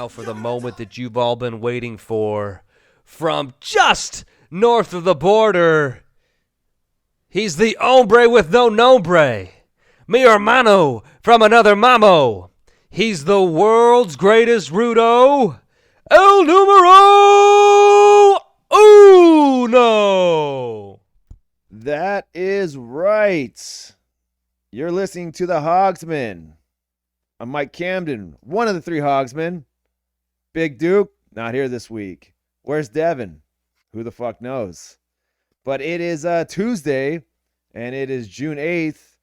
now for the moment that you've all been waiting for. From just north of the border, he's the hombre with no nombre. Mi hermano from another mamo. He's the world's greatest Rudo. El Numero Uno. That is right. You're listening to the Hogsman. I'm Mike Camden, one of the three Hogsmen. Big Duke, not here this week. Where's Devin? Who the fuck knows? But it is Tuesday, and it is June 8th.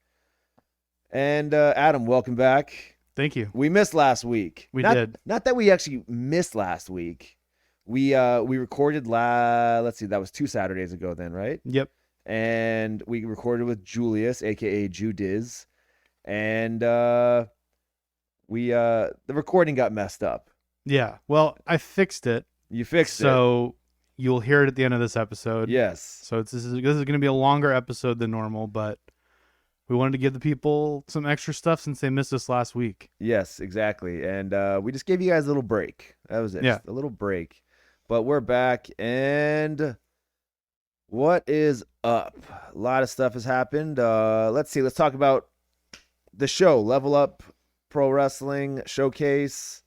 And Adam, welcome back. Thank you. We missed last week. We did. Not that we actually missed last week. We recorded let's see, that was 2 Saturdays ago then, right? Yep. And we recorded with Julius, aka Dizz. And the recording got messed up. Yeah. Well, I fixed it. You fixed it. So you'll hear it at the end of this episode. Yes. So this is going to be a longer episode than normal, but we wanted to give the people some extra stuff since they missed us last week. Yes, exactly. And we just gave you guys a little break. That was it. Yeah. Just a little break. But we're back, and what is up? A lot of stuff has happened. Let's see. Let's talk about the show, Level Up Pro Wrestling Showcase.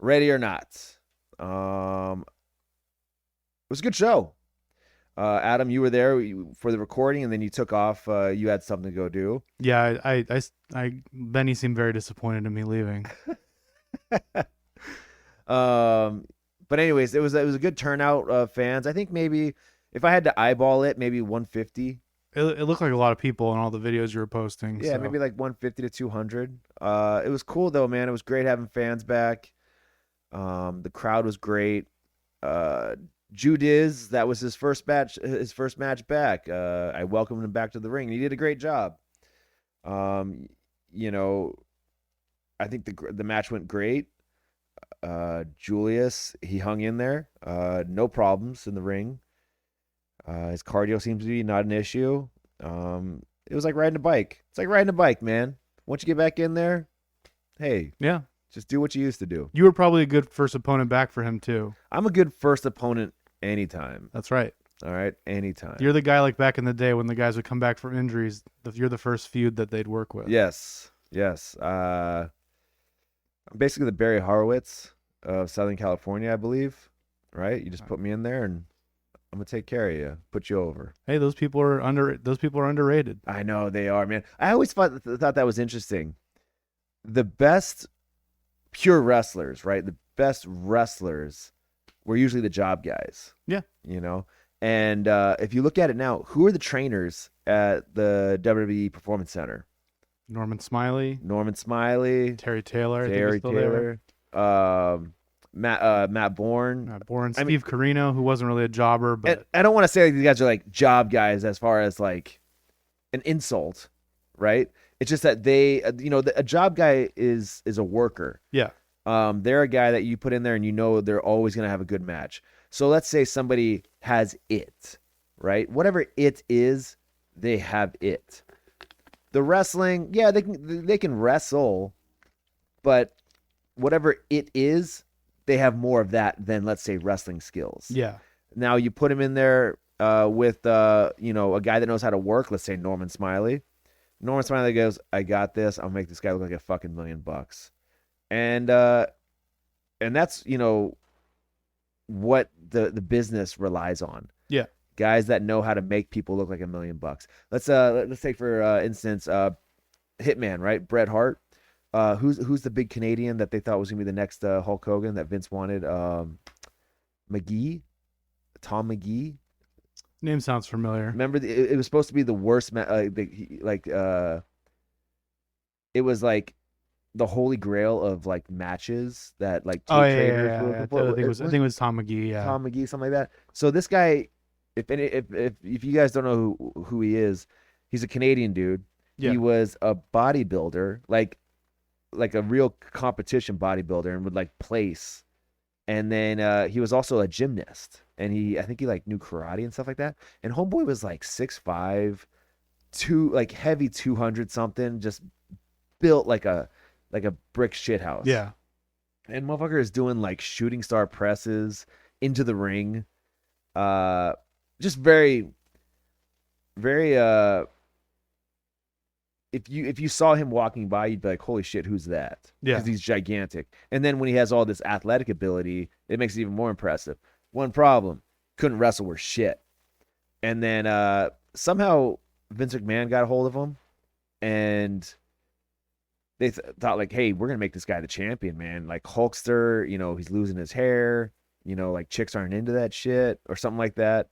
Ready or not? It was a good show. Adam, you were there for the recording, and then you took off. You had something to go do. Yeah, Benny seemed very disappointed in me leaving. But anyways, it was a good turnout of fans. I think maybe if I had to eyeball it, maybe 150. It looked like a lot of people in all the videos you were posting. Yeah, so. maybe like 150 to 200. It was cool though, man. It was great having fans back. The crowd was great. Dizz, that was his first match back. I welcomed him back to the ring, and he did a great job. You know, I think the match went great. Julius, he hung in there. No problems in the ring. His cardio seems to be not an issue. It was like riding a bike. It's like riding a bike, man. Once you get back in there, hey, yeah, just do what you used to do. You were probably a good first opponent back for him too. I'm a good first opponent anytime. That's right. All right, anytime. You're the guy like back in the day when the guys would come back from injuries. You're the first feud that they'd work with. Yes. I'm basically the Barry Horowitz of Southern California, I believe. Right? You just put me in there, and I'm gonna take care of you, put you over. Hey, those people are underrated. I know they are, man. I always thought that was interesting. The best pure wrestlers, right? The best wrestlers were usually the job guys. Yeah. You know? And if you look at it now, who are the trainers at the WWE Performance Center? Norman Smiley, Terry Terry Taylor, Matt Bourne, Steve Carino, who wasn't really a jobber, but I don't want to say like these guys are like job guys as far as like an insult, right? It's just that they, a job guy is a worker. Yeah. They're a guy that you put in there and you know they're always going to have a good match. So let's say somebody has it, right? Whatever it is, they have it. The wrestling, yeah, they can wrestle, but whatever it is, they have more of that than, let's say, wrestling skills. Yeah. Now you put him in there with a guy that knows how to work. Let's say Norman Smiley. Norman Smiley goes, "I got this. I'll make this guy look like a fucking $1 million." And that's what the business relies on. Yeah. Guys that know how to make people look like $1 million. Let's take for instance Hitman, right? Bret Hart. Who's the big Canadian that they thought was gonna be the next Hulk Hogan that Vince wanted? Tom McGee. Name sounds familiar. Remember, it was supposed to be the worst. It was like the holy grail of like matches that like I think it was Tom McGee. Yeah, Tom McGee, something like that. So this guy, if you guys don't know who he is, he's a Canadian dude. Yeah. He was a bodybuilder, like a real competition bodybuilder, and would like place. And then he was also a gymnast, and I think he like knew karate and stuff like that. And homeboy was like 6'5", like heavy 200 something, just built like a brick shit house. Yeah. And motherfucker is doing like shooting star presses into the ring. Just very, very. If you saw him walking by, you'd be like, "Holy shit, who's that?" Yeah. Because he's gigantic. And then when he has all this athletic ability, it makes it even more impressive. One problem: couldn't wrestle worth shit. And then somehow Vince McMahon got a hold of him, and they thought like, "Hey, we're gonna make this guy the champion, man." Like Hulkster, he's losing his hair. Like chicks aren't into that shit or something like that.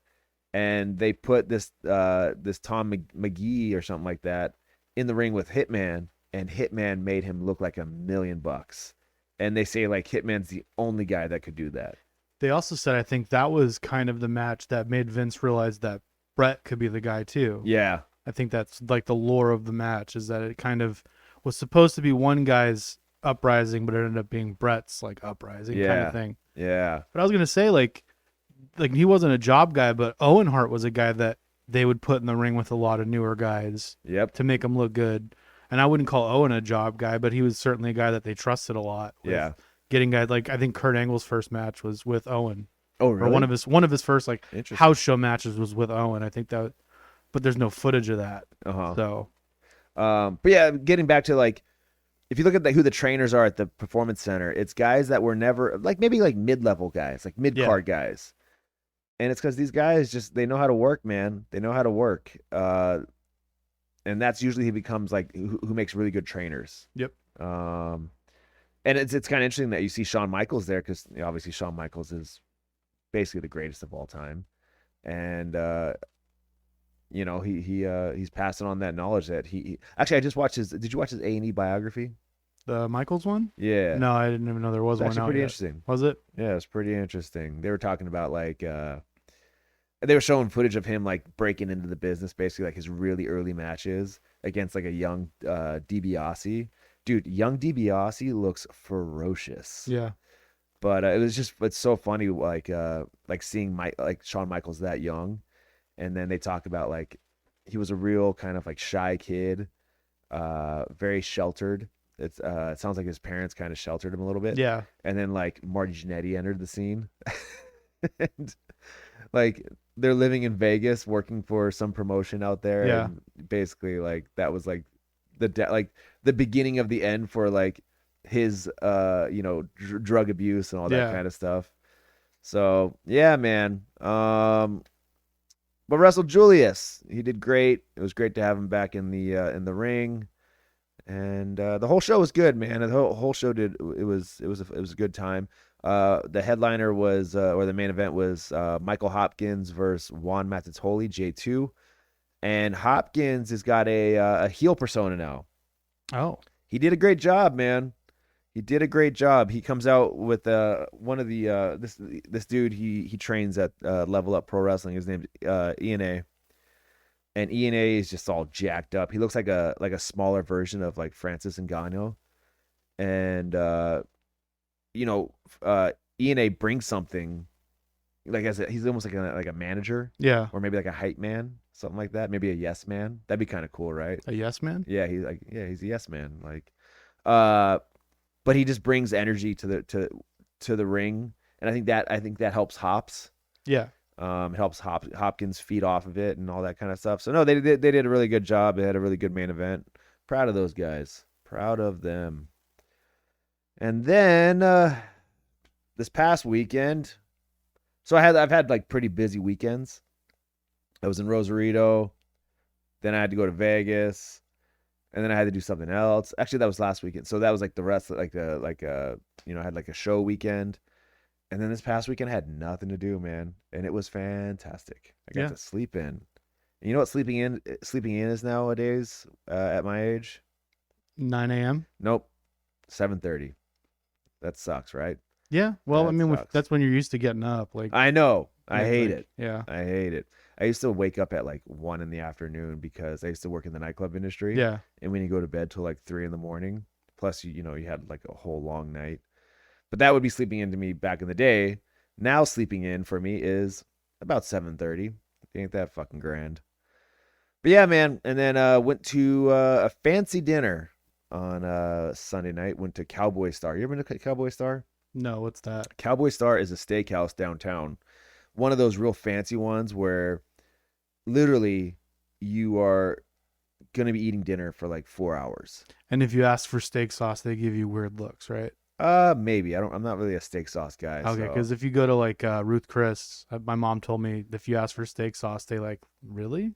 And they put this Tom McGee or something like that in the ring with Hitman, and Hitman made him look like $1,000,000. And they say like Hitman's the only guy that could do that. They also said, I think that was kind of the match that made Vince realize that Brett could be the guy too. Yeah. I think that's like the lore of the match, is that it kind of was supposed to be one guy's uprising, but it ended up being Brett's like uprising kind of thing. Yeah. But I was gonna say like he wasn't a job guy, but Owen Hart was a guy that they would put in the ring with a lot of newer guys to make them look good. And I wouldn't call Owen a job guy, but he was certainly a guy that they trusted a lot. Yeah. Getting guys like, I think Kurt Angle's first match was with Owen. Oh, really? Or one of his first like house show matches was with Owen. I think that, but there's no footage of that. So, but yeah, getting back to like, if you look at who the trainers are at the Performance Center, it's guys that were never like maybe like mid-level guys, like mid-card guys. And it's because these guys they know how to work, man. They know how to work. And that's usually he becomes like who makes really good trainers. Yep. And it's kind of interesting that you see Shawn Michaels there, because obviously Shawn Michaels is basically the greatest of all time. And he's passing on that knowledge that he actually, I just watched did you watch his A&E biography? The Michaels one? Yeah. No, I didn't even know there was one. Actually pretty interesting. Was it? Yeah, it was pretty interesting. They were talking about like they were showing footage of him like breaking into the business, basically like his really early matches against like a young DiBiase. Dude, young DiBiase looks ferocious. Yeah. But it's so funny like seeing Shawn Michaels that young, and then they talk about like he was a real kind of like shy kid, very sheltered. It sounds like his parents kind of sheltered him a little bit. Yeah. And then like Marty Jannetty entered the scene. And like they're living in Vegas working for some promotion out there. Yeah. And basically like that was like the beginning of the end for like his drug abuse and all that kind of stuff. So yeah, man. But Russell Julius, he did great. It was great to have him back in the ring. And the whole show was good, man. The whole show it was a good time. The headliner was or the main event was Michael Hopkins versus Juan Matitoli, J2, and Hopkins has got a heel persona now. Oh, he did a great job, man. He did a great job. He comes out with one of the this dude he trains at Level Up Pro Wrestling. His name's ENA. And ENA is just all jacked up. He looks like a smaller version of like Francis Ngannou. And ENA brings something like he's almost like a manager. Yeah. Or maybe like a hype man, something like that. Maybe a yes man. That'd be kind of cool, right? A yes man? Yeah, he's a yes man. Like but he just brings energy to the ring. And I think that helps Hops. Yeah. It helps Hopkins feed off of it and all that kind of stuff. So no, they did a really good job. They had a really good main event. Proud of those guys. Proud of them. And then this past weekend, so I've had like pretty busy weekends. I was in Rosarito, then I had to go to Vegas, and then I had to do something else. Actually, that was last weekend. So that was like the rest, I had like a show weekend. And then this past weekend I had nothing to do, man, and it was fantastic. I got to sleep in. And you know what sleeping in is nowadays at my age? 9 a.m. Nope, 7:30. That sucks, right? Yeah. Well, That I mean, sucks. that's when you're used to getting up. Like I know. I hate like, it. Yeah. I hate it. I used to wake up at like 1 in the afternoon because I used to work in the nightclub industry. Yeah. And when you go to bed till like 3 in the morning, plus you had like a whole long night. But that would be sleeping into me back in the day. Now sleeping in for me is about 7:30. Ain't that fucking grand. But yeah, man. And then went to a fancy dinner on Sunday night. Went to Cowboy Star. You ever been to Cowboy Star? No, what's that? Cowboy Star is a steakhouse downtown. One of those real fancy ones where literally you are going to be eating dinner for like 4 hours. And if you ask for steak sauce, they give you weird looks, right? Maybe. I'm not really a steak sauce guy. Okay, because if you go to like Ruth Chris, my mom told me if you ask for steak sauce, they like, really?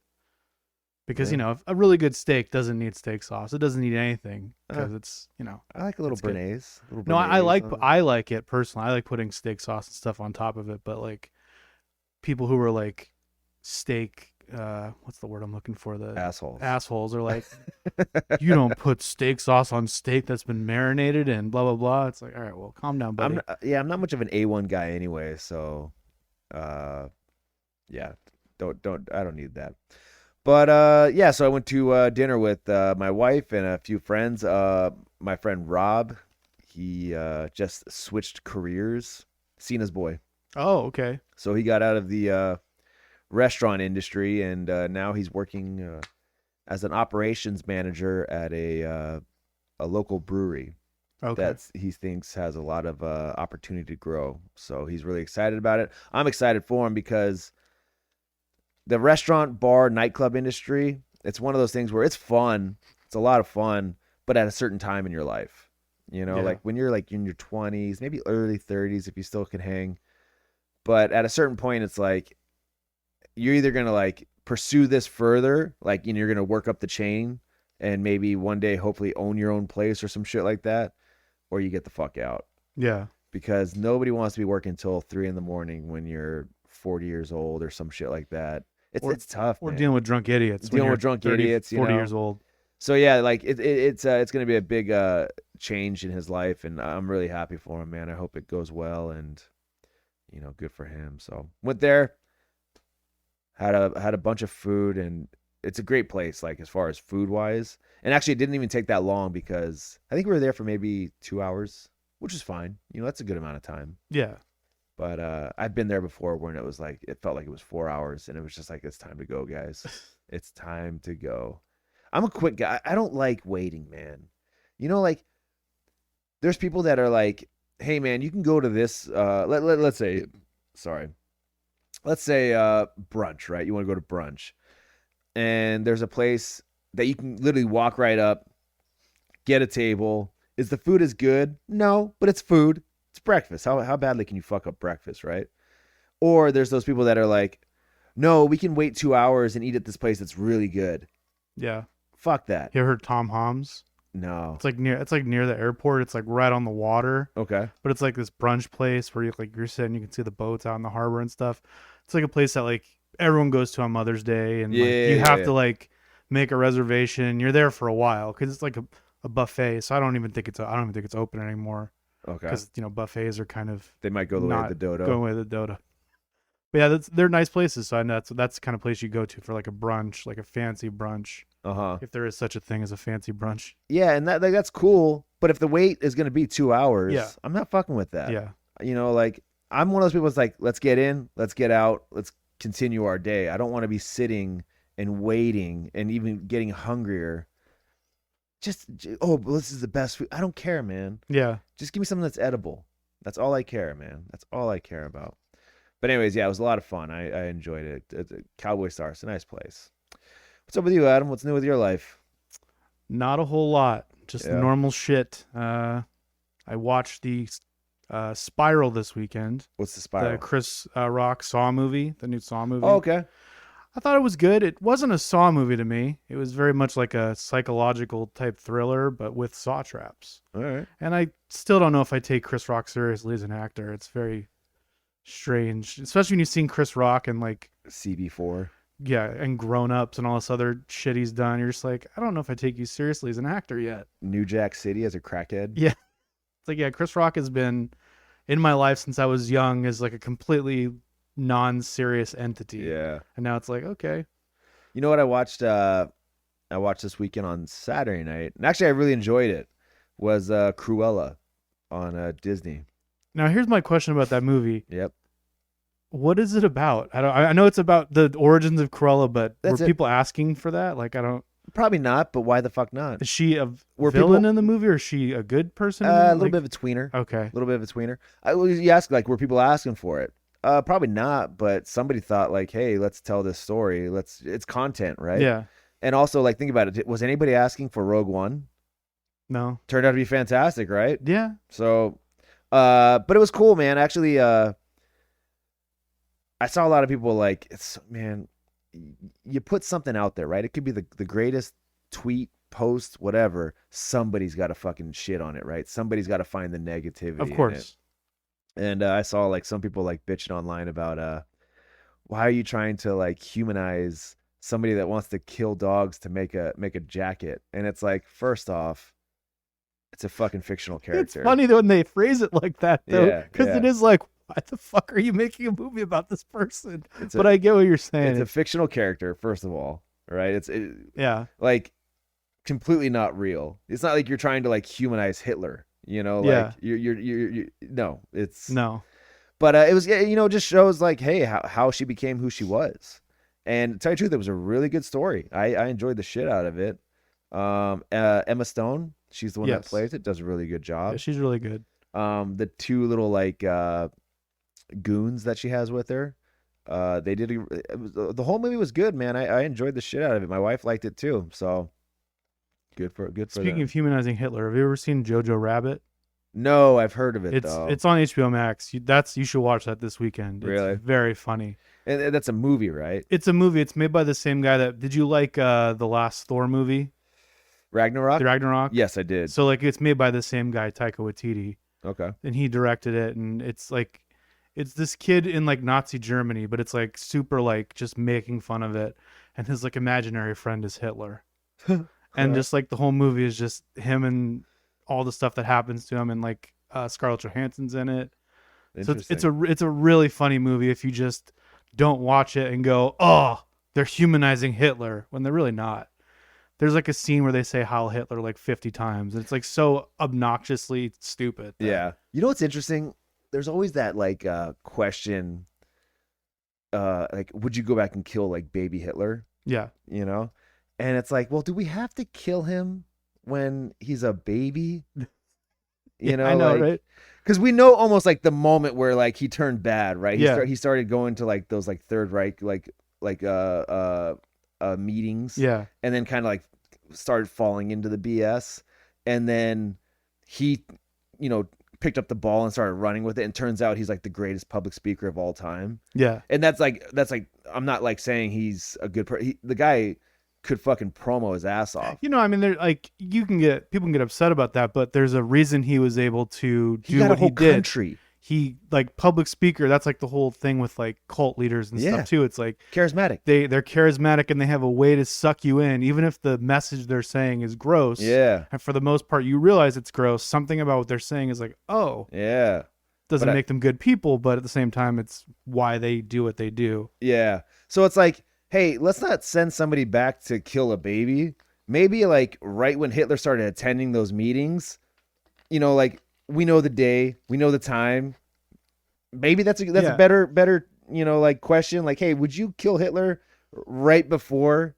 Because, Yeah. a really good steak doesn't need steak sauce. It doesn't need anything because it's, I like a little it's good. béarnaise. No, I like it personally. I like putting steak sauce and stuff on top of it. But like people who are like steak, what's the word I'm looking for? The assholes are like, you don't put steak sauce on steak that's been marinated and blah blah blah. It's like, all right, well, calm down, buddy. I'm not much of an A1 guy anyway, so yeah, I don't need that. But yeah, so I went to dinner with my wife and a few friends. My friend Rob, he just switched careers. Cena's boy. Oh, okay. So he got out of the restaurant industry, and now he's working as an operations manager at a local brewery. Okay. That he thinks has a lot of opportunity to grow. So he's really excited about it. I'm excited for him because the restaurant, bar, nightclub industry, it's one of those things where it's fun. It's a lot of fun, but at a certain time in your life. Like when you're like in your 20s, maybe early 30s if you still can hang. But at a certain point, it's like you're either going to like pursue this further, like you're going to work up the chain and maybe one day hopefully own your own place or some shit like that, or you get the fuck out. Yeah. Because nobody wants to be working until 3 a.m. when you're 40 years old or some shit like that. It's tough. Or man. dealing with drunk idiots. Dealing with drunk 30, idiots, 40 years old. So yeah, like it's going to be a big change in his life, and I'm really happy for him, man. I hope it goes well, and good for him. So went there, had a bunch of food, and it's a great place, like as far as food wise. And actually, it didn't even take that long because I think we were there for maybe 2 hours, which is fine. That's a good amount of time. Yeah. But I've been there before when it was like, it felt like it was 4 hours, and it was just like, it's time to go, guys. It's time to go. I'm a quick guy. I don't like waiting, man. Like there's people that are like, hey man, you can go to this, let's say brunch, right? You want to go to brunch, and there's a place that you can literally walk right up, get a table. Is the food as good? No, but it's food. It's breakfast. How badly can you fuck up breakfast, right? Or there's those people that are like, no, we can wait 2 hours and eat at this place that's really good. Yeah. Fuck that. You ever heard Tom Hom's? No. It's like near the airport. It's like right on the water. Okay. But it's like this brunch place where you're sitting, you can see the boats out in the harbor and stuff. It's like a place that like everyone goes to on Mother's Day, and you have to like make a reservation. You're there for a while because it's like a buffet. So I don't even think it's open anymore. Okay. Because buffets are kind of they might go the way of the dodo. Going away the dodo. But yeah, they're nice places. So I know that's the kind of place you go to for like a brunch, like a fancy brunch. If there is such a thing as a fancy brunch. Yeah, and that's cool. But if the wait is going to be 2 hours, yeah. I'm not fucking with that. Yeah. Like I'm one of those people that's like, let's get in, let's get out, let's continue our day. I don't want to be sitting and waiting and even getting hungrier. This is the best food. I don't care, man. Yeah. Just give me something that's edible. That's all I care, man. That's all I care about. But anyways, yeah, it was a lot of fun. I enjoyed it. It's a Cowboy Star. It's a nice place. What's up with you, Adam? What's new with your life? Not a whole lot. Just normal shit. I watched the Spiral this weekend. What's the Spiral? The Chris Rock Saw movie, the new Saw movie. Oh, okay. I thought it was good. It wasn't a Saw movie to me. It was very much like a psychological type thriller, but with saw traps. All right. And I still don't know if I take Chris Rock seriously as an actor. It's very strange, especially when you've seen Chris Rock and like CB4. Yeah, and Grown Ups and all this other shit he's done. You're just like, I don't know if I take you seriously as an actor yet. New Jack City as a crackhead. Yeah. It's like, yeah, Chris Rock has been in my life since I was young as like a completely non-serious entity. Yeah. And now it's like, okay. You know what I watched? I watched this weekend on Saturday night, and actually I really enjoyed it. Was Cruella on Disney. Now here's my question about that movie. Yep. What is it about? I know it's about the origins of Cruella, but were people asking for that? Like, I don't. Probably not, but why the fuck not? Is she a Were villain people- in the movie, or is she a good person? A little bit of a tweener. Okay. A little bit of a tweener. You ask, like, were people asking for it? Probably not, but somebody thought, like, hey, let's tell this story. It's content, right? Yeah. And also, like, think about it. Was anybody asking for Rogue One? No. Turned out to be fantastic, right? Yeah. So, but it was cool, man. Actually, I saw a lot of people like, man, you put something out there, right? It could be the greatest tweet, post, whatever. Somebody's got to fucking shit on it, right? Somebody's got to find the negativity. Of course. In it. And I saw like some people like bitching online about why are you trying to like humanize somebody that wants to kill dogs to make a jacket? And it's like, first off, it's a fucking fictional character. It's funny when they phrase it like that, though, because Yeah. it is like, why the fuck are you making a movie about this person? But I get what you're saying. It's a fictional character, first of all, right? Yeah. Like completely not real. It's not like you're trying to like humanize Hitler, like you're no, it's No. But it was, just shows like, hey, how she became who she was. And to tell you the truth, it was a really good story. I enjoyed the shit out of it. Emma Stone, she's the one that plays it, does a really good job. Yeah, she's really good. The two little like goons that she has with her, they did the whole movie was good, man. I enjoyed the shit out of it. My wife liked it too, so good for Speaking them. of humanizing Hitler, have you ever seen Jojo Rabbit? No, I've heard of it though. It's on HBO Max. You should watch that this weekend. Really? It's very funny. And that's a movie, right? It's a movie. It's made by the same guy that. Did you like the last Thor movie? Ragnarok? The Ragnarok? Yes, I did. So like it's made by the same guy, Taika Waititi. Okay. And he directed it, and it's like it's this kid in like Nazi Germany, but it's like super like just making fun of it, and his like imaginary friend is Hitler. And just like the whole movie is just him and all the stuff that happens to him, and like Scarlett Johansson's in it. So it's a really funny movie if you just don't watch it and go, oh, they're humanizing Hitler, when they're really not. There's like a scene where they say Heil Hitler like 50 times, and it's like so obnoxiously stupid. Yeah. You know what's interesting? There's always that like question, like, would you go back and kill like baby Hitler? Yeah. And it's like, well, do we have to kill him when he's a baby? I know, like, right? Because we know almost like the moment where like he turned bad, right? He started going to like those like Third Reich meetings, Yeah. and then kind of like started falling into the BS, and then he, picked up the ball and started running with it, and turns out he's like the greatest public speaker of all time. Yeah. And that's like I'm not like saying he's a good the guy could fucking promo his ass off. I mean, they're like, people can get upset about that, but there's a reason he was able to do what he did. Country. He like public speaker. That's like the whole thing with like cult leaders and stuff too. It's like charismatic. They're charismatic, and they have a way to suck you in, even if the message they're saying is gross. Yeah. And for the most part, you realize it's gross. Something about what they're saying is like, oh, yeah, doesn't make them good people, but at the same time, it's why they do what they do. Yeah. So it's like, hey, let's not send somebody back to kill a baby. Maybe like right when Hitler started attending those meetings, like we know the day, we know the time. Maybe that's a better, like question. Like, hey, would you kill Hitler right before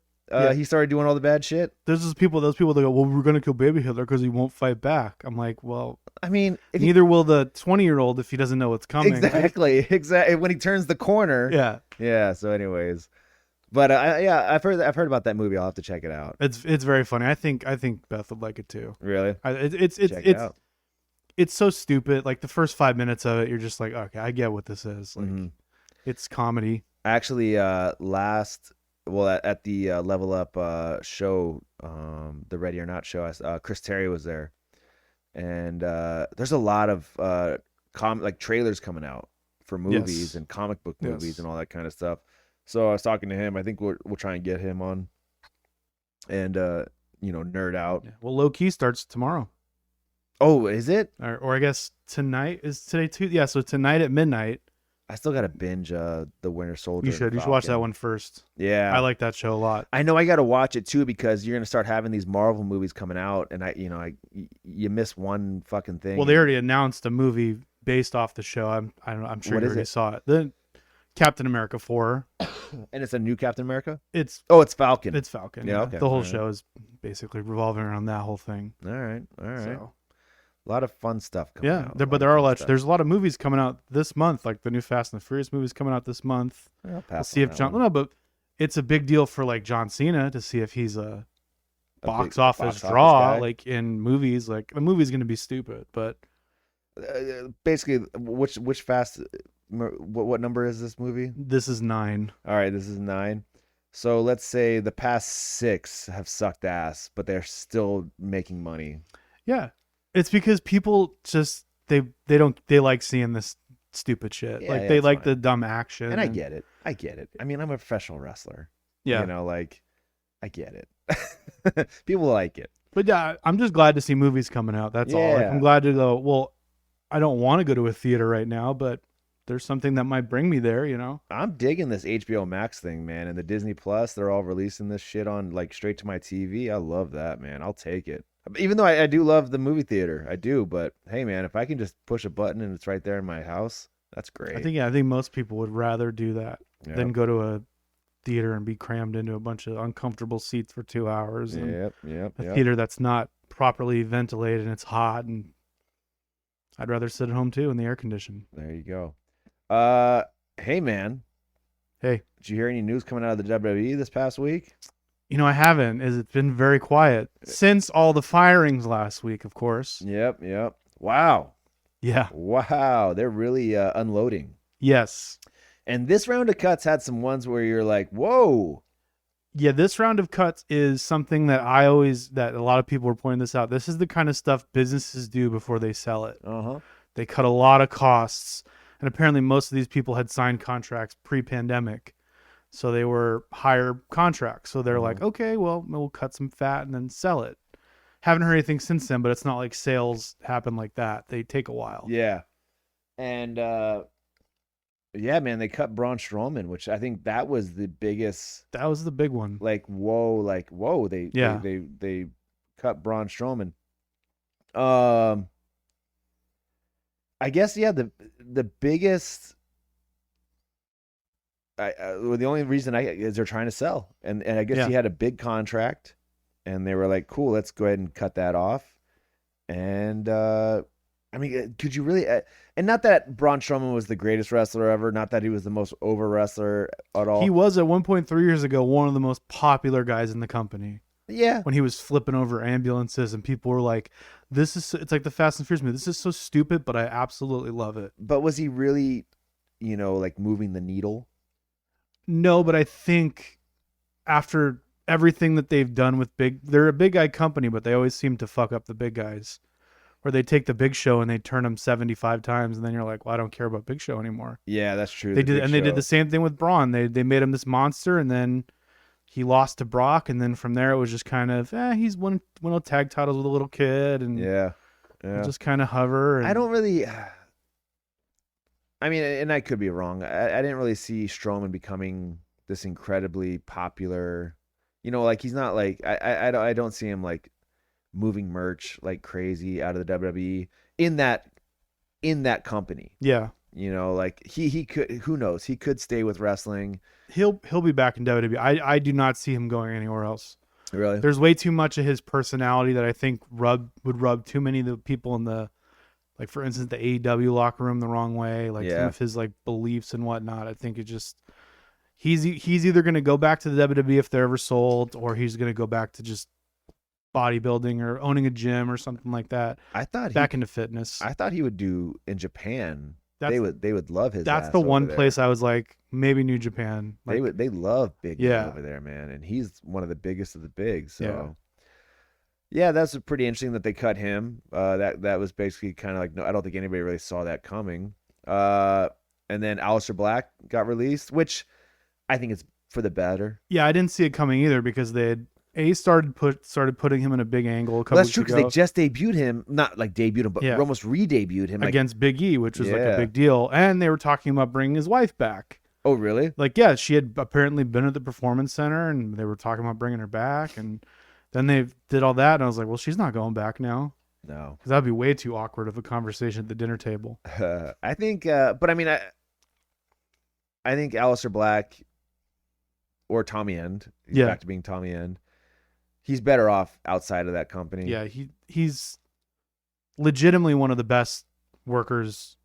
he started doing all the bad shit? There's those people that go, well, we're going to kill baby Hitler because he won't fight back. I'm like, well, I mean, neither will the 20-year-old if he doesn't know what's coming. Exactly. When he turns the corner. Yeah. Yeah. So anyways, but I've heard about that movie. I'll have to check it out. It's very funny. I think Beth would like it too. Really? It's so stupid. Like the first 5 minutes of it, you're just like, okay, I get what this is. Like, it's comedy. Actually, at the Level Up show, the Ready or Not show, Chris Terry was there, and there's a lot of like trailers coming out for movies and comic book movies and all that kind of stuff. So I was talking to him. I think we'll try and get him on, and nerd out. Yeah. Well, Low Key starts tomorrow. Oh, is it? Or I guess tonight is today too. Yeah, so tonight at midnight. I still gotta binge the Winter Soldier. You should watch that one first. Yeah, I like that show a lot. I know I gotta watch it too because you're gonna start having these Marvel movies coming out, and you miss one fucking thing. Well, they already announced a movie based off the show. I'm sure you already saw it. Captain America 4. And it's a new Captain America? It's Falcon. It's Falcon. Yeah, okay. The whole All right. show is basically revolving around that whole thing. All right. So, A lot of fun stuff coming out. but there are there's a lot of movies coming out this month, like the new Fast and the Furious movies coming out this month. We'll see if but it's a big deal for like John Cena to see if he's a box office draw, guy. like in movies. Like the movie's going to be stupid, but basically, which Fast? What number is this movie? This is 9. All right, this is 9. So let's say the past 6 have sucked ass, but they're still making money. Yeah, it's because people just they like seeing this stupid shit. Yeah, like they like fine. the dumb action. And I get it. I mean, I'm a professional wrestler. Yeah, you know, like I get it. People like it. But yeah, I'm just glad to see movies coming out. That's all. Like, I'm glad to go. Well, I don't want to go to a theater right now, but there's something that might bring me there, you know? I'm digging this HBO Max thing, man. And the Disney Plus, they're all releasing this shit on like straight to my TV. I love that, man. I'll take it. Even though I do love the movie theater. I do. But hey, man, if I can just push a button and it's right there in my house, that's great. I think most people would rather do that than go to a theater and be crammed into a bunch of uncomfortable seats for 2 hours. Yep. Theater that's not properly ventilated and it's hot, and I'd rather sit at home too in the air condition. There you go. Hey man. Hey. Did you hear any news coming out of the WWE this past week? You know, I haven't. It's been very quiet since all the firings last week, of course. Yep. Wow. Yeah. Wow. They're really unloading. Yes. And this round of cuts had some ones where you're like, whoa. Yeah, this round of cuts is something that that a lot of people were pointing this out. This is the kind of stuff businesses do before they sell it. Uh-huh. They cut a lot of costs. And apparently most of these people had signed contracts pre-pandemic. So they were higher contracts. So they're like, okay, well, we'll cut some fat and then sell it. Haven't heard anything since then, but it's not like sales happen like that. They take a while. Yeah. And, yeah, man, they cut Braun Strowman, which I think that was the biggest. That was the big one. Like, whoa. They cut Braun Strowman. I guess, yeah, the biggest, the only reason is they're trying to sell. And I guess he had a big contract and they were like, cool, let's go ahead and cut that off. And, I mean, could you really, and not that Braun Strowman was the greatest wrestler ever, not that he was the most over wrestler at all. He was at 1.3 years ago, one of the most popular guys in the company. Yeah. When he was flipping over ambulances and people were like, it's like the Fast and Furious movie. This is so stupid, but I absolutely love it. But was he really, like moving the needle? No, but I think after everything that they've done with they're a big guy company, but they always seem to fuck up the big guys. Or they take the Big Show and they turn him 75 times, and then you're like, well, I don't care about Big Show anymore. Yeah, that's true. They did the same thing with Braun. They made him this monster, and then he lost to Brock, and then from there it was just kind of, he's won tag titles with a little kid, and just kind of hover. And... I don't really. I mean, and I could be wrong. I didn't really see Strowman becoming this incredibly popular. Like he's not like I don't see him like moving merch like crazy out of the WWE in that company. Yeah. Like he could, who knows? He could stay with wrestling. He'll be back in WWE. I do not see him going anywhere else. Really? There's way too much of his personality that I think would rub too many of the people in the, like for instance, the AEW locker room the wrong way. Like some of his like beliefs and whatnot. I think it just he's either going to go back to the WWE if they're ever sold, or he's going to go back to just bodybuilding or owning a gym or something like that. I thought back into fitness. I thought he would do in Japan. They would love his. That's the one place I was like, maybe New Japan. Like, they love Big Man over there, man, and he's one of the biggest of the big. So yeah, that's pretty interesting that they cut him. That was basically kind of like, no, I don't think anybody really saw that coming. And then Aleister Black got released, which I think it's for the better. Yeah, I didn't see it coming either because they had started putting him in a big angle a couple that's weeks true, because they just debuted him, not like debuted him, but almost re-debuted him against Big E, which was like a big deal. And they were talking about bringing his wife back. Oh, really? Like, yeah, she had apparently been at the Performance Center, and they were talking about bringing her back. And then they did all that, and I was like, well, she's not going back now. No, because that'd be way too awkward of a conversation at the dinner table. I think, but I mean, I think Aleister Black or Tommy End, he's back to being Tommy End. He's better off outside of that company. Yeah, he's legitimately one of the best workers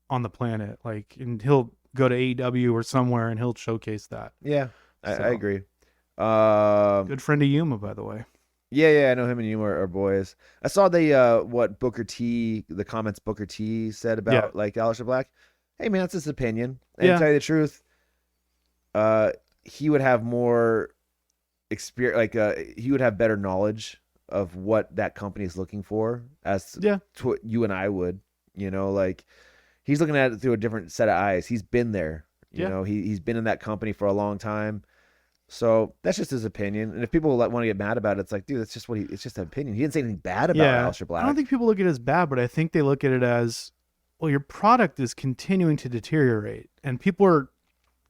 on the planet. Like, and he'll go to AEW or somewhere and he'll showcase that. Yeah, I agree. Good friend of Yuma, by the way. Yeah, I know him and Yuma are boys. I saw what Booker T, the comments Booker T said about like Aleister Black. Hey man, that's his opinion. And to tell you the truth, he would have more experience. Like he would have better knowledge of what that company is looking for, as to what you and I would. You know, like he's looking at it through a different set of eyes. He's been there. You know, he's been in that company for a long time. So that's just his opinion. And if people want to get mad about it, it's like, dude, that's just it's just an opinion. He didn't say anything bad about Aleister Black. I don't think people look at it as bad, but I think they look at it as, well, your product is continuing to deteriorate and people are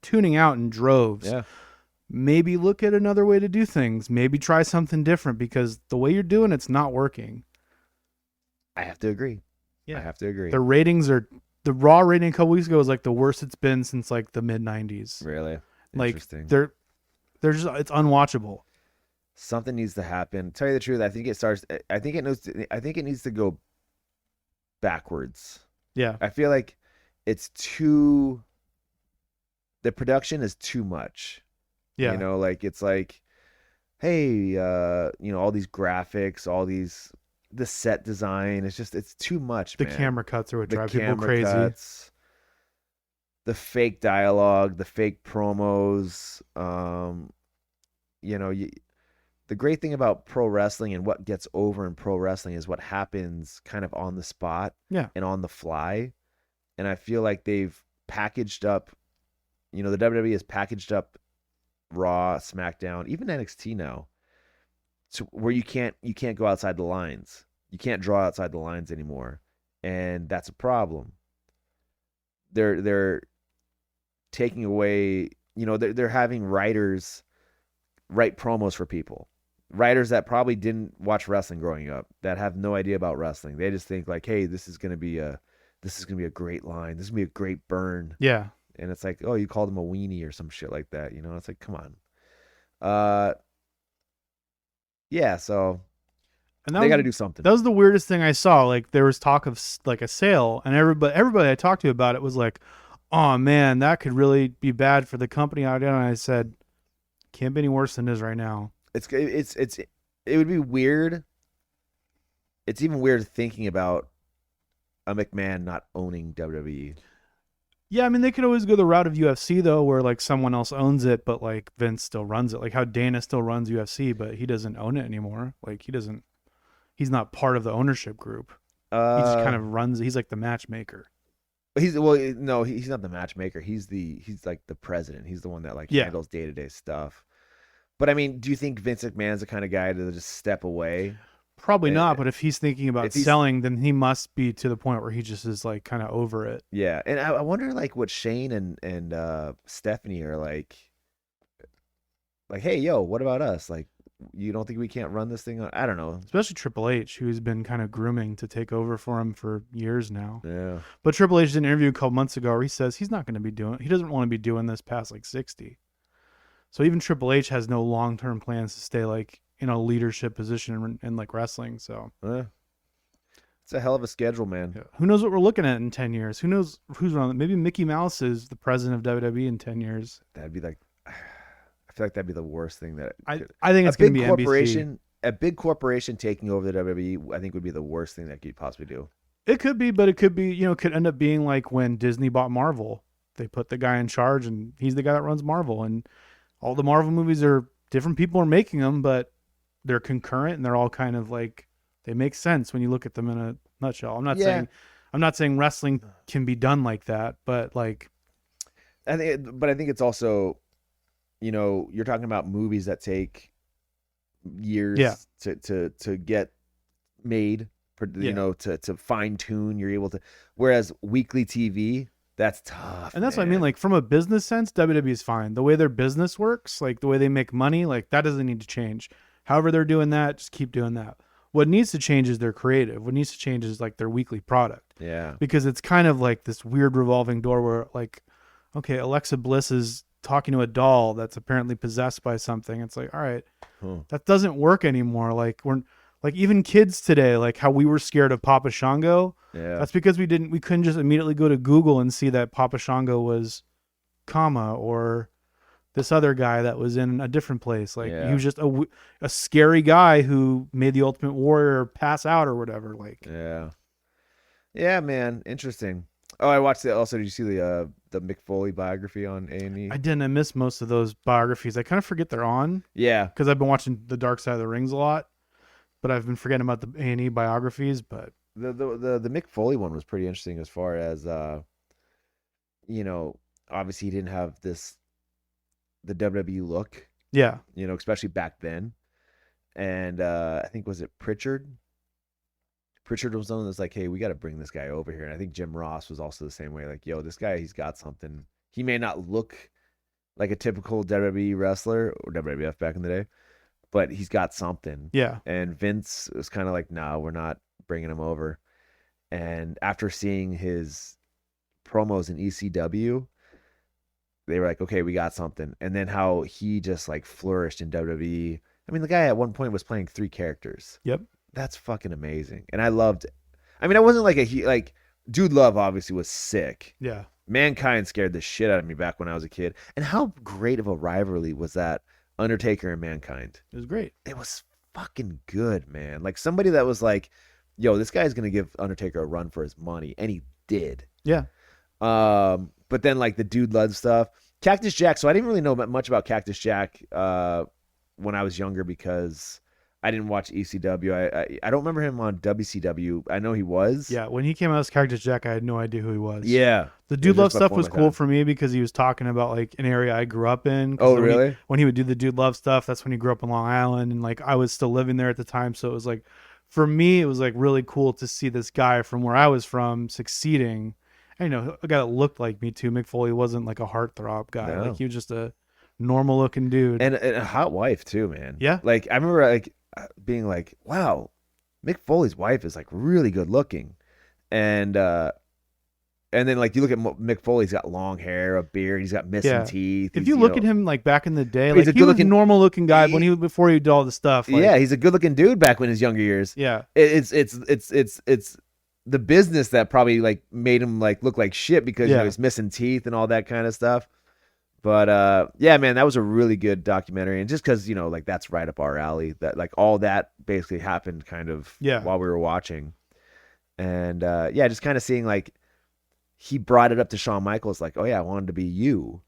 tuning out in droves. Yeah. Maybe look at another way to do things. Maybe try something different because the way you're doing it's not working. I have to agree. Yeah. I have to agree. The ratings the Raw rating a couple weeks ago was like the worst it's been since like the mid 90s. Really? Like Interesting. they're just, it's unwatchable. Something needs to happen. Tell you the truth, I think it needs to go backwards. Yeah. I feel like the production is too much. Yeah. You know, like it's like, hey, all these graphics, the set design, it's too much. The man. camera cuts are what The drive people camera crazy. cuts, the fake dialogue, the fake promos. The great thing about pro wrestling and what gets over in pro wrestling is what happens kind of on the spot and on the fly. And I feel like they've packaged up, the WWE has packaged up Raw, SmackDown, even NXT now, to where you can't go outside the lines. You can't draw outside the lines anymore. And that's a problem. They're taking away, they're having writers write promos for people. Writers that probably didn't watch wrestling growing up, that have no idea about wrestling. They just think like, hey, this is gonna be a great line. This is gonna be a great burn. Yeah. And it's like, oh, you called him a weenie or some shit like that. It's like, come on. So And they got to do something. That was the weirdest thing I saw. Like there was talk of like a sale, and everybody I talked to about it was like, "Oh man, that could really be bad for the company." And I said, "Can't be any worse than it is right now." It would be weird. It's even weird thinking about a McMahon not owning WWE. Yeah, I mean they could always go the route of UFC though, where like someone else owns it, but like Vince still runs it. Like how Dana still runs UFC, but he doesn't own it anymore. Like he's not part of the ownership group. He just kind of runs. He's like the matchmaker. He's not the matchmaker. He's like the president. He's the one that handles day-to-day stuff. But I mean, do you think Vince McMahon's the kind of guy to just step away? Probably not. But if he's thinking about selling, then he must be to the point where he just is like kind of over it. Yeah, and I wonder like what Shane and Stephanie are like. Like, hey, yo, what about us? Like, you don't think we can't run this thing? I don't know. Especially Triple H, who's been kind of grooming to take over for him for years now. Yeah. But Triple H did an interview a couple months ago where he says he doesn't want to be doing this past like 60. So even Triple H has no long-term plans to stay like in a leadership position in like wrestling. So it's a hell of a schedule, man. Yeah. Who knows what we're looking at in 10 years? Who knows who's on? Maybe Mickey Mouse is the president of WWE in 10 years. That'd be like, I feel like that'd be the worst thing that I think it's going to be NBC. A big corporation taking over the WWE, I think would be the worst thing that could possibly do. It could be, but it could be, could end up being like when Disney bought Marvel. They put the guy in charge and he's the guy that runs Marvel, and all the Marvel movies are different people are making them, but they're concurrent and they're all kind of like, they make sense when you look at them in a nutshell. I'm not saying wrestling can be done like that, but like, I think it's also, you're talking about movies that take years to get made, to fine tune. You're able to, whereas weekly TV, that's tough. And that's what I mean. Like from a business sense, WWE is fine. The way their business works, like the way they make money, like that doesn't need to change. However they're doing that, just keep doing that. What needs to change is their creative. What needs to change is like their weekly product. Yeah. Because it's kind of like this weird revolving door where like, okay, Alexa Bliss is talking to a doll that's apparently possessed by something. It's like, all right, that doesn't work anymore. Like like even kids today, like how we were scared of Papa Shango. Yeah. That's because we couldn't just immediately go to Google and see that Papa Shango was Kama or this other guy that was in a different place. Like he was just a scary guy who made the Ultimate Warrior pass out or whatever. Like, yeah, man, interesting. Oh, I watched it. Also, did you see the Mick Foley biography on A&E? I didn't. I missed most of those biographies. I kind of forget they're on. Yeah, because I've been watching The Dark Side of the Rings a lot, but I've been forgetting about the A&E biographies. But the Mick Foley one was pretty interesting as far as obviously he didn't have the WWE look. Yeah, especially back then. And I think was it Pritchard? Pritchard was the one that's like, hey, we got to bring this guy over here. And I think Jim Ross was also the same way. Like, yo, this guy, he's got something. He may not look like a typical WWE wrestler or WWF back in the day, but he's got something. Yeah. And Vince was kind of like, no, we're not bringing him over. And after seeing his promos in ECW, they were like, okay, we got something. And then how he just like flourished in WWE. I mean, the guy at one point was playing 3 characters. Yep. That's fucking amazing. And I loved it. I mean, I wasn't like Dude Love obviously was sick. Yeah. Mankind scared the shit out of me back when I was a kid. And how great of a rivalry was that, Undertaker and Mankind? It was great. It was fucking good, man. Like somebody that was like, yo, this guy's going to give Undertaker a run for his money. And he did. Yeah. But then like the Dude Love stuff. Cactus Jack. So I didn't really know much about Cactus Jack when I was younger because I didn't watch ECW. I don't remember him on WCW. I know he was. Yeah, when he came out as Cactus Jack, I had no idea who he was. Yeah. The Dude Love stuff was cool for me because he was talking about like an area I grew up in. Oh, really? When he would do the Dude Love stuff, that's when he grew up in Long Island. And like I was still living there at the time. So it was like, for me, it was like really cool to see this guy from where I was from succeeding. And, a guy that looked like me too. Mick Foley wasn't like a heartthrob guy. No. Like he was just a normal looking dude. And a hot wife too, man. Yeah. Like I remember like being like, wow, Mick Foley's wife is like really good looking. And then like you look at Mick Foley, he's got long hair, a beard, he's got missing teeth. If you look at him like back in the day, he's like a he was a normal looking guy before he did all the stuff. Like, yeah, he's a good looking dude back when his younger years. Yeah. It's the business that probably like made him like look like shit because he's missing teeth and all that kind of stuff. But yeah, man, that was a really good documentary, and just because like that's right up our alley. That like all that basically happened kind of while we were watching, and just kind of seeing like he brought it up to Shawn Michaels like, oh yeah, I wanted to be you,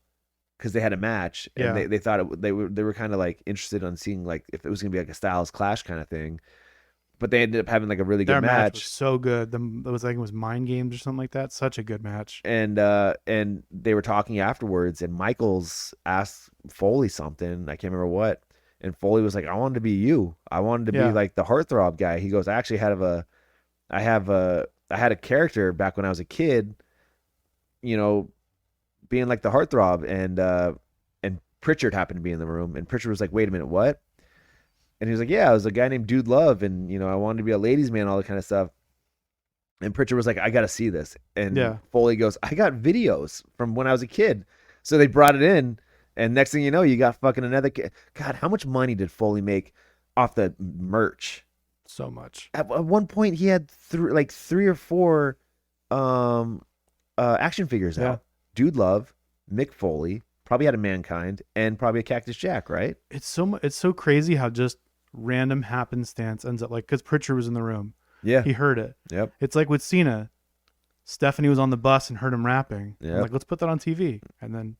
because they had a match and they thought they were kind of like interested on seeing like if it was gonna be like a Styles Clash kind of thing. But they ended up having like a really good match. Was so good. It was Mind Games or something like that. Such a good match. And they were talking afterwards, and Michaels asked Foley something. I can't remember what. And Foley was like, "I wanted to be you. I wanted to be like the heartthrob guy." He goes, "I actually I had a character back when I was a kid, being like the heartthrob." And Pritchard happened to be in the room, and Pritchard was like, "Wait a minute, what?" And he was like, yeah, I was a guy named Dude Love, and, I wanted to be a ladies' man, all that kind of stuff. And Pritchard was like, I got to see this. And Foley goes, I got videos from when I was a kid. So they brought it in, and next thing you know, you got fucking another kid. God, how much money did Foley make off the merch? So much. At one point, he had 3 or 4 action figures out. Dude Love, Mick Foley, probably had a Mankind, and probably a Cactus Jack, right? It's so crazy how just random happenstance ends up like, because Pritchard was in the room. Yeah. He heard it. Yep. It's like with Cena. Stephanie was on the bus and heard him rapping. Yeah. Like, let's put that on TV. And then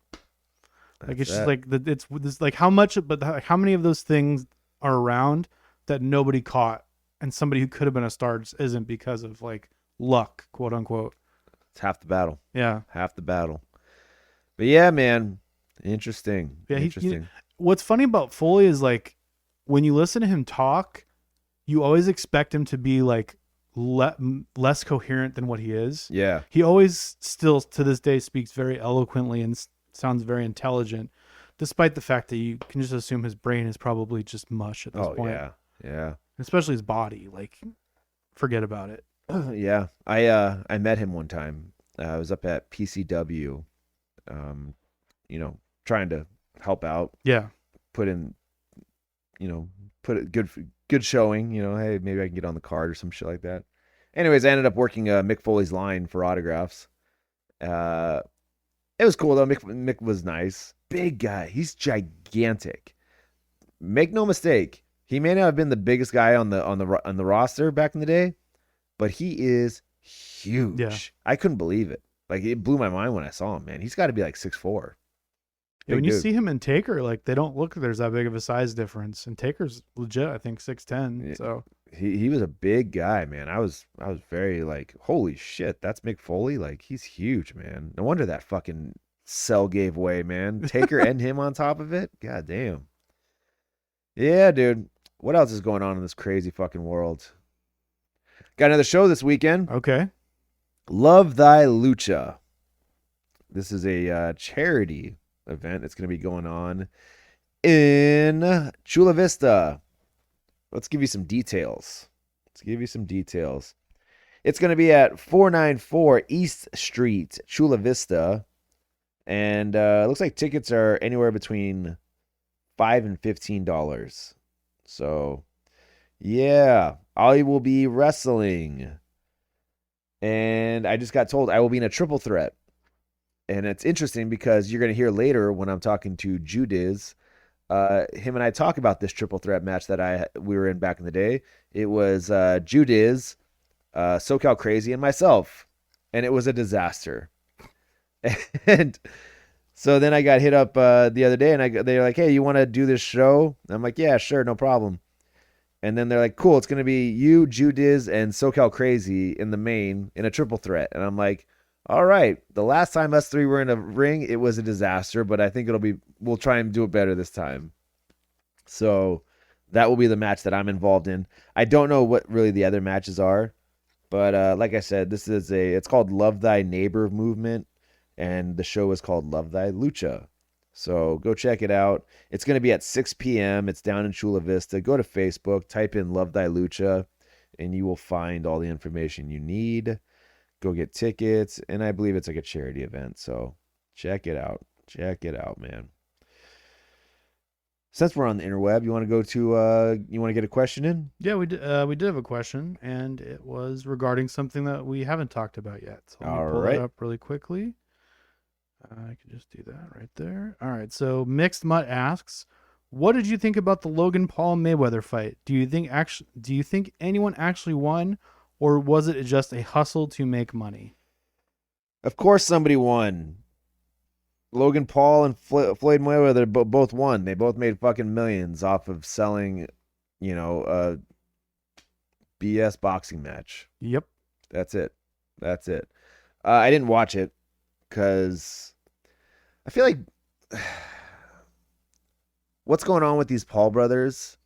like it's just like it's this like how much, but how many of those things are around that nobody caught, and somebody who could have been a star just isn't because of like luck, quote unquote. It's half the battle. Yeah. Half the battle. But yeah, man. Interesting. Yeah. Interesting. What's funny about Foley is like, when you listen to him talk, you always expect him to be like less coherent than what he is. Yeah. He always still to this day speaks very eloquently and sounds very intelligent, despite the fact that you can just assume his brain is probably just mush at this point. Yeah. Yeah. Especially his body. Like, forget about it. Yeah. I met him one time. I was up at PCW trying to help out. Yeah. Put in, put a good showing. Hey, maybe I can get on the card or some shit like that. Anyways, I ended up working Mick Foley's line for autographs. It was cool though. Mick was nice. Big guy. He's gigantic. Make no mistake. He may not have been the biggest guy on the roster back in the day, but he is huge. Yeah. I couldn't believe it. Like, it blew my mind when I saw him, man. He's got to be like 6'4". Yeah, when you see him and Taker, like, they don't look there's that big of a size difference. And Taker's legit, I think 6'10". Yeah. So he was a big guy, man. I was very like, holy shit, that's Mick Foley. Like, he's huge, man. No wonder that fucking cell gave way, man. Taker and him on top of it. God damn. Yeah, dude. What else is going on in this crazy fucking world? Got another show this weekend. okay. Love Thy Lucha. This is a charity event. It's going to be going on in Chula Vista. Let's give you some details. It's going to be at 494 East Street, Chula Vista. And it looks like tickets are anywhere between $5 and $15. So, yeah, I will be wrestling. And I just got told I will be in a triple threat. And it's interesting because you're going to hear later when I'm talking to Dizz, him and I talk about this triple threat match that we were in back in the day. It was Dizz, SoCal Crazy, and myself. And it was a disaster. And so then I got hit up the other day, and they're like, hey, you want to do this show? And I'm like, yeah, sure, no problem. And then they're like, cool, it's going to be you, Dizz, and SoCal Crazy in the main in a triple threat. And I'm like, all right, the last time us three were in a ring, it was a disaster, but I think we'll try and do it better this time. So that will be the match that I'm involved in. I don't know what really the other matches are, but like I said, it's called Love Thy Neighbor Movement, and the show is called Love Thy Lucha. So go check it out. It's going to be at 6 p.m. It's down in Chula Vista. Go to Facebook, type in Love Thy Lucha, and you will find all the information you need. Go get tickets, and I believe it's like a charity event. So check it out. Check it out, man. Since we're on the interweb, you want to get a question in? Yeah, we did have a question, and it was regarding something that we haven't talked about yet. So let me pull that up really quickly. I can just do that right there. All right. So Mixed Mutt asks, what did you think about the Logan Paul Mayweather fight? Do you think anyone actually won, or was it just a hustle to make money? Of course somebody won. Logan Paul and Floyd Mayweather both won. They both made fucking millions off of selling, a BS boxing match. Yep. That's it. I didn't watch it because I feel like what's going on with these Paul brothers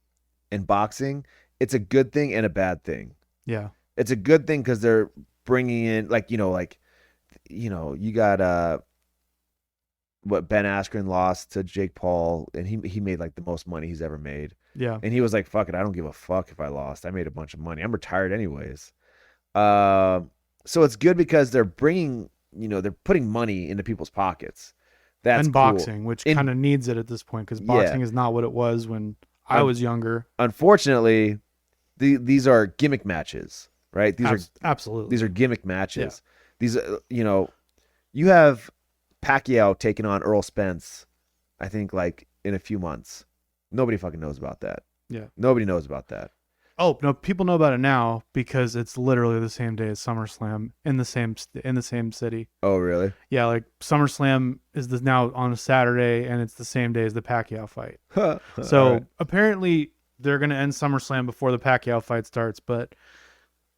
in boxing, it's a good thing and a bad thing. Yeah. It's a good thing because they're bringing in, you got what Ben Askren lost to Jake Paul, and he made like the most money he's ever made. Yeah. And he was like, fuck it, I don't give a fuck if I lost. I made a bunch of money. I'm retired anyways. So it's good because they're bringing, they're putting money into people's pockets. That's and boxing, cool. Which kind of needs it at this point because boxing is not what it was when I was younger. Unfortunately, these are gimmick matches, right? Absolutely. These are gimmick matches. Yeah. These, you have Pacquiao taking on Earl Spence, I think, like in a few months. Nobody fucking knows about that. Yeah. Nobody knows about that. Oh, no, people know about it now because it's literally the same day as SummerSlam in the same city. Oh, really? Yeah, like SummerSlam is now on a Saturday, and it's the same day as the Pacquiao fight. So apparently they're going to end SummerSlam before the Pacquiao fight starts. But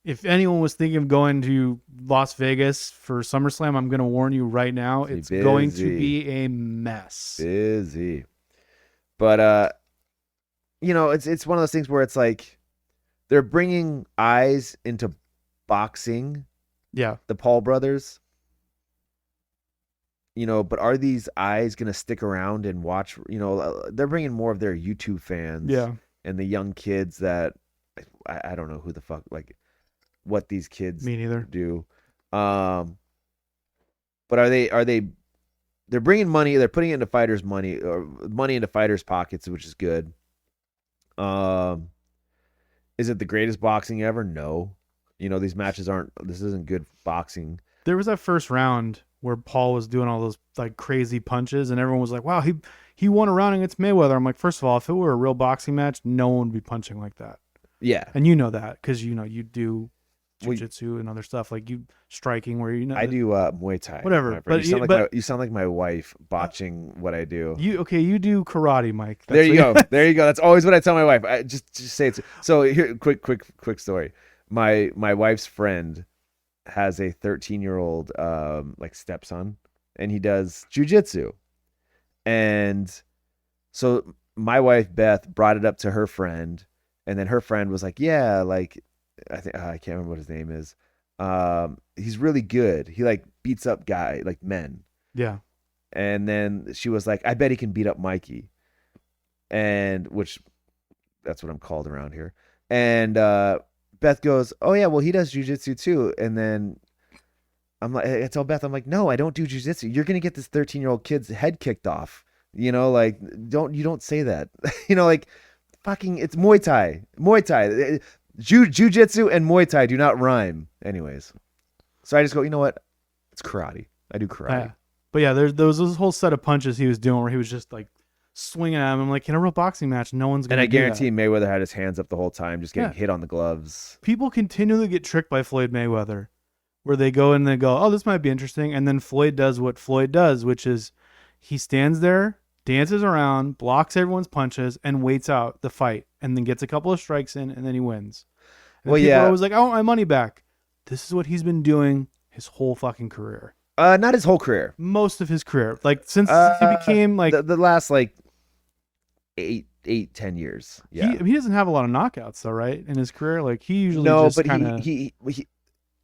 if anyone was thinking of going to Las Vegas for SummerSlam, I'm going to warn you right now, it's going to be a mess. Busy. But, it's one of those things where it's like, they're bringing eyes into boxing. Yeah. The Paul brothers. But are these eyes going to stick around and watch? They're bringing more of their YouTube fans. Yeah. And the young kids that I don't know who the fuck, like, what these kids Me neither. do. But are they they're bringing money. They're putting it into fighters' money or money into fighters' pockets, which is good. Is it the greatest boxing ever? No. These matches aren't. This isn't good boxing. There was that first round where Paul was doing all those like crazy punches, and everyone was like, "Wow, he won a round against Mayweather." I'm like, first of all, if it were a real boxing match, no one would be punching like that. Yeah, and you know that because you do jiu-jitsu and other stuff like you striking where I do Muay Thai. Whatever, but you sound like my wife botching what I do. You do karate, Mike. There you go. There you go. That's always what I tell my wife. I just say it. So here, quick story. My wife's friend has a 13-year-old like stepson, and he does jujitsu. And so my wife Beth brought it up to her friend, and then her friend was like, "Yeah, like I can't remember what his name is. He's really good. He like beats up men." Yeah. And then she was like, "I bet he can beat up Mikey," and which that's what I'm called around here. And Beth goes, "Oh yeah, well he does jujitsu too." And then I tell Beth, I'm like, "No, I don't do jujitsu. You're gonna get this 13-year-old kid's head kicked off. Like don't say that. Like fucking it's Muay Thai. Muay Thai. Jiu-jitsu and Muay Thai do not rhyme." Anyways, so I just go, you know what? It's karate. I do karate. But yeah, there was this whole set of punches he was doing where he was just like swinging at him. I'm like, in a real boxing match, no one's gonna. And I guarantee Mayweather had his hands up the whole time, just getting hit on the gloves. People continually get tricked by Floyd Mayweather, where they go and they go, "Oh, this might be interesting," and then Floyd does what Floyd does, which is he stands there, dances around, blocks everyone's punches, and waits out the fight, and then gets a couple of strikes in, and then he wins. And people are always like, "I want my money back." This is what he's been doing his whole fucking career. Not his whole career. Most of his career, like since he became like the last like 10 years. Yeah, he doesn't have a lot of knockouts though, right? In his career, like he usually he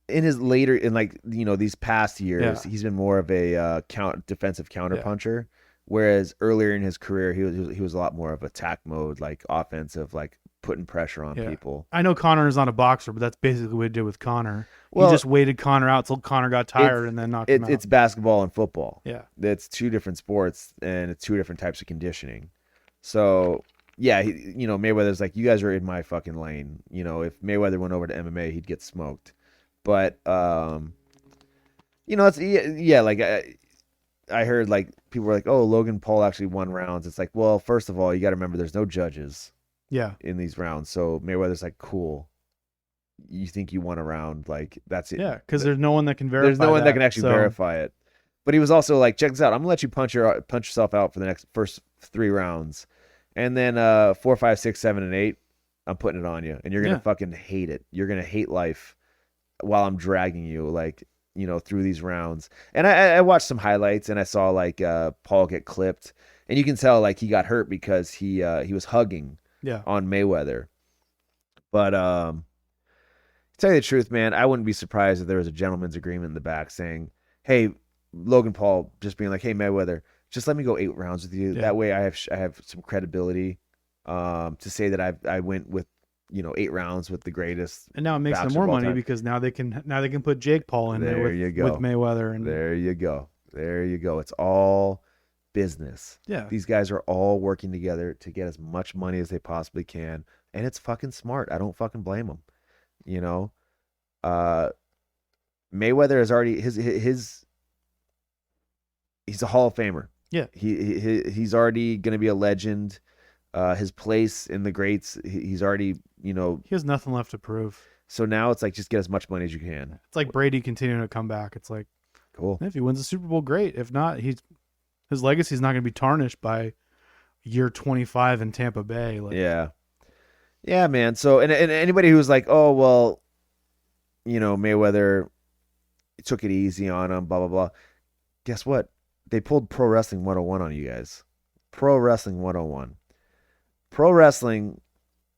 in his later these past years, he's been more of a defensive counter puncher. Whereas earlier in his career, he was a lot more of attack mode, like offensive, like putting pressure on people. I know Conor is not a boxer, but that's basically what he did with Conor. Well, he just waited Conor out till Conor got tired and then knocked him out. It's basketball and football. Yeah. It's two different sports and it's two different types of conditioning. So, yeah, Mayweather's like, you guys are in my fucking lane. If Mayweather went over to MMA, he'd get smoked. But, it's, like I heard like people were like, "Oh, Logan Paul actually won rounds." It's like, well, first of all, you got to remember there's no judges. Yeah. In these rounds, so Mayweather's like, "Cool, you think you won a round? Like that's it." Yeah, because there's no one that can verify. There's no one that can actually verify it. But he was also like, "Check this out. I'm gonna let you punch yourself out for the first 3 rounds, and then 4, 5, 6, 7, and 8, I'm putting it on you, and you're gonna fucking hate it. You're gonna hate life while I'm dragging you through these rounds." And I watched some highlights and I saw like Paul get clipped, and you can tell like he got hurt because he was hugging on Mayweather. But to tell you the truth, man, I wouldn't be surprised if there was a gentleman's agreement in the back saying, "Hey, Logan Paul," just being like, "Hey, Mayweather, just let me go 8 rounds with you. That way I have some credibility to say that I went with 8 rounds with the greatest." And now it makes them more money because now they can put Jake Paul in there with Mayweather. And there you go. It's all business. Yeah. These guys are all working together to get as much money as they possibly can. And it's fucking smart. I don't fucking blame them. Mayweather is already he's a Hall of Famer. Yeah. He's already going to be a legend. His place in the greats, he's already, he has nothing left to prove. So now it's like, just get as much money as you can. It's like Brady continuing to come back. It's like, cool. If he wins the Super Bowl, great. If not, his legacy is not going to be tarnished by year 25 in Tampa Bay. Yeah, man. So, and anybody who's like, "Oh, well, Mayweather took it easy on him, blah, blah, blah." Guess what? They pulled Pro Wrestling 101 on you guys. Pro Wrestling 101. Pro wrestling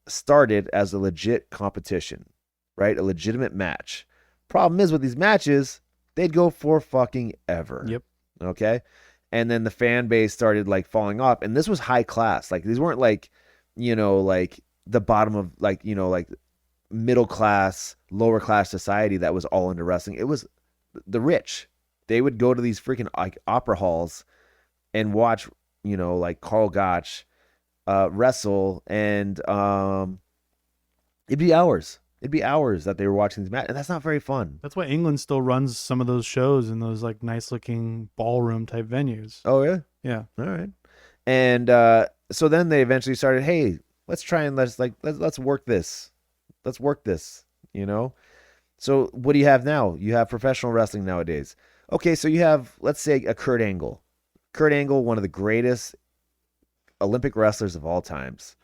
started as a legit competition, right? A legitimate match. Problem is with these matches, they'd go for fucking ever. Yep. Okay. And then the fan base started like falling off. And this was high class. Like these weren't like, like the bottom of like, like middle class, lower class society that was all into wrestling. It was the rich. They would go to these freaking like opera halls and watch, like Carl Gotch wrestle, and it'd be hours. It'd be hours that they were watching these matches, and that's not very fun. That's why England still runs some of those shows in those like nice looking ballroom type venues. Oh yeah, Yeah. all right. And so then they eventually started, hey, let's try and let's work this. Let's work this. So what do you have now? You have professional wrestling nowadays. Okay, so you have, let's say, a Kurt Angle. Kurt Angle, one of the greatest Olympic wrestlers of all times.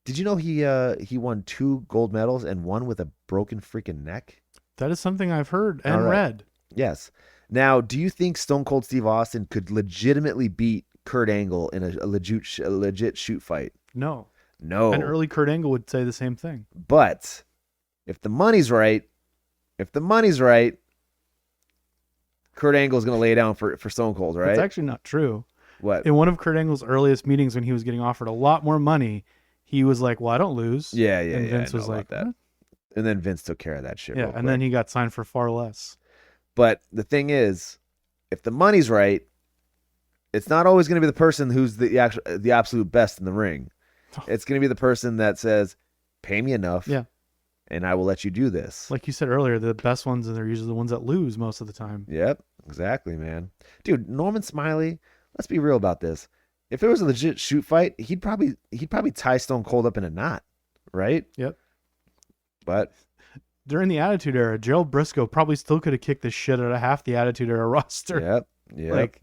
Did you know he won 2 gold medals and one with a broken freaking neck? That is something I've heard and read. Yes. Now, do you think Stone Cold Steve Austin could legitimately beat Kurt Angle in a legit shoot fight? No. No. And early Kurt Angle would say the same thing. But if the money's right, Kurt Angle's going to lay down for Stone Cold, right? That's actually not true. What? In one of Kurt Angle's earliest meetings when he was getting offered a lot more money, he was like, well, I don't lose. Yeah. And Vince was like, that. What? And then Vince took care of that shit. Yeah, and then he got signed for far less. But the thing is, if the money's right, it's not always going to be the person who's the absolute best in the ring. It's going to be the person that says, pay me enough, and I will let you do this. Like you said earlier, the best ones, and they're usually the ones that lose most of the time. Yep, exactly, man. Dude, Norman Smiley, let's be real about this. If it was a legit shoot fight, he'd probably tie Stone Cold up in a knot, right? Yep. But during the Attitude Era, Gerald Briscoe probably still could have kicked the shit out of half the Attitude Era roster. Yep. Like,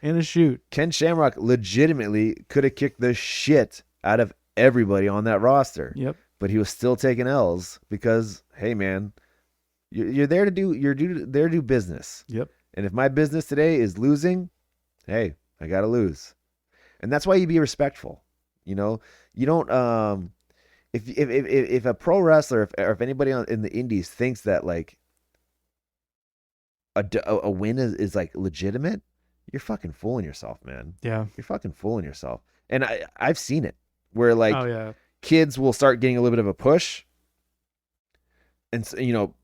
in a shoot. Ken Shamrock legitimately could have kicked the shit out of everybody on that roster. Yep. But he was still taking L's because, hey, man, you're there to do business. Yep. And if my business today is losing, hey, I got to lose. And that's why you be respectful. You don't if a pro wrestler or if anybody in the indies thinks that like a win is like legitimate, you're fucking fooling yourself, man. Yeah. You're fucking fooling yourself. And I've seen it where like kids will start getting a little bit of a push and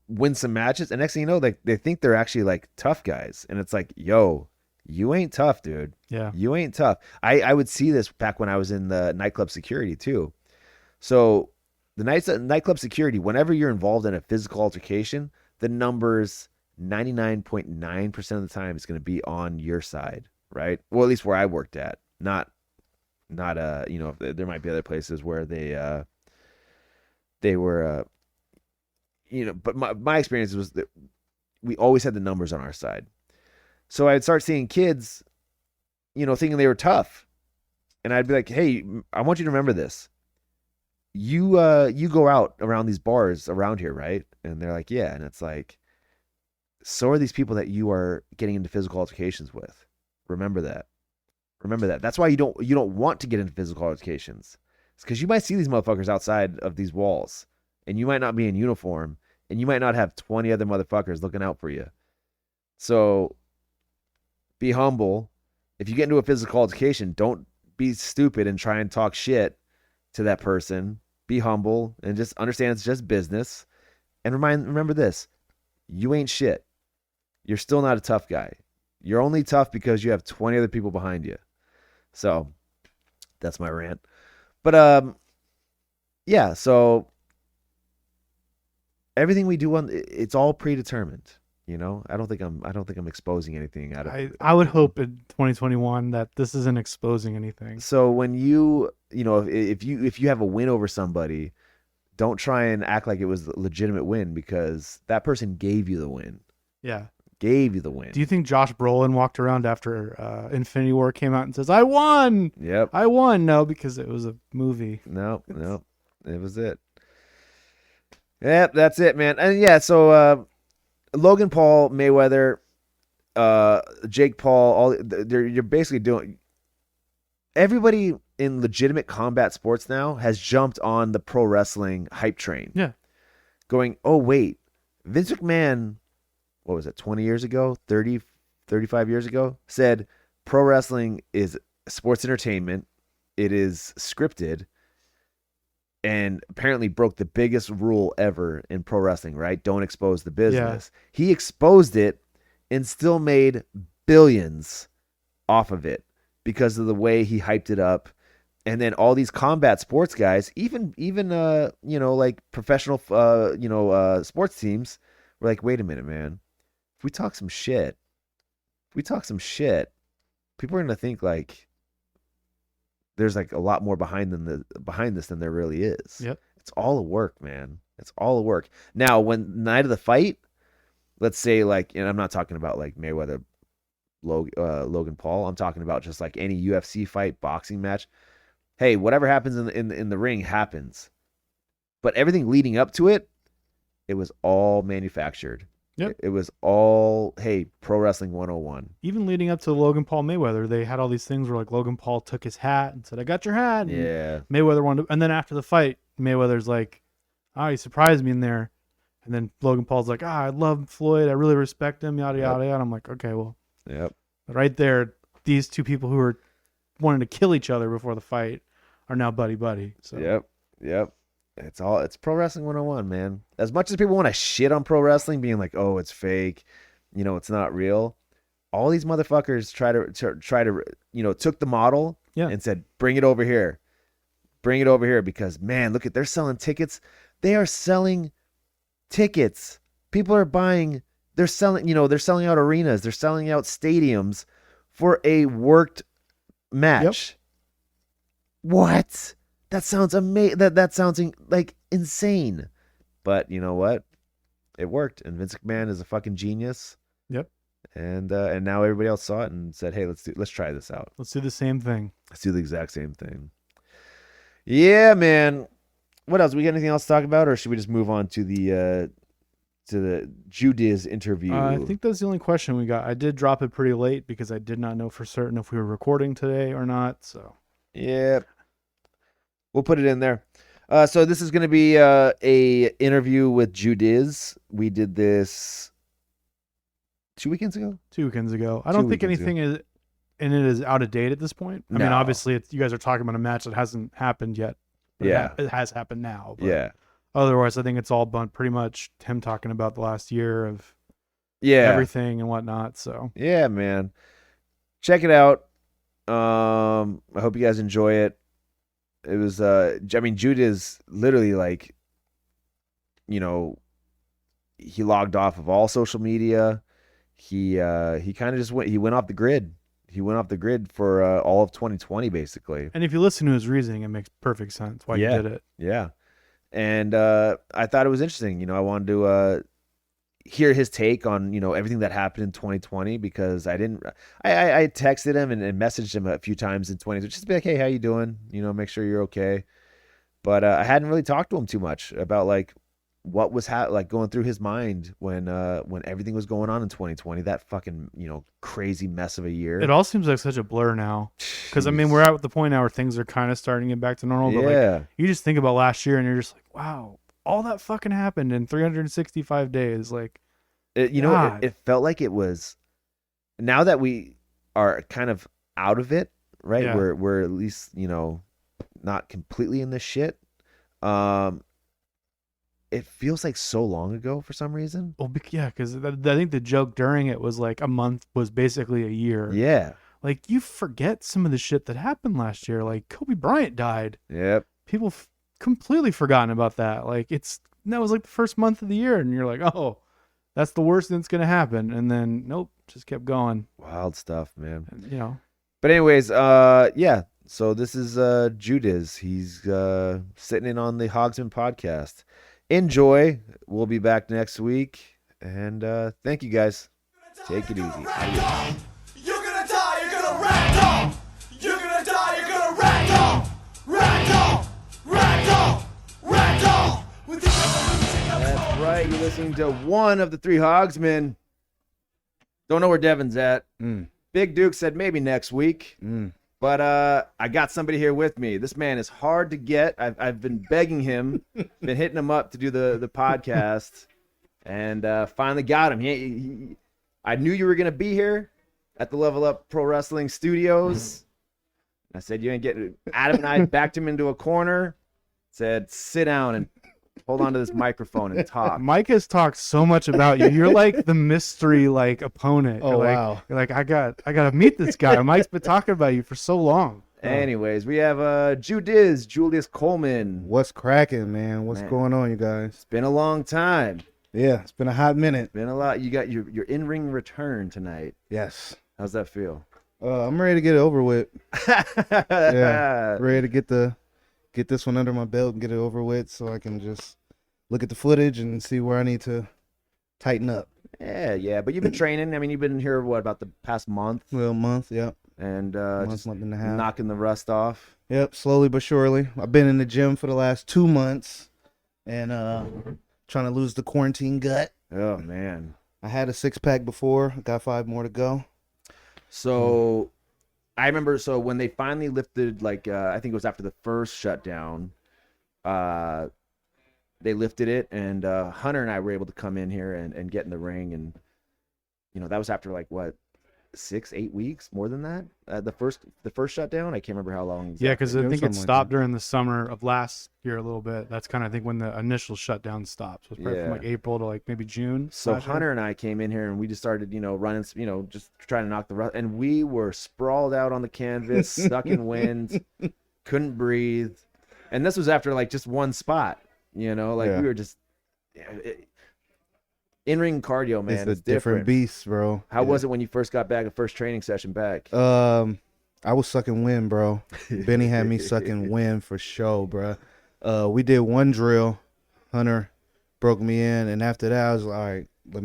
win some matches, and next thing you know, they think they're actually like tough guys, and it's like, yo, you ain't tough, dude. Yeah. You ain't tough. I would see this back when I was in the nightclub security too. So the nightclub security, whenever you're involved in a physical altercation, the numbers 99.9% of the time is going to be on your side, right? Well, at least where I worked at. Not there might be other places where they were but my experience was that we always had the numbers on our side. So I'd start seeing kids, thinking they were tough. And I'd be like, hey, I want you to remember this. You go out around these bars around here, right? And they're like, yeah. And it's like, so are these people that you are getting into physical altercations with. Remember that. That's why you don't want to get into physical altercations. It's because you might see these motherfuckers outside of these walls, and you might not be in uniform, and you might not have 20 other motherfuckers looking out for you. So be humble. If you get into a physical altercation, don't be stupid and try and talk shit to that person. Be humble and just understand it's just business. And remember this. You ain't shit. You're still not a tough guy. You're only tough because you have 20 other people behind you. So that's my rant. But yeah, so everything we do it's all predetermined. I don't think I'm exposing anything out of I would hope in 2021 that this isn't exposing anything. So when if you have a win over somebody, don't try and act like it was a legitimate win, because that person gave you the win. Yeah. Gave you the win. Do you think Josh Brolin walked around after Infinity War came out and says, I won? Yep. I won. No, because it was a movie. No. It was it. Yep, that's it, man. And yeah, so Logan Paul, Mayweather, Jake Paul, you're basically doing, everybody in legitimate combat sports now has jumped on the pro wrestling hype train. Yeah. Going, oh wait, Vince McMahon, what was it, 20 years ago, 30, 35 years ago, said pro wrestling is sports entertainment. It is scripted, and apparently broke the biggest rule ever in pro wrestling, right? Don't expose the business. Yeah. He exposed it and still made billions off of it. because of the way he hyped it up. And then all these combat sports guys, even like professional sports teams were like, wait a minute, man. If we talk some shit, people are gonna think like there's like a lot more behind this than there really is. Yep. It's all a work, man. It's all a work. Now, when night of the fight, let's say like, and I'm not talking about like Mayweather, Logan Paul. I'm talking about just like any UFC fight, boxing match. Hey, whatever happens in the ring happens. But everything leading up to it, it was all manufactured. Yep. It was all, hey, Pro Wrestling 101. Even leading up to Logan Paul Mayweather, they had all these things where like Logan Paul took his hat and said, "I got your hat." And Yeah. Mayweather wanted to, and then after the fight, Mayweather's like, "Oh, he surprised me in there." And then Logan Paul's like, "I love Floyd. I really respect him, yada, yada, yada." I'm like, okay, well, Yep. right there, these two people who were wanting to kill each other before the fight are now buddy-buddy. So. Yep. It's Pro Wrestling 101, man. As much as people want to shit on pro wrestling, being like, "Oh, it's fake," it's not real. All these motherfuckers try to took the model and said, "Bring it over here, because man, look at they're selling tickets. They are selling tickets. People are buying. They're selling. They're selling out arenas. They're selling out stadiums for a worked match." Yep. What? That sounds amazing. That sounds like insane. But you know what? It worked, and Vince McMahon is a fucking genius. Yep. And now everybody else saw it and said, "Hey, let's try this out. Let's do the same thing. Let's do the exact same thing." Yeah, man. What else? We got anything else to talk about, or should we just move on to the Dizz interview? I think that's the only question we got. I did drop it pretty late because I did not know for certain if we were recording today or not. So yeah. We'll put it in there. So this is going to be a interview with Dizz. We did this 2 weekends ago. 2 weekends ago. I don't think anything is in it is out of date at this point. I mean, obviously, you guys are talking about a match that hasn't happened yet. Yeah, it has happened now. But yeah. Otherwise, I think it's all pretty much him talking about the last year of everything and whatnot. So yeah, man, check it out. I hope you guys enjoy it. It was, Dizz literally like, he logged off of all social media. He kind of just went off the grid. He went off the grid for all of 2020, basically. And if you listen to his reasoning, it makes perfect sense why he did it. Yeah. And I thought it was interesting. I wanted to hear his take on, everything that happened in 2020, because I texted him and messaged him a few times in 2020 just to be like, "Hey, how you doing? Make sure you're okay." But I hadn't really talked to him too much about like what was going through his mind when everything was going on in 2020, that fucking, crazy mess of a year. It all seems like such a blur now. Because, I mean, we're at the point now where things are kind of starting to get back to normal. But like, you just think about last year and you're just like, wow, all that fucking happened in 365 days. Like, it felt like it was, now that we are kind of out of it, right? Yeah. We're at least, not completely in this shit. It feels like so long ago for some reason. Well, yeah, because I think the joke during it was like a month was basically a year. Yeah. Like, you forget some of the shit that happened last year. Like, Kobe Bryant died. Yep. People completely forgotten about that. Like, that was like the first month of the year, and you're like, oh, that's the worst that's going to happen. And then, nope, just kept going. Wild stuff, man. And, But anyways, yeah. So this is Dizz. He's sitting in on the Hogsman podcast. Enjoy. We'll be back next week. And thank you, guys. Take it easy. Adios. You're gonna die, you're gonna ragdoll. You're gonna die, you're gonna ragdoll. Ragdoll. Ragdoll. Ragdoll. That's right. You're listening to one of the three Hogsmen. Don't know where Devin's at. Big Duke said maybe next week. But I got somebody here with me. This man is hard to get. I've been begging him, been hitting him up to do the podcast, and finally got him. I knew you were going to be here at the Level Up Pro Wrestling Studios. I said, you ain't getting Adam and I backed him into a corner, said, sit down and hold on to this microphone and talk. Mike has talked so much about you. You're like the mystery opponent. Oh, you're like, wow. You're like, I gotta meet this guy. Mike's been talking about you for so long. Anyways, we have Dizz, Julius Coleman. What's cracking, man? What's Man. going on, you guys? It's been a long time. Yeah, it's been a hot minute. Been a lot. You got your in-ring return tonight. Yes. How's that feel? I'm ready to get it over with. Yeah, ready to get this one under my belt and get it over with, so I can just look at the footage and see where I need to tighten up. Yeah. But you've been training. I mean, you've been here about the past month, Well, month, yep. and just month and a half. knocking the rust off. Yep, slowly but surely. I've been in the gym for the last 2 months, and trying to lose the quarantine gut. Oh man. I had a 6-pack before. I got 5 more to go. So I remember. So when they finally lifted, I think it was after the first shutdown, they lifted it, and Hunter and I were able to come in here and get in the ring, and that was after 6-8 weeks, more than that. The first shutdown, I can't remember how long. Yeah, because I Yeah, think something it like stopped that. during the summer of last year a little bit. That's kind of, I think, when the initial shutdown stopped. So it was probably Yeah. from April to maybe June. So last year. Hunter and I came in here and we just started, running, just trying to knock the rust, and we were sprawled out on the canvas, stuck in wind, couldn't breathe, and this was after just one spot, Yeah. we were just in-ring cardio, man. It's a different beast, bro. How was it when you first got back, a first training session back? I was sucking wind, bro. Benny had me sucking wind for sure, bro. We did one drill. Hunter broke me in, and after that, I was like, all right, let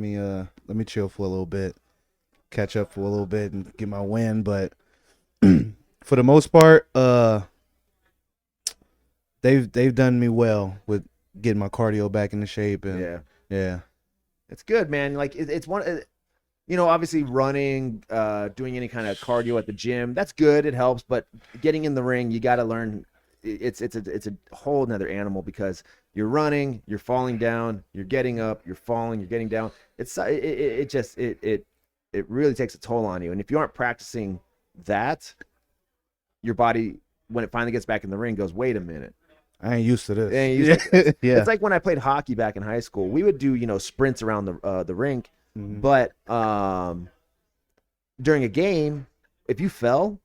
me chill for a little bit, catch up for a little bit, and get my wind. But for the most part, they've done me well with getting my cardio back into shape, and yeah. It's good, man. It's one, obviously running, doing any kind of cardio at the gym, that's good. It helps, but getting in the ring, you got to learn. It's a whole nother animal, because you're running, you're falling down, you're getting up, you're falling, you're getting down. It really takes a toll on you. And if you aren't practicing that, your body, when it finally gets back in the ring, goes, wait a minute. I ain't used to this. It ain't used to this. Yeah. It's like when I played hockey back in high school. We would do, sprints around the rink, Mhm. but during a game, if you fell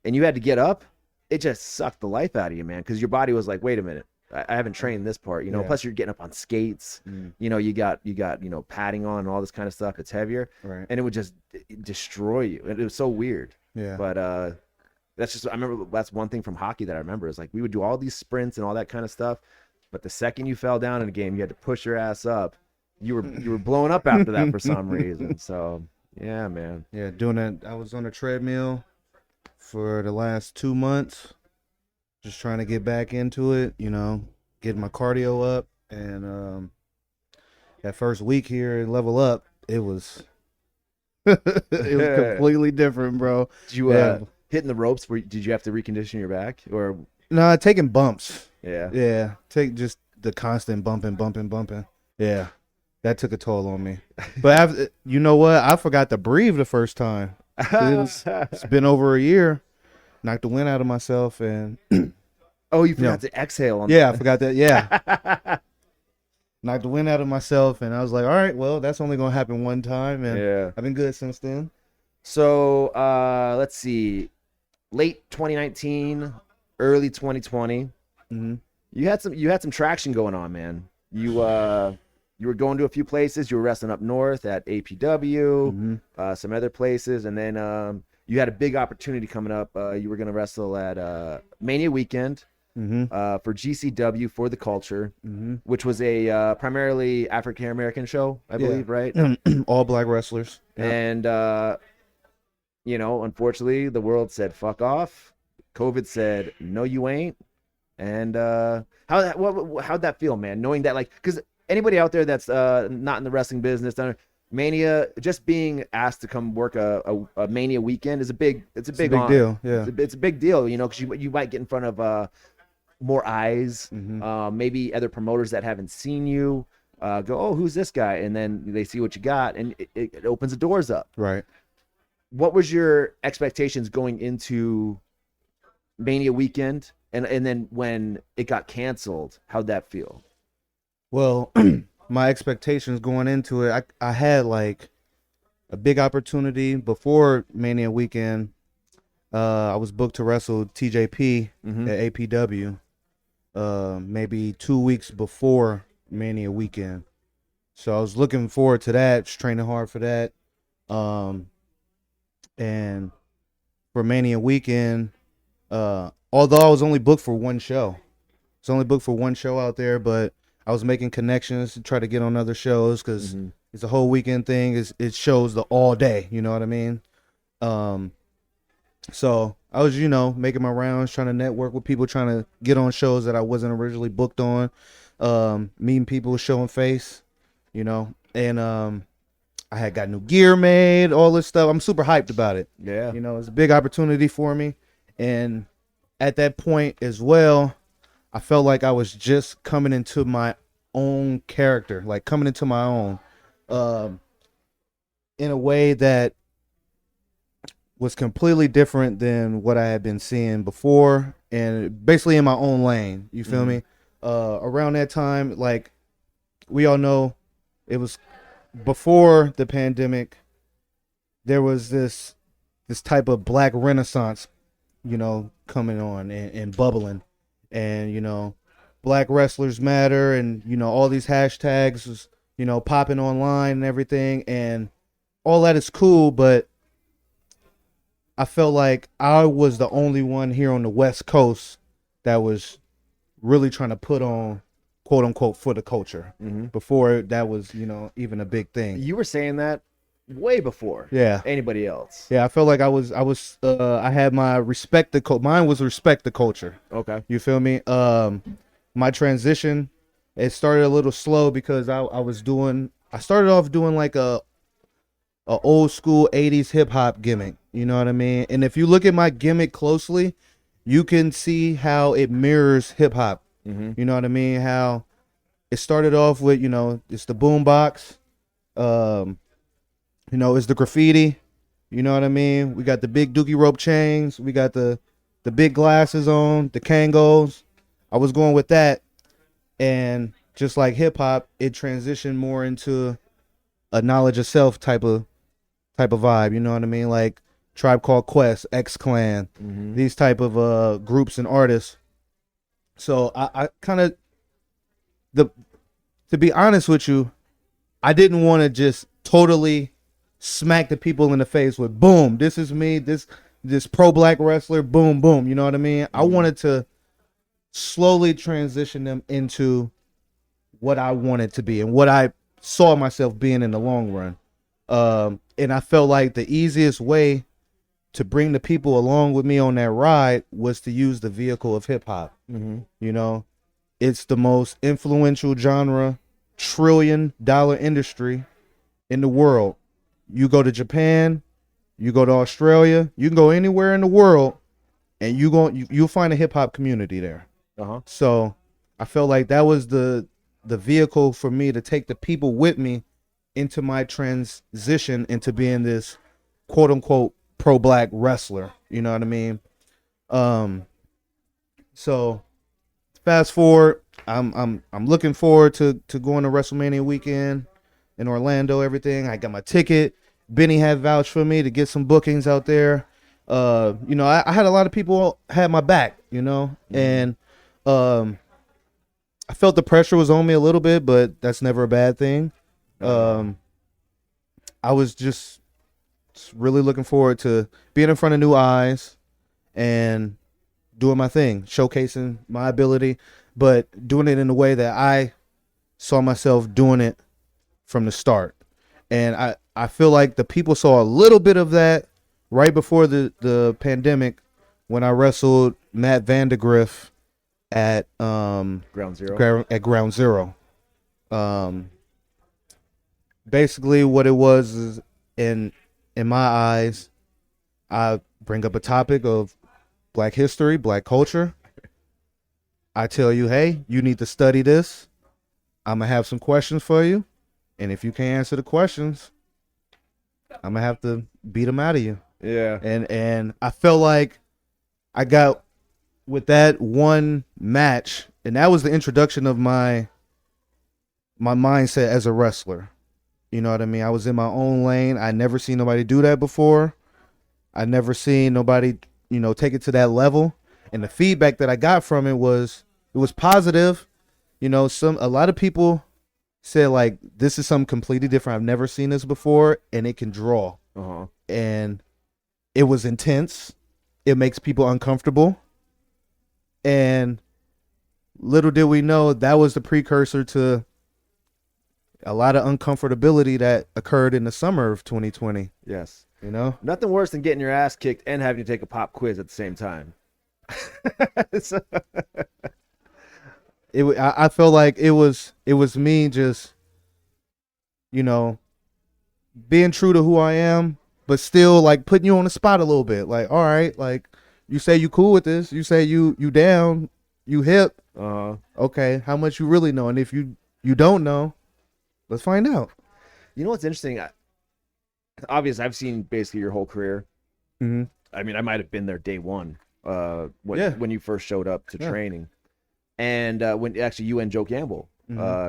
and you had to get up, it just sucked the life out of you, man, because your body was like, wait a minute, I haven't trained this part, Yeah. Plus you're getting up on skates, Mm. you got padding on and all this kind of stuff. It's heavier, Right. and it would just destroy you. It was so weird. Yeah. But I remember that's one thing from hockey that I remember is we would do all these sprints and all that kind of stuff, but the second you fell down in a game, you had to push your ass up. You were blowing up after that for some reason. So yeah, man. Yeah, doing that. I was on a treadmill for the last 2 months, just trying to get back into it, getting my cardio up. And that first week here in Level Up, it was it was completely different, bro. Did you Yeah. hitting the ropes? Did you have to recondition your back, or No, taking bumps. yeah? Yeah, take just the constant bumping. Yeah, that took a toll on me. But you know what? I forgot to breathe the first time. It's been over a year. Knocked the wind out of myself, and Oh, you forgot to exhale on yeah, I forgot that. Yeah, knocked the wind out of myself, and I was like, all right, well, that's only gonna happen one time, and Yeah. I've been good since then. So let's see, late 2019, early 2020, Hmm. you had some traction going on, man. You were going to a few places. You were wrestling up north at APW, Hmm. some other places, and then you had a big opportunity coming up. You were going to wrestle at Mania Weekend Hmm. for GCW for the Culture, Hmm. which was a primarily African American show, I believe, right? All black wrestlers. And unfortunately, the world said fuck off. COVID said no, you ain't. And how'd that feel, man? Knowing that, because anybody out there that's not in the wrestling business, Mania, just being asked to come work a Mania Weekend is a big honor. Deal. Yeah. It's a big deal, because you might get in front of more eyes, Mhm. maybe other promoters that haven't seen you. Go, oh, who's this guy? And then they see what you got, and it opens the doors up. Right. What was your expectations going into Mania Weekend, and then when it got canceled, how'd that feel? Well, my expectations going into it, I had like a big opportunity before Mania weekend. I was booked to wrestle TJP at APW maybe 2 weeks before Mania weekend. So I was looking forward to that, just training hard for that. And for Mania weekend, although I was only booked for one show. I was only booked for one show out there, but I was making connections to try to get on other shows because it's a whole weekend thing. It shows the all day, you know what I mean? So I was, making my rounds, trying to network with people, trying to get on shows that I wasn't originally booked on, meeting people, showing face, and I had got new gear made, all this stuff. I'm super hyped about it. Yeah. It's a big opportunity for me. And at that point as well, I felt like I was just coming into my own character, like coming into my own, in a way that was completely different than what I had been seeing before, and basically in my own lane. You feel me? Around that time, like we all know, it was before the pandemic. There was this type of black renaissance, coming on and bubbling, and Black Wrestlers Matter, and all these hashtags was popping online and everything, and all that is cool, but I felt like I was the only one here on the West Coast that was really trying to put on, quote unquote, for the culture. Before that was, even a big thing. You were saying that way before anybody else. Yeah, I felt like I had my respect the mine was respect the culture. Okay. You feel me? My transition, it started a little slow because I started off doing like a old school 80s hip hop gimmick, you know what I mean? And if you look at my gimmick closely, you can see how it mirrors hip hop. You know what I mean? How it started off with, it's the boom box, it's the graffiti, you know what I mean? We got the big dookie rope chains, we got the big glasses on, the Kangos. I was going with that, and just like hip hop, it transitioned more into a knowledge of self type of vibe, you know what I mean? Like Tribe Called Quest, X-Clan, these type of groups and artists. So I kind of, to be honest with you, I didn't want to just totally smack the people in the face with boom, this is me, this pro black wrestler, boom, boom, you know what I mean? I wanted to slowly transition them into what I wanted to be and what I saw myself being in the long run. And I felt like the easiest way to bring the people along with me on that ride was to use the vehicle of hip hop. It's the most influential genre, $1 trillion industry in the world. You go to Japan, you go to Australia, you can go anywhere in the world, and you'll find a hip hop community there. So I felt like that was the vehicle for me to take the people with me into my transition into being this quote unquote pro black wrestler. You know what I mean? So fast forward, I'm looking forward to going to WrestleMania weekend in Orlando, everything. I got my ticket. Benny had vouched for me to get some bookings out there. I had a lot of people had my back, and I felt the pressure was on me a little bit, but that's never a bad thing. I was just really looking forward to being in front of new eyes and doing my thing, showcasing my ability, but doing it in a way that I saw myself doing it from the start. And I feel like the people saw a little bit of that right before the pandemic when I wrestled Matt Vandegrift at Ground Zero. At Ground Zero. Basically what it was is, in my eyes, I bring up a topic of black history, black culture. I tell you, hey, you need to study this. I'm gonna have some questions for you, and if you can't answer the questions, I'm gonna have to beat them out of you. Yeah. And I felt like I got with that one match, and that was the introduction of my my mindset as a wrestler. You know what I mean? I was in my own lane. I never seen nobody do that before. I never seen nobody, take it to that level. And the feedback that I got from it was positive. A lot of people said like, this is something completely different. I've never seen this before, and it can draw. And it was intense. It makes people uncomfortable. And little did we know that was the precursor to a lot of uncomfortability that occurred in the summer of 2020. Yes. Nothing worse than getting your ass kicked and having to take a pop quiz at the same time. I felt like it was me just, being true to who I am, but still like putting you on the spot a little bit. Like, all right, like you say you cool with this, you say you down, you hip. Okay, how much you really know? And if you don't know, let's find out. You know what's interesting? Obviously, I've seen basically your whole career. Mm-hmm. I mean, I might have been there day one when you first showed up to training. And when actually you and Joe Gamble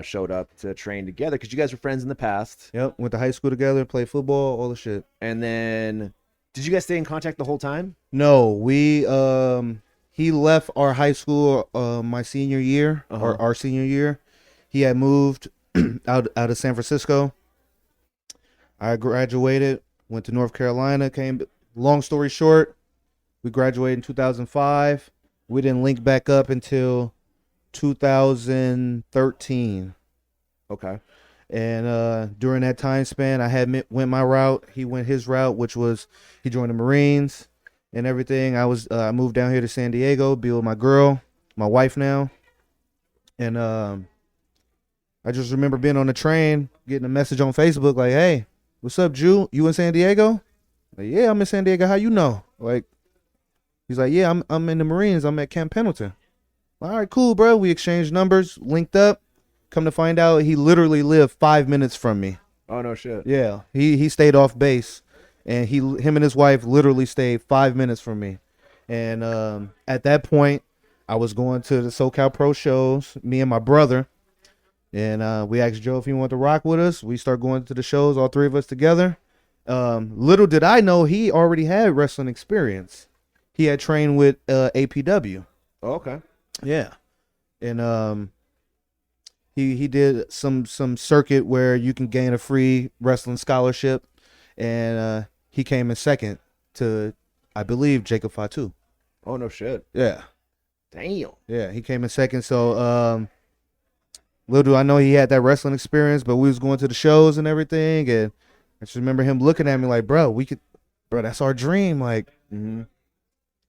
showed up to train together, because you guys were friends in the past. Yep, went to high school together, played football, all the shit. And then, did you guys stay in contact the whole time? No, we he left our high school my senior year, or our senior year. He had moved out of San Francisco. I graduated, went to North Carolina, came. Long story short, we graduated in 2005. We didn't link back up until 2013. Okay. And during that time span, I had went my route. He went his route, which was he joined the Marines and everything. I moved down here to San Diego, be with my girl, my wife now. And I just remember being on the train, getting a message on Facebook like, "Hey, what's up, Jew? You in San Diego?" Like, "Yeah, I'm in San Diego. How you know?" Like, he's like, "Yeah, I'm in the Marines. I'm at Camp Pendleton." All right, cool, bro. We exchanged numbers, linked up. Come to find out, he literally lived 5 minutes from me. Oh, no shit. Yeah, he stayed off base, and him and his wife literally stayed 5 minutes from me. And at that point, I was going to the SoCal Pro shows, me and my brother, and we asked Joe if he wanted to rock with us. We start going to the shows, all three of us together. Little did I know he already had wrestling experience. He had trained with APW. Oh, okay. Yeah, and he did some circuit where you can gain a free wrestling scholarship, and he came in second to, I believe, Jacob Fatu. Oh, no shit. Yeah. Damn. Yeah, he came in second. So little do I know he had that wrestling experience, but we was going to the shows and everything, and I just remember him looking at me like, bro, that's our dream, like. Mm-hmm.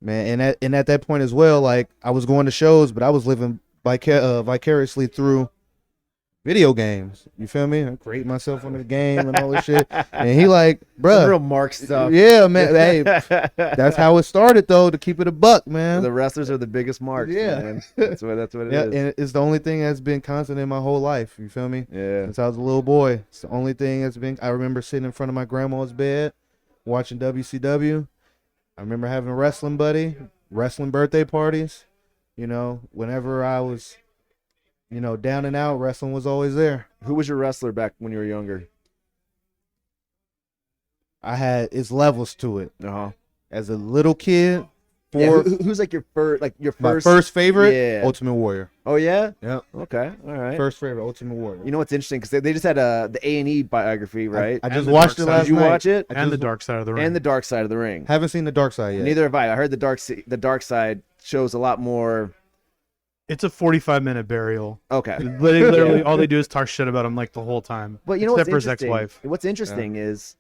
Man, and at that point as well, like I was going to shows, but I was living vicariously through video games. You feel me? I create myself on the game and all this shit. And he like, bruh. Real Mark stuff. Yeah, man. Hey, that's how it started though, to keep it a buck, man. The wrestlers are the biggest marks. Yeah. Man. That's what it is. And it's the only thing that's been constant in my whole life. You feel me? Yeah. Since I was a little boy. It's the only thing that's been. I remember sitting in front of my grandma's bed watching WCW. I remember having a wrestling buddy, wrestling birthday parties. Whenever I was, down and out, wrestling was always there. Who was your wrestler back when you were younger? It's levels to it. As a little kid, who's like your first, my first favorite? Yeah. Ultimate Warrior. Oh yeah. Yep. Okay. All right. First favorite, Ultimate Warrior. You know what's interesting? Because they just had the A&E biography, right? I just watched it last Did you night. watch it? And the Dark Side of the Ring. And the Dark Side of the Ring. Haven't seen the Dark Side yet. Neither have I. I heard the Dark Side shows a lot more. It's a 45-minute burial. Okay. Literally, all they do is talk shit about him like the whole time. But you know except what's for his interesting? ex-wife. What's interesting is,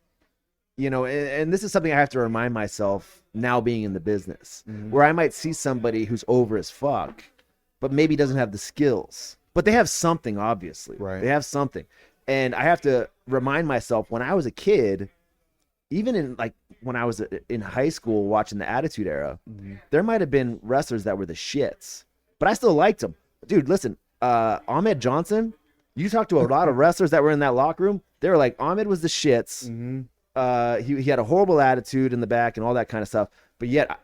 and this is something I have to remind myself now being in the business, where I might see somebody who's over as fuck, but maybe doesn't have the skills. But they have something, obviously. Right. They have something. And I have to remind myself, when I was a kid, even in when I was in high school watching the Attitude Era, there might have been wrestlers that were the shits, but I still liked them. Dude, listen, Ahmed Johnson, you talk to a lot of wrestlers that were in that locker room, they were like, Ahmed was the shits. He had a horrible attitude in the back and all that kind of stuff, but yet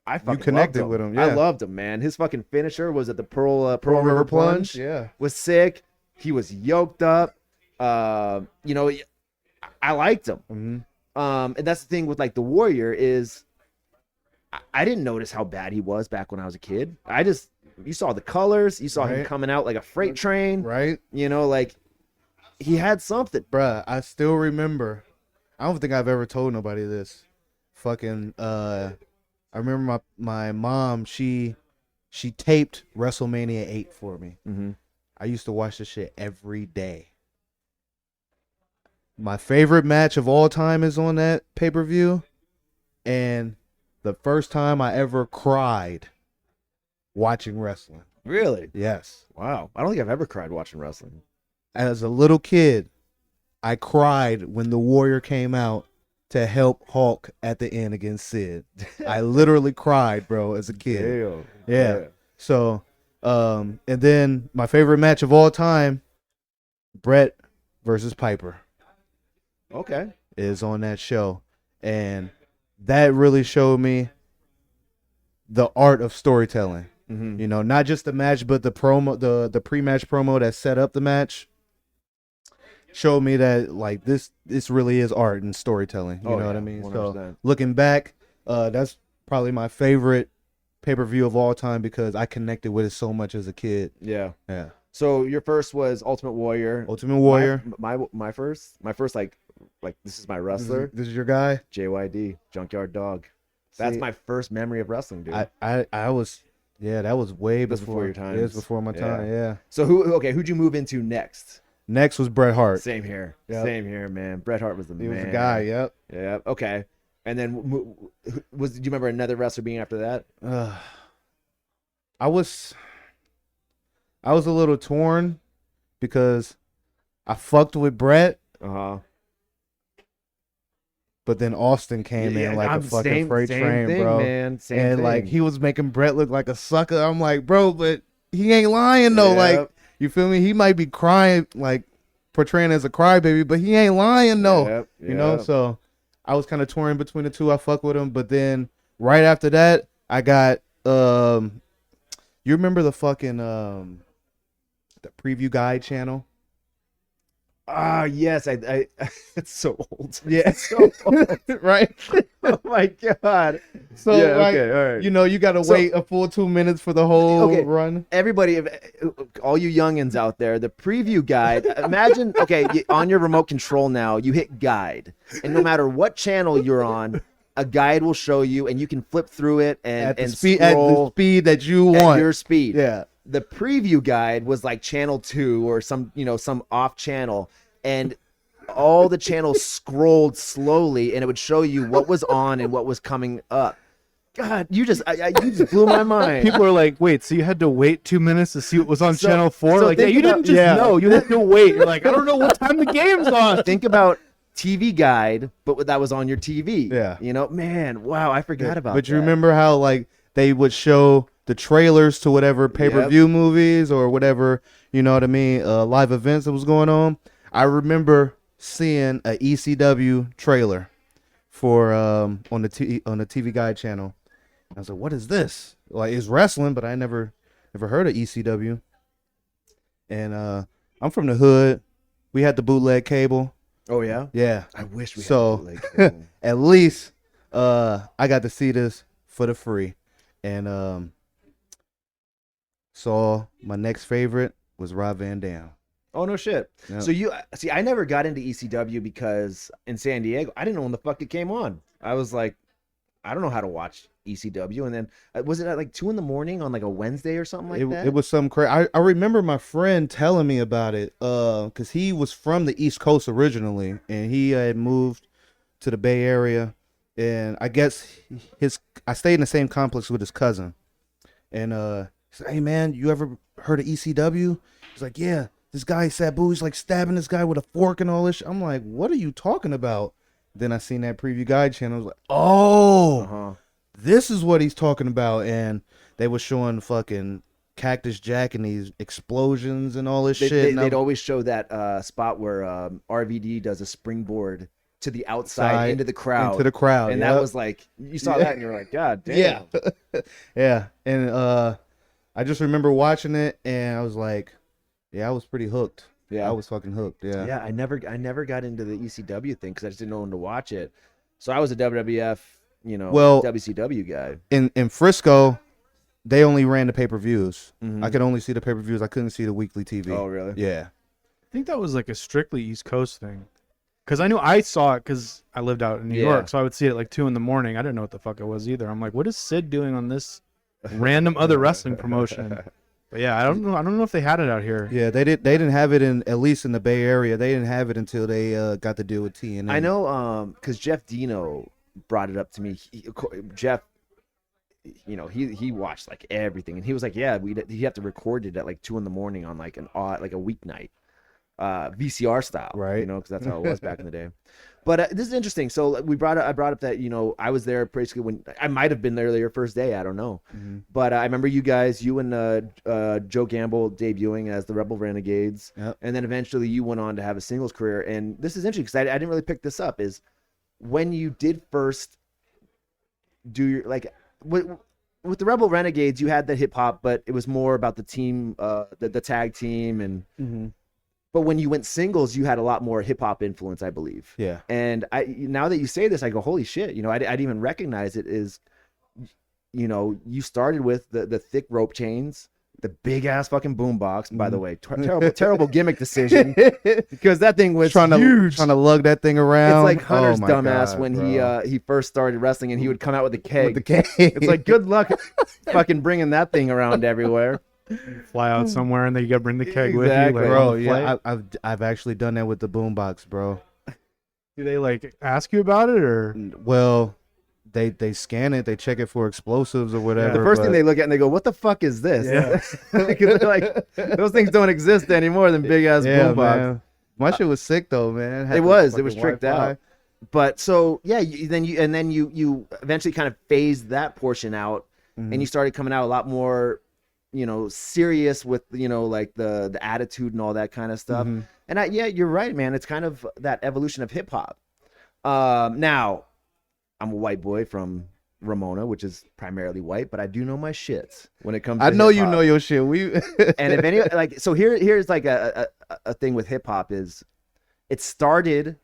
I fucking connected loved him. with him. Yeah. I loved him, man. His fucking finisher was at the Pearl River Plunge. Yeah. Was sick. He was yoked up. You know, I liked him. Mm-hmm. And that's the thing with like the Warrior is I didn't notice how bad he was back when I was a kid. You saw the colors, you saw him Right. coming out like a freight train, Right, you know, like he had something. bruh. I still remember. I don't think I've ever told nobody this. Fucking. I remember my mom. She taped WrestleMania 8 for me. Mm-hmm. I used to watch this shit every day. My favorite match of all time is on that pay-per-view. And the first time I ever cried watching wrestling. Really? Yes. Wow. I don't think I've ever cried watching wrestling. As a little kid, I cried when the Warrior came out to help Hulk at the end against Sid. I literally cried, bro, as a kid. Damn. Yeah. So, and then my favorite match of all time, Brett versus Piper, Okay. is on that show. And that really showed me the art of storytelling. Mm-hmm. You know, not just the match, but the promo, the pre-match promo that set up the match showed me that like this really is art and storytelling. You know what I mean? 100%. So looking back, that's probably my favorite pay-per-view of all time because I connected with it so much as a kid. Yeah. Yeah. So your first was Ultimate Warrior. Ultimate Warrior. My first like this is my wrestler. This is your guy. JYD, Junkyard Dog. That's See, my first memory of wrestling, dude. I was, yeah, that was way That's before before your time. It was before my time. Yeah. So who'd you move into next? Next was Bret Hart. Same here. Yep. Same here, man. Bret Hart was the He man. was the guy. Yep. Yeah. Okay. And then do you remember another wrestler being after that? I was a little torn because I fucked with Bret, Uh-huh. but then Austin came in like a fucking freight train, thing, bro. Man. Same And thing. like he was making Bret look like a sucker. I'm like, bro, but he ain't lying though. Like, Yep. you feel me? He might be crying, like portraying as a crybaby, but he ain't lying though. Yep, You know, yep. so I was kind of torn between the two. I fuck with him, but then right after that, I got you remember the fucking the preview guide channel? Ah, yes. I it's so old. Yeah. So old. Right? Oh my god. So Yeah, like, okay, all right. you know, you gotta So- wait a full 2 minutes for the whole Okay. run. Everybody, all you youngins out there, the preview guide. Imagine, okay, on your remote control now, you hit guide, and no matter what channel you're on, a guide will show you, and you can flip through it At the and speed scroll that you at want. your speed. Yeah. The preview guide was like channel 2 or some off channel, and all the channels scrolled slowly, and it would show you what was on and what was coming up. God, you just blew my mind. People are like, wait, so you had to wait 2 minutes to see what was on So- channel 4? so Like, yeah, think you about- didn't just yeah. know. You had to wait. You're like, I don't know what time the game's on. Think about TV guide, but that was on your TV. Yeah. You know, man, wow, I forgot about But that. you remember how like they would show the trailers to whatever pay-per-view movies or whatever, you know what I mean, live events that was going on. I remember seeing a ECW trailer for on the TV Guide channel. I was like, "What is this?" Like, it's wrestling, but I never heard of ECW. And I'm from the hood. We had the bootleg cable. Oh, yeah? Yeah. I wish we So- had like At least I got to see this for the free. And saw my next favorite was Rob Van Dam. Oh, no shit. Yep. So you see, I never got into ECW because in San Diego, I didn't know when the fuck it came on. I was like, I don't know how to watch ECW. And then was it at like 2 a.m. on like a Wednesday or something like that? It was some crazy. I remember my friend telling me about it because he was from the East Coast originally, and he had moved to the Bay Area. And I guess I stayed in the same complex with his cousin. And he said, "Hey man, you ever heard of ECW?" He's like, "Yeah, this guy Sabu, he's like stabbing this guy with a fork and all this shit." I'm like, "What are you talking about?" Then I seen that preview guide channel. I was like, "Oh, Uh-huh. this is what he's talking about." And they were showing fucking Cactus Jack and these explosions and all this shit. And They'd always show that spot where RVD does a springboard to the outside into the crowd. Into the crowd. And yep. that was like, you saw that and you were like, God damn. Yeah. Yeah. And I just remember watching it and I was like, Yeah, I was pretty hooked. Yeah. I was fucking hooked. Yeah. Yeah, I never got into the ECW thing because I just didn't know when to watch it. So I was a WWF, Well- WCW guy. In Frisco, they only ran the pay-per-views. Mhm. I could only see the pay-per-views. I couldn't see the weekly TV. Oh, really? Yeah. I think that was like a strictly East Coast thing. Because I knew I saw it because I lived out in New Yeah. York, so I would see it at like 2 a.m. I didn't know what the fuck it was either. I'm like, what is Sid doing on this random other wrestling promotion? But yeah, I don't know if they had it out here. Yeah, they didn't have it at least in the Bay Area. They didn't have it until they got to deal with TNA. I know, because Jeff Dino brought it up to me. Jeff, he watched like everything, and he was like, "Yeah, he have to record it at like 2 a.m. on like a weeknight, VCR style, Right. Because that's how it was back in the day." But this is interesting. So I brought up that I was there basically when I might have been there your first day. I don't know, but I remember you and Joe Gamble debuting as the Rebel Renegades, Yep. and then eventually you went on to have a singles career. And this is interesting because I didn't really pick this up. Is when you did first do your with the Rebel Renegades, you had the hip hop, but it was more about the team, the tag team, and. But when you went singles, you had a lot more hip hop influence, I believe. Yeah. And now that you say this, I go, holy shit! I didn't even recognize it. You started with the thick rope chains, the big ass fucking boombox. By the way, terrible gimmick decision because that thing was trying huge. to lug that thing around. It's like Hunter's Oh my dumbass God, when bro. he first started wrestling and he would come out with a keg. With the keg. It's like good luck fucking bringing that thing around everywhere. Fly out somewhere and then you got to bring the keg with you. Exactly. Like, Bro, on the flight. yeah, I've actually done that with the boombox, bro. Do they like ask you about it or? Well, they scan it, they check it for explosives or whatever. The first thing but- they look at and they go, "What the fuck is this?" Yeah. Because they're like, those things don't exist anymore than big ass yeah, boombox. man. My shit was sick though, man. Had It the was fucking tricked Wi-Fi. out. But so yeah, then you eventually kind of phased that portion out, and you started coming out a lot more, serious with like the attitude and all that kind of stuff. And you're right, man. It's kind of that evolution of hip hop. Now, I'm a white boy from Ramona, which is primarily white, but I do know my shits when it comes to I know you hip-hop. know your shit. We And if any so here's like a thing with hip hop is it started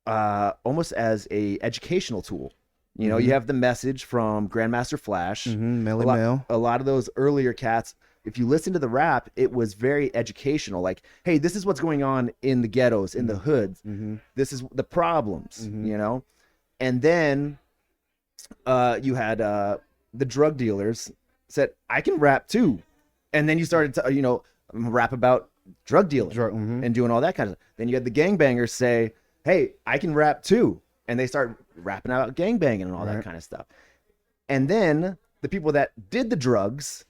almost as a educational tool. You have the message from Grandmaster Flash, Melly Mel. a lot of those earlier cats. If you listen to the rap, it was very educational. Like, hey, this is what's going on in the ghettos, in the hoods. This is the problems, And then you had the drug dealers said, I can rap too. And then you started to, rap about drug dealing and doing all that kind of stuff. Then you had the gangbangers say, hey, I can rap too. And they start rapping about gangbanging and all that kind of stuff. And then the people that did the drugs,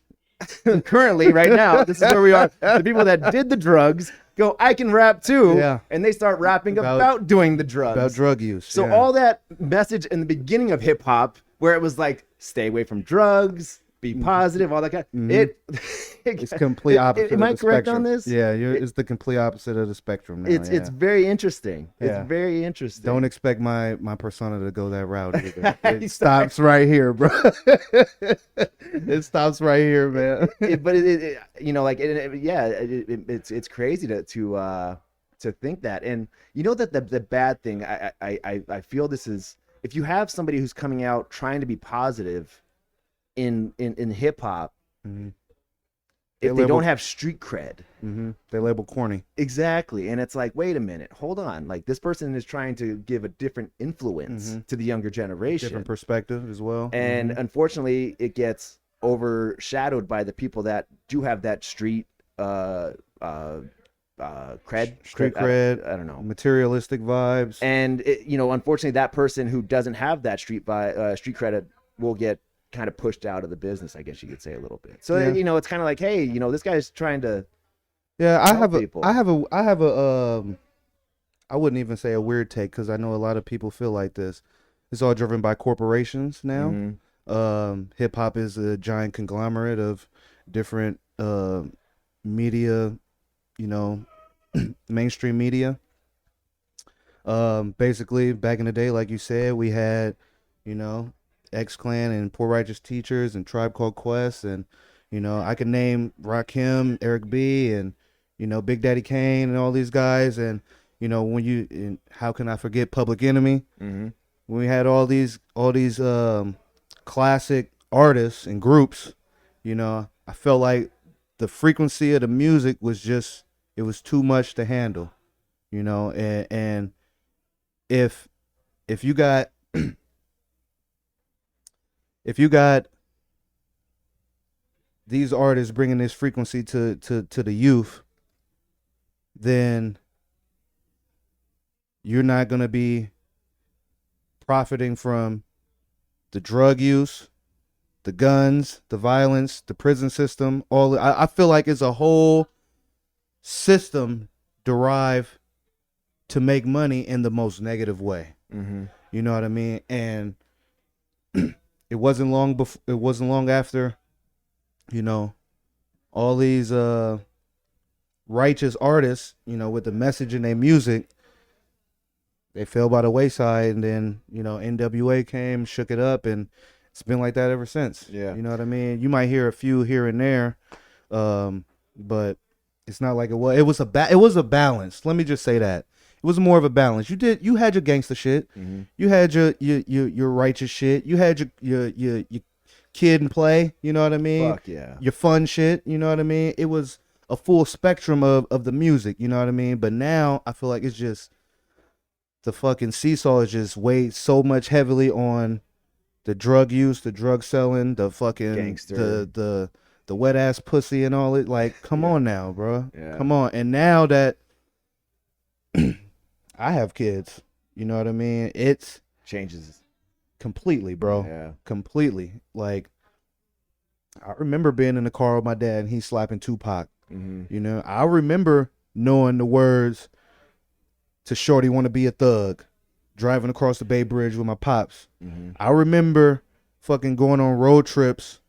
currently right now, this is where we are. The people that did the drugs go, I can rap too. Yeah. And they start rapping about doing the drugs. About drug use. So yeah. all that message in the beginning of hip hop, where it was like, stay away from drugs, be positive, all that kind of, it's complete opposite. Am I of the correct spectrum. on this? Yeah, it's the complete opposite of the spectrum. Now, It's very interesting. Yeah. It's very interesting. Don't expect my persona to go that route either. It stops right here, bro. It stops right here, man. It's crazy to think that. And that the bad thing, I feel this is, if you have somebody who's coming out trying to be positive in hip hop, if they don't have street cred, they label corny. exactly. And it's like, wait a minute, hold on. Like, this person is trying to give a different influence to the younger generation, Different perspective as well. and unfortunately, it gets overshadowed by the people that do have that street cred. Street cred. I don't know. Materialistic vibes. And unfortunately, that person who doesn't have that street credit will get kind of pushed out of the business, I guess you could say a little bit. So Yeah. it's kind of like, hey, this guy's trying to. Yeah, I have people. a I wouldn't even say a weird take because I know a lot of people feel like this. It's all driven by corporations now. Hip hop is a giant conglomerate of different media, mainstream media. Basically, back in the day, like you said, we had, X-Clan and Poor Righteous Teachers and Tribe Called Quest, and I could name Rakim, Eric B, and Big Daddy Kane and all these guys, and how can I forget Public Enemy? Mm-hmm. When we had all these classic artists and groups, I felt like the frequency of the music was just, it was too much to handle, and if you got if you got these artists bringing this frequency to the youth, then you're not going to be profiting from the drug use, the guns, the violence, the prison system. I feel like it's a whole system derived to make money in the most negative way. Mm-hmm. You know what I mean? And it wasn't long after, all these righteous artists, with the message in their music, they fell by the wayside, and then, NWA came, shook it up, and it's been like that ever since. Yeah. You know what I mean? You might hear a few here and there, but it's not like it was. It was a balance. Let me just say that. It was more of a balance. You had your gangster shit. Mm-hmm. You had your righteous shit. You had your kid and play. You know what I mean? Fuck yeah. Your fun shit. You know what I mean? It was a full spectrum of the music. You know what I mean? But now I feel like it's just, the fucking seesaw is just weighed so much heavily on the drug use, the drug selling, the fucking Gangster. the wet ass pussy and all it. Like, come on now, bro. Yeah. Come on. And now that I have kids, you know what I mean? It's Changes. completely, bro. Yeah. Completely. Like, I remember being in the car with my dad and he's slapping Tupac. Mm-hmm. I remember knowing the words to Shorty Wanna Be a Thug, driving across the Bay Bridge with my pops. Mm-hmm. I remember fucking going on road trips.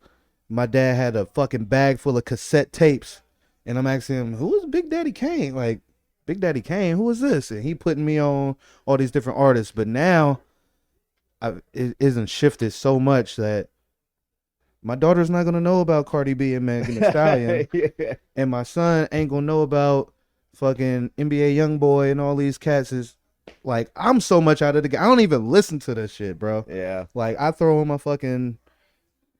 My dad had a fucking bag full of cassette tapes, and I'm asking him, who is Big Daddy Kane? Like, Big Daddy Kane, who is this? And he putting me on all these different artists. But now, it isn't shifted so much that my daughter's not gonna know about Cardi B and Megan Thee Stallion, Yeah. and my son ain't gonna know about fucking NBA YoungBoy and all these cats. Is like, I'm so much out of the game. I don't even listen to this shit, bro. Yeah. Like, I throw on my fucking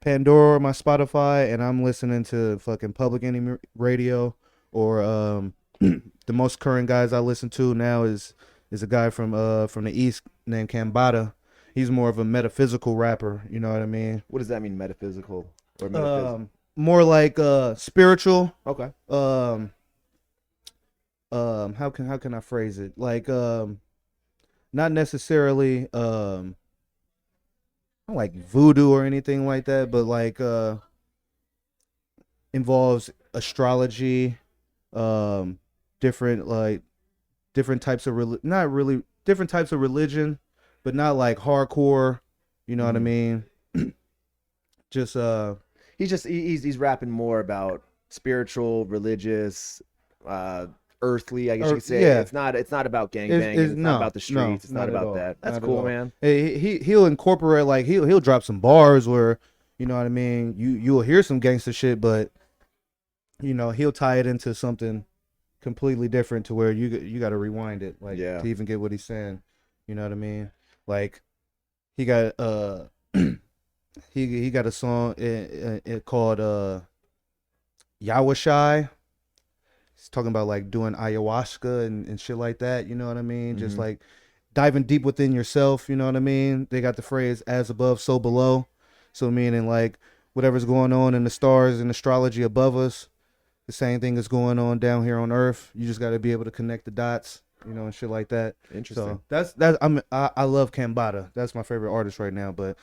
Pandora, my Spotify, and I'm listening to fucking Public Enemy Radio, or the most current guys I listen to now is a guy from the East named Cambada. He's more of a metaphysical rapper, you know what I mean? What does that mean, metaphysical or metaphysical? More like spiritual. Okay. How can I phrase it? Like, not necessarily not like voodoo or anything like that, but like involves astrology, different types of different types of religion, but not like hardcore, you know what I mean? Just he's rapping more about spiritual, religious, earthly, I guess you could say. Yeah. It's not about gangbang. It's not about the streets. It's not at about all. that. That's Not at cool, all. man. He'll incorporate, like, he'll drop some bars where, you know what I mean, you'll hear some gangster shit, but he'll tie it into something completely different to where you got to rewind it, like, Yeah. to even get what he's saying. You know what I mean? Like, he got he got a song called Yawashai. He's talking about like doing ayahuasca and shit like that. You know what I mean? Just like diving deep within yourself. You know what I mean? They got the phrase "as above, so below." So meaning like whatever's going on in the stars and astrology above us, the same thing is going on down here on Earth. You just got to be able to connect the dots, and shit like that. Interesting. So I love Cambada. That's my favorite artist right now. But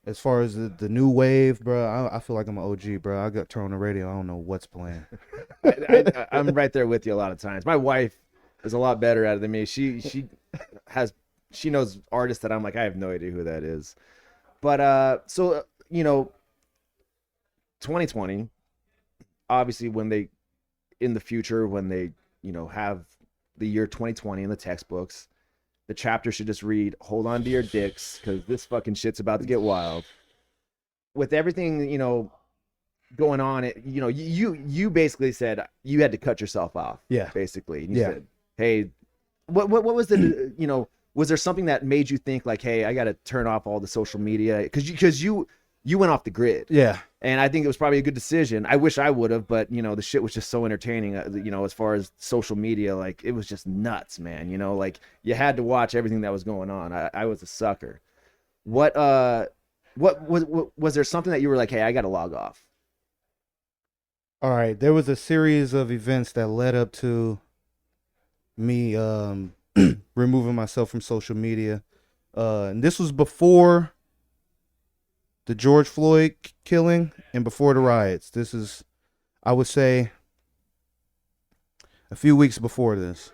as far as the new wave, bro, I feel like I'm an OG, bro. I got turned on the radio. I don't know what's playing. I'm right there with you a lot of times. My wife is a lot better at it than me. She knows artists that I'm like, I have no idea who that is. But 2020, obviously when they have the year 2020 in the textbooks, the chapter should just read, hold on to your dicks, because this fucking shit's about to get wild. With everything, going on, you basically said you had to cut yourself off. Yeah. Basically. And you said, hey, what was the, was there something that made you think like, hey, I got to turn off all the social media? Because you went off the grid. Yeah. And I think it was probably a good decision. I wish I would have, but the shit was just so entertaining. As far as social media, like it was just nuts, man. Like you had to watch everything that was going on. I was a sucker. What was there something that you were like, hey, I got to log off? All right. There was a series of events that led up to me removing myself from social media. And this was before the George Floyd killing and before the riots. This is, I would say, a few weeks before this.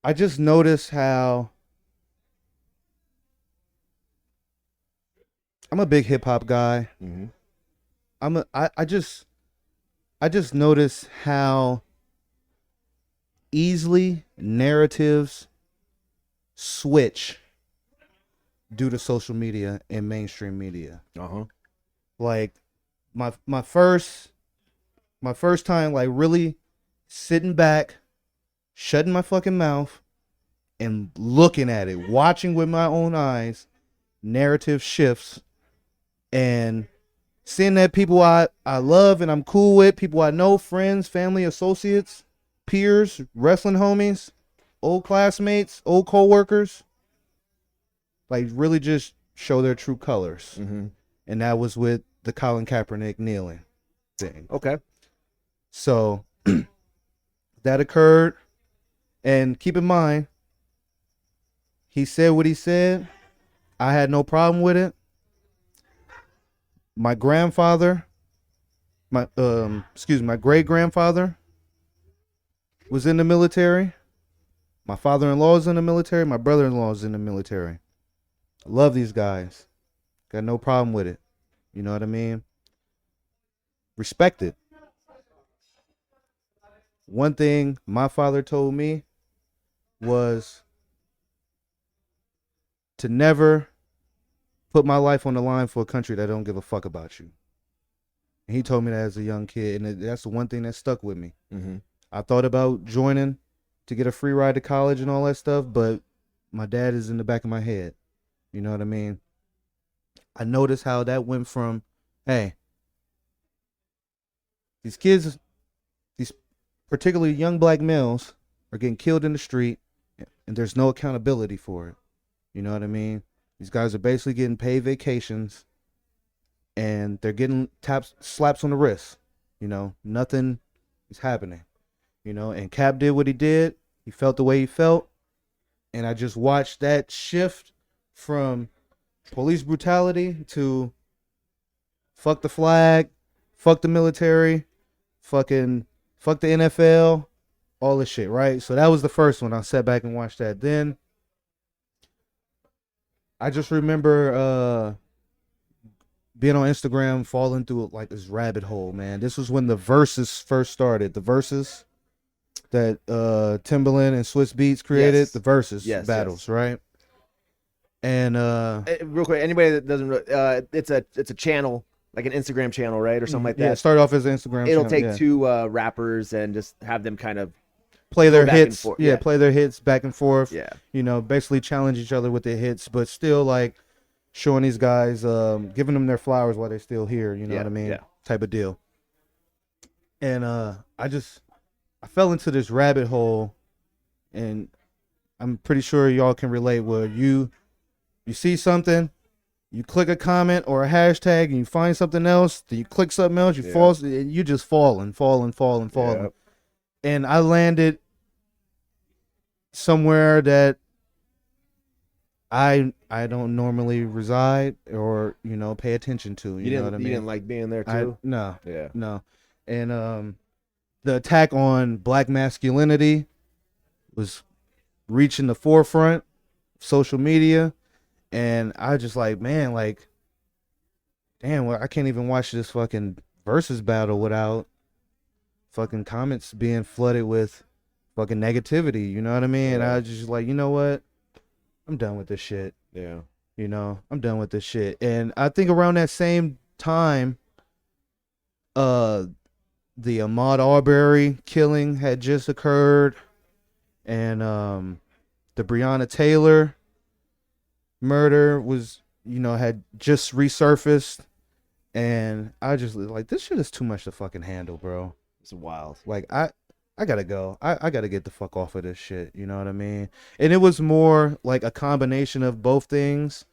I just noticed how I'm a big hip hop guy. Mm-hmm. I just noticed how easily narratives switch due to social media and mainstream media. Like my first time like really sitting back, shutting my fucking mouth and looking at it, watching with my own eyes, narrative shifts, and seeing that people I love and I'm cool with, people I know, friends, family, associates, peers, wrestling homies, old classmates, old co-workers, like really just show their true colors. Mm-hmm. And that was with the Colin Kaepernick kneeling thing. Okay. So that occurred. And keep in mind, he said what he said. I had no problem with it. My grandfather, my great-grandfather was in the military. My father-in-law is in the military. My brother-in-law is in the military. I love these guys. Got no problem with it. You know what I mean? Respect it. One thing my father told me was to never put my life on the line for a country that don't give a fuck about you. And he told me that as a young kid, and that's the one thing that stuck with me. Mm-hmm. I thought about joining to get a free ride to college and all that stuff, but my dad is in the back of my head. You know what I mean? I noticed how that went from, hey, these kids, these particularly young black males are getting killed in the street, and there's no accountability for it. You know what I mean? These guys are basically getting paid vacations, and they're getting slaps on the wrist. Nothing is happening. And Cap did what he did. He felt the way he felt. And I just watched that shift from police brutality to fuck the flag, fuck the military, fuck the NFL, all this shit, right? So that was the first one. I sat back and watched that. Then I just remember being on Instagram, falling through like this rabbit hole, man. This was when the Versus first started. The Versus that Timbaland and Swiss Beats created, Yes. the Versus Yes, battles, right? And Real quick, anybody that doesn't, it's a channel, like an Instagram channel, right, or something like that. yeah, it started off as an Instagram It'll channel, take yeah. two rappers and just have them kind of play their back and hits, forth, yeah, yeah. play their hits back and forth. Yeah. Basically challenge each other with their hits, but still like showing these guys, giving them their flowers while they're still here. You know what I mean? Yeah. Type of deal. And I fell into this rabbit hole, and I'm pretty sure y'all can relate. Where you see something, you click a comment or a hashtag, and you find something else. Then you click something else, you fall, and you just falling. Yep. And I landed somewhere that I don't normally reside or pay attention to. You know what I mean? You didn't like being there too? No. Yeah. No. And the attack on black masculinity was reaching the forefront of social media, and I was just like, man, like, damn, well, I can't even watch this fucking versus battle without fucking comments being flooded with fucking negativity. You know what I mean? And I was just like, you know what? I'm done with this shit. Yeah. You know, I'm done with this shit. And I think around that same time, the Ahmaud Arbery killing had just occurred, and the Breonna Taylor murder was, had just resurfaced, and I just like, this shit is too much to fucking handle, bro. It's wild. Like I gotta go. I gotta get the fuck off of this shit. You know what I mean? And it was more like a combination of both things.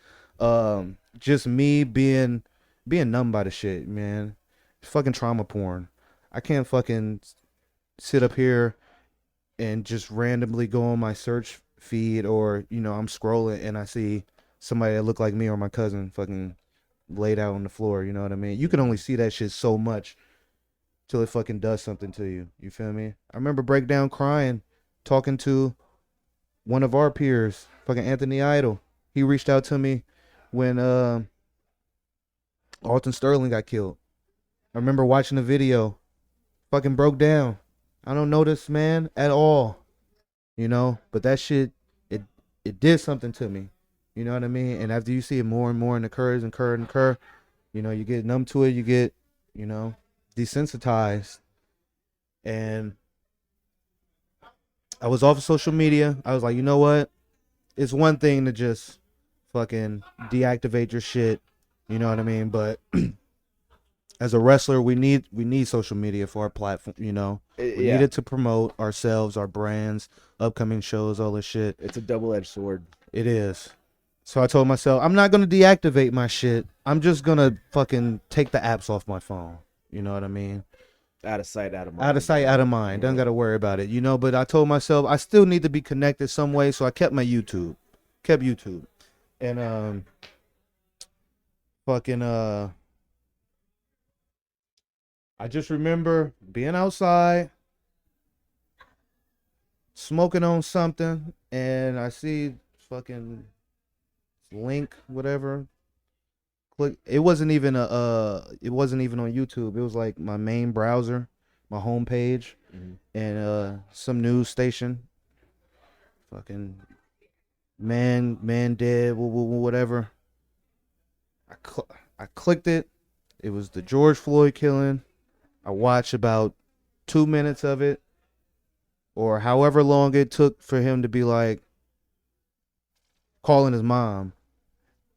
Just me being numb by the shit, man. Fucking trauma porn. I can't fucking sit up here and just randomly go on my search feed, or I'm scrolling and I see somebody that look like me or my cousin fucking laid out on the floor. You know what I mean? You can only see that shit so much till it fucking does something to you. You feel me? I remember breakdown crying, talking to one of our peers, fucking Anthony Idol. He reached out to me when Alton Sterling got killed. I remember watching the video, fucking broke down. I don't know this man at all, but that shit, it did something to me. You know what I mean? And after you see it more and more and occurs, you get numb to it, you get, desensitized. And I was off of social media. I was like, you know what? It's one thing to just fucking deactivate your shit. You know what I mean? But as a wrestler, we need social media for our platform. We need it to promote ourselves, our brands, upcoming shows, all this shit. It's a double-edged sword. It is. So I told myself, I'm not gonna deactivate my shit. I'm just gonna fucking take the apps off my phone. You know what I mean? Out of sight, out of mind. Out of sight, out of mind. Don't gotta worry about it. But I told myself I still need to be connected some way, so I kept my YouTube. And I just remember being outside, smoking on something, and I see fucking link, whatever. Click. It wasn't even on YouTube. It was like my main browser, my home page, and some news station. Fucking man dead, whatever. I clicked it. It was the George Floyd killing. I watched about 2 minutes of it, or however long it took for him to be like calling his mom,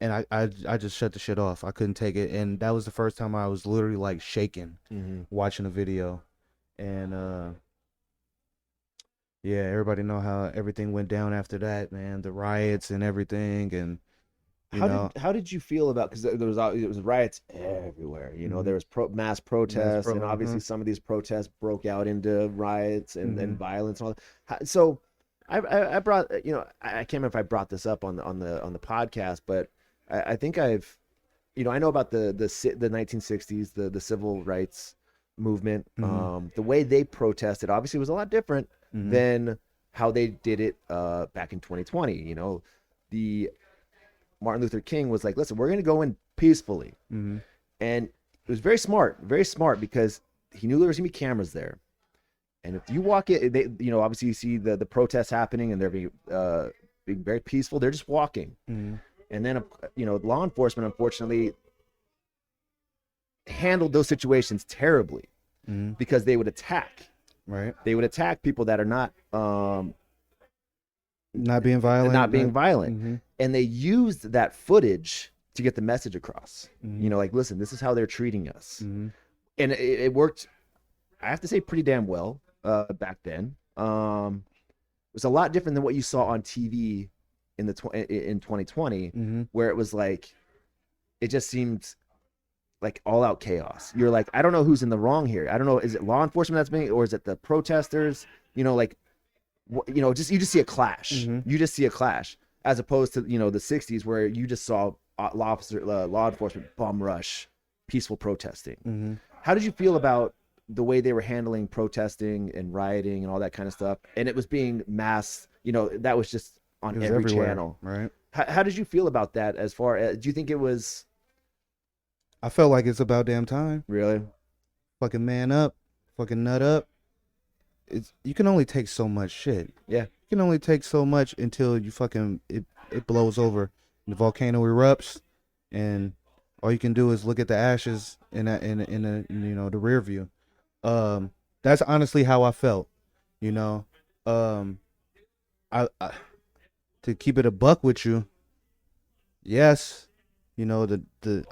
and I just shut the shit off. I couldn't take it, and that was the first time I was literally like shaking watching a video. And yeah, everybody know how everything went down after that, man. The riots and everything, and how did you feel about, because there was riots everywhere. There was mass protests, and obviously some of these protests broke out into riots and violence and all that. So I brought, I can't remember if I brought this up on the podcast, but I think I've, I know about the 1960s, the civil rights movement. The way they protested obviously was a lot different than how they did it back in 2020. The Martin Luther King was like, listen, we're going to go in peacefully. And it was very smart because he knew there was going to be cameras there. And if you walk in, obviously you see the protests happening and they're being very peaceful. They're just walking. And then, law enforcement, unfortunately, handled those situations terribly because they would attack. Right. They would attack people that are not being violent. And they used that footage to get the message across. Like, listen, this is how they're treating us. And it worked, I have to say, pretty damn well back then. It was a lot different than what you saw on TV in 2020, where it was like, it just seemed like all out chaos. You're like, I don't know who's in the wrong here. I don't know, is it law enforcement that's being, or is it the protesters? You just see a clash. You just see a clash, as opposed to the 60s, where you just saw law enforcement bum rush peaceful protesting. How did you feel about the way they were handling protesting and rioting and all that kind of stuff? And it was being mass, that was just on every everywhere, channel. right? How did you feel about that? As far as, do you think it was? I felt like it's about damn time. Really? Fucking man up, fucking nut up. You can only take so much shit. Yeah. You can only take so much until you fucking it blows over The volcano erupts, and all you can do is look at the ashes in the rear view. That's honestly how I felt. You know, I to keep it a buck with you. Yes, you know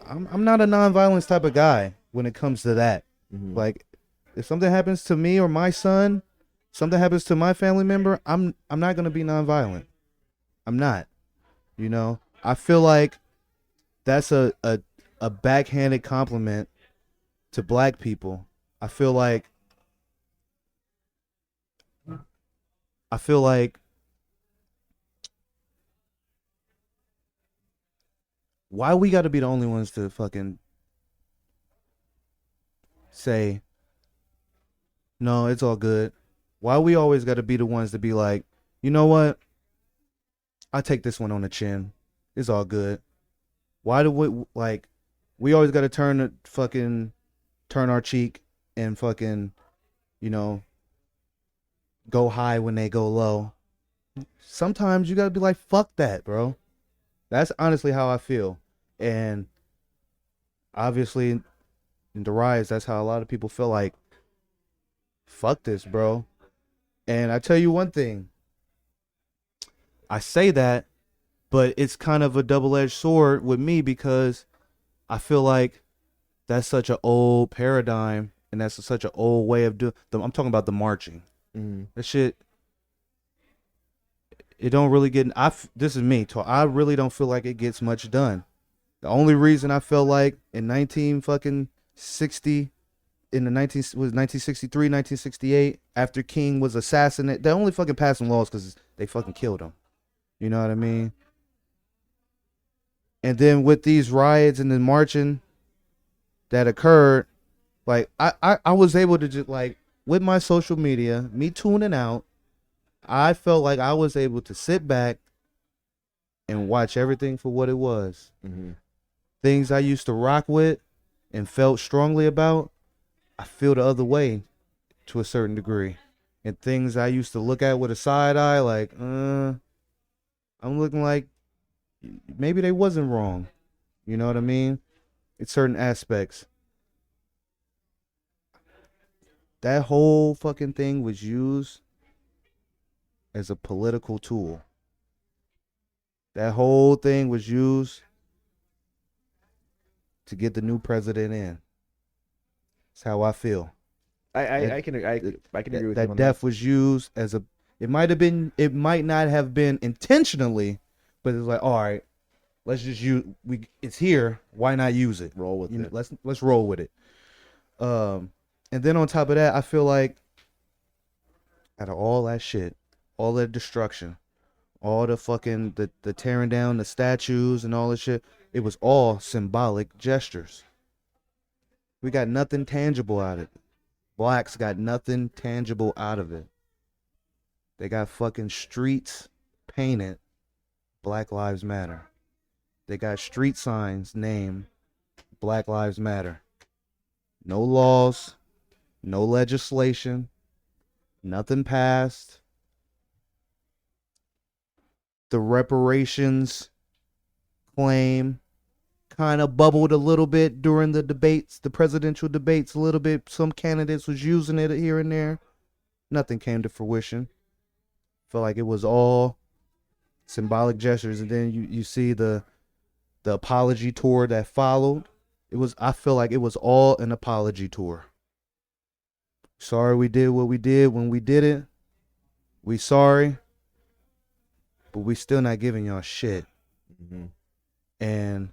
I'm not a nonviolence type of guy when it comes to that. Like, if something happens to me or my son, something happens to my family member, I'm not gonna be nonviolent. I'm not. You know, I feel like that's a backhanded compliment to black people. I feel like why we got to be the only ones to fucking say, no, it's all good? Why we always got to be the ones to be like, you know what? I take this one on the chin. It's all good. Why do we always got to turn our cheek and fucking, you know, go high when they go low? Sometimes you got to be like, fuck that, bro. That's honestly how I feel. And obviously in the riots, that's how a lot of people feel like, fuck this, bro. And I tell you one thing. I say that, but it's kind of a double-edged sword with me because I feel like that's such an old paradigm and that's such an old way of doing. I'm talking about the marching. That shit, it don't really get. This is me. I really don't feel like it gets much done. The only reason I felt like in 1960, in the 1963, 1968, after King was assassinated, they only fucking passed some laws because they fucking killed him. You know what I mean? And then with these riots and the marching that occurred, like I was able to just, like, with my social media, me tuning out, I felt like I was able to sit back and watch everything for what it was. Things I used to rock with and felt strongly about, I feel the other way to a certain degree. And things I used to look at with a side eye, like, I'm looking like maybe they wasn't wrong. You know what I mean? It's certain aspects. That whole fucking thing was used as a political tool. That whole thing was used to get the new president in. That's how I feel. I can agree with you that on death was used as a. It might not have been intentionally, but it's like, all right, let's just use. It's here. Why not use it? Roll with it. Let's roll with it. And then on top of that, I feel like out of all that shit, all that destruction, all the fucking the tearing down the statues and all that shit, it was all symbolic gestures. We got nothing tangible out of it. Blacks got nothing tangible out of it. They got fucking streets painted Black Lives Matter. They got street signs named Black Lives Matter. No laws, no legislation, nothing passed. The reparations claim kind of bubbled a little bit during the debates, the presidential debates a little bit. Some candidates was using it here and there. Nothing came to fruition. Felt like it was all symbolic gestures. And then you see the apology tour that followed. I feel like it was all an apology tour. Sorry we did what we did when we did it. We sorry. But we still not giving y'all shit. And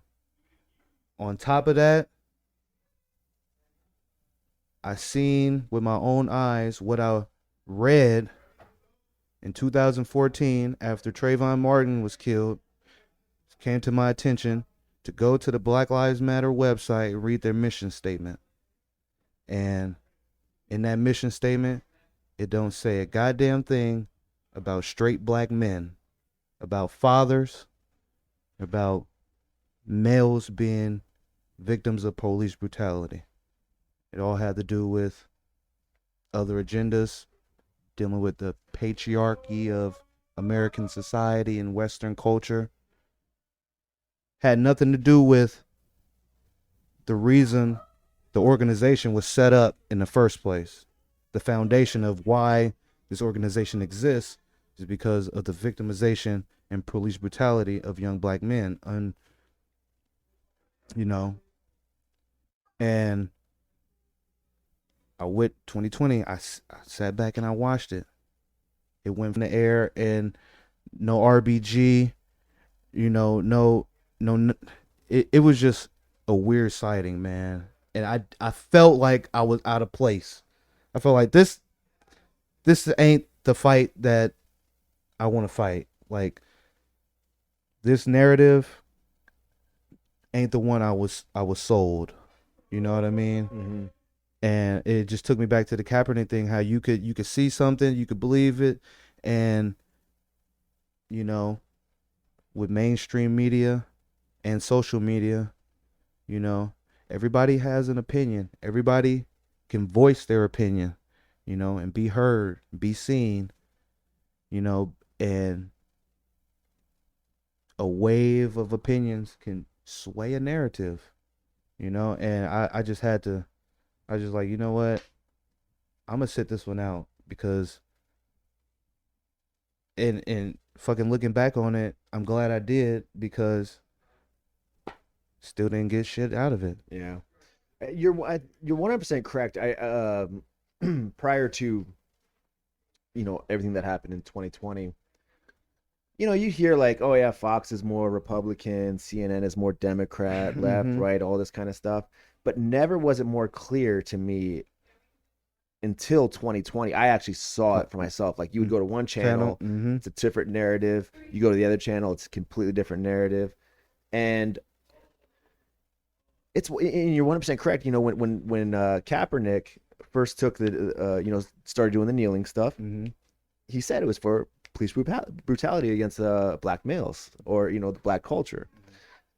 on top of that, I seen with my own eyes what I read in 2014 after Trayvon Martin was killed. It came to my attention to go to the Black Lives Matter website and read their mission statement. And in that mission statement, it don't say a goddamn thing about straight black men, about fathers, about males being victims of police brutality. It all had to do with other agendas, dealing with the patriarchy of American society and Western culture. had nothing to do with the reason the organization was set up in the first place. The foundation of why this organization exists is because of the victimization and police brutality of young black men. And with 2020, I sat back and I watched it. It went from the air and no RBG, it was just a weird sighting, man. And I felt like I was out of place. I felt like this ain't the fight that I want to fight. Like, this narrative ain't the one I was sold. You know what I mean? Mm-hmm. And it just took me back to the Kaepernick thing, how you could see something, you could believe it, and with mainstream media and social media, everybody has an opinion. Everybody can voice their opinion, and be heard, be seen, and a wave of opinions can sway a narrative, and I was like, you know what? I'm gonna sit this one out, because and fucking looking back on it, I'm glad I did, because still didn't get shit out of it. Yeah, you're 100% correct. I prior to everything that happened in 2020, you hear like, oh yeah, Fox is more Republican, CNN is more Democrat, left, right, all this kind of stuff. But never was it more clear to me until 2020. I actually saw it for myself. Like, you would go to one channel, it's a different narrative. You go to the other channel, it's a completely different narrative. And you're 100% correct. When Kaepernick first took started doing the kneeling stuff, he said it was for police brutality against black males, or the black culture.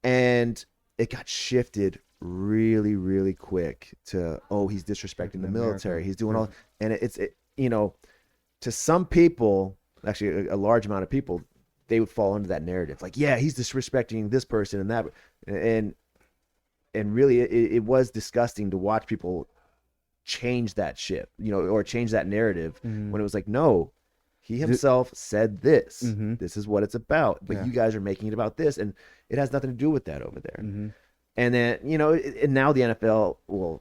And it got shifted really, really quick to, oh, he's disrespecting the military, he's doing all, and it's to some people, actually a large amount of people, they would fall into that narrative, like, yeah, he's disrespecting this person and that, and really it was disgusting to watch people change that shit, or change that narrative, when it was like, no, he himself said this, this is what it's about, but you guys are making it about this, and it has nothing to do with that over there. And then, and now the NFL,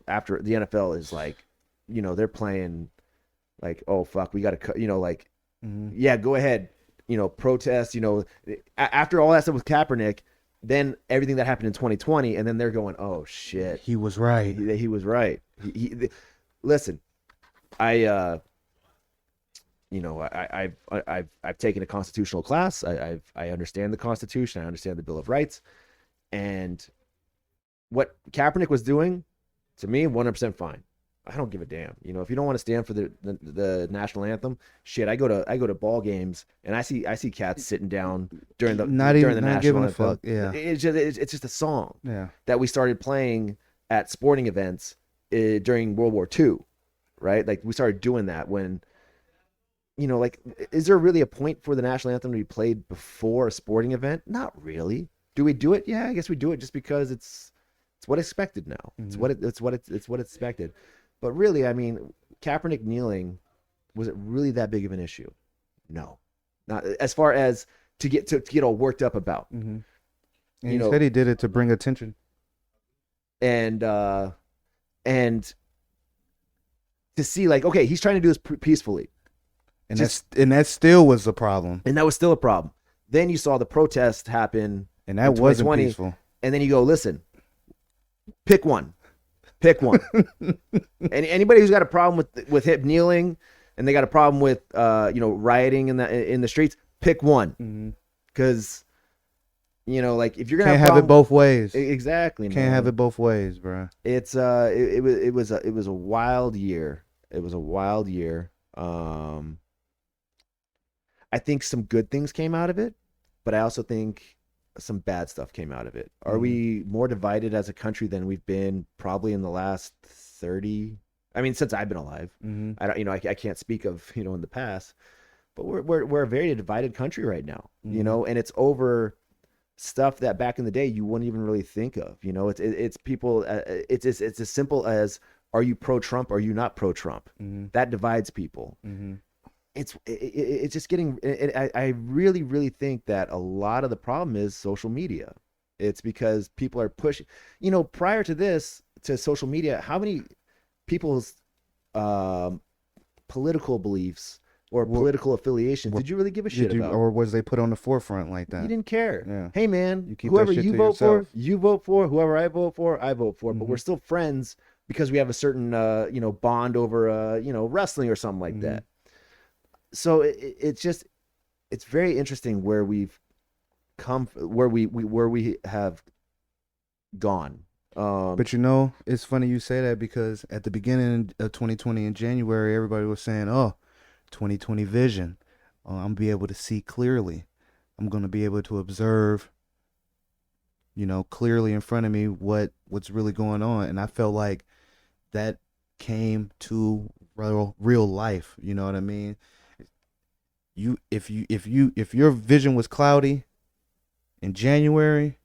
after the NFL is like, they're playing like, oh, fuck, we got to cut, yeah, go ahead, protest, after all that stuff with Kaepernick, then everything that happened in 2020, and then they're going, oh, shit. He was right. He was right. Listen, I've taken a constitutional class. I understand the Constitution. I understand the Bill of Rights. And what Kaepernick was doing, to me, 100% fine. I don't give a damn. If you don't want to stand for the national anthem, shit. I go to ball games, and I see cats sitting down during the national anthem. Fuck. Yeah, it's just a song. Yeah, that we started playing at sporting events during World War II, right? Like, we started doing that when, like, is there really a point for the national anthem to be played before a sporting event? Not really. Do we do it? Yeah, I guess we do it just because it's what expected now. It's what it's expected. But really, I mean, Kaepernick kneeling, was it really that big of an issue? No, not as far as to get all worked up about. And he said he did it to bring attention. And to see, like, okay, he's trying to do this peacefully. And that still was a problem. And that was still a problem. Then you saw the protest happen. And that wasn't peaceful. And then you go, listen, pick one. And anybody who's got a problem with him kneeling, and they got a problem with rioting in the streets, pick one. Because like, if you're gonna have it both ways. Exactly. Can't have it both ways, bro. It's it was a wild year. It was a wild year. I think some good things came out of it, but I also think some bad stuff came out of it. Are we more divided as a country than we've been probably in the last 30? I mean, since I've been alive. I don't, I can't speak of in the past, but we're a very divided country right now. And it's over stuff that back in the day you wouldn't even really think of. You know, it's people. It's as simple as, are you pro-Trump? Are you not pro-Trump? That divides people. It's just getting. I really, really think that a lot of the problem is social media. It's because people are pushing. You know, prior to this, to social media, how many people's political beliefs or political affiliations did you really give a shit about? Or was they put on the forefront like that? You didn't care. Yeah. Hey man, You keep whoever that shit you to vote yourself. for, you vote for. Whoever I vote for, I vote for. But we're still friends because we have a certain bond over wrestling or something like that. So it's just, it's very interesting where we've come, where we have gone. But you know, it's funny you say that, because at the beginning of 2020 in January, everybody was saying, "Oh, 2020 vision. I'm gonna be able to see clearly. I'm gonna be able to observe, clearly in front of me what's really going on." And I felt like that came to real life. You know what I mean? If your vision was cloudy in January,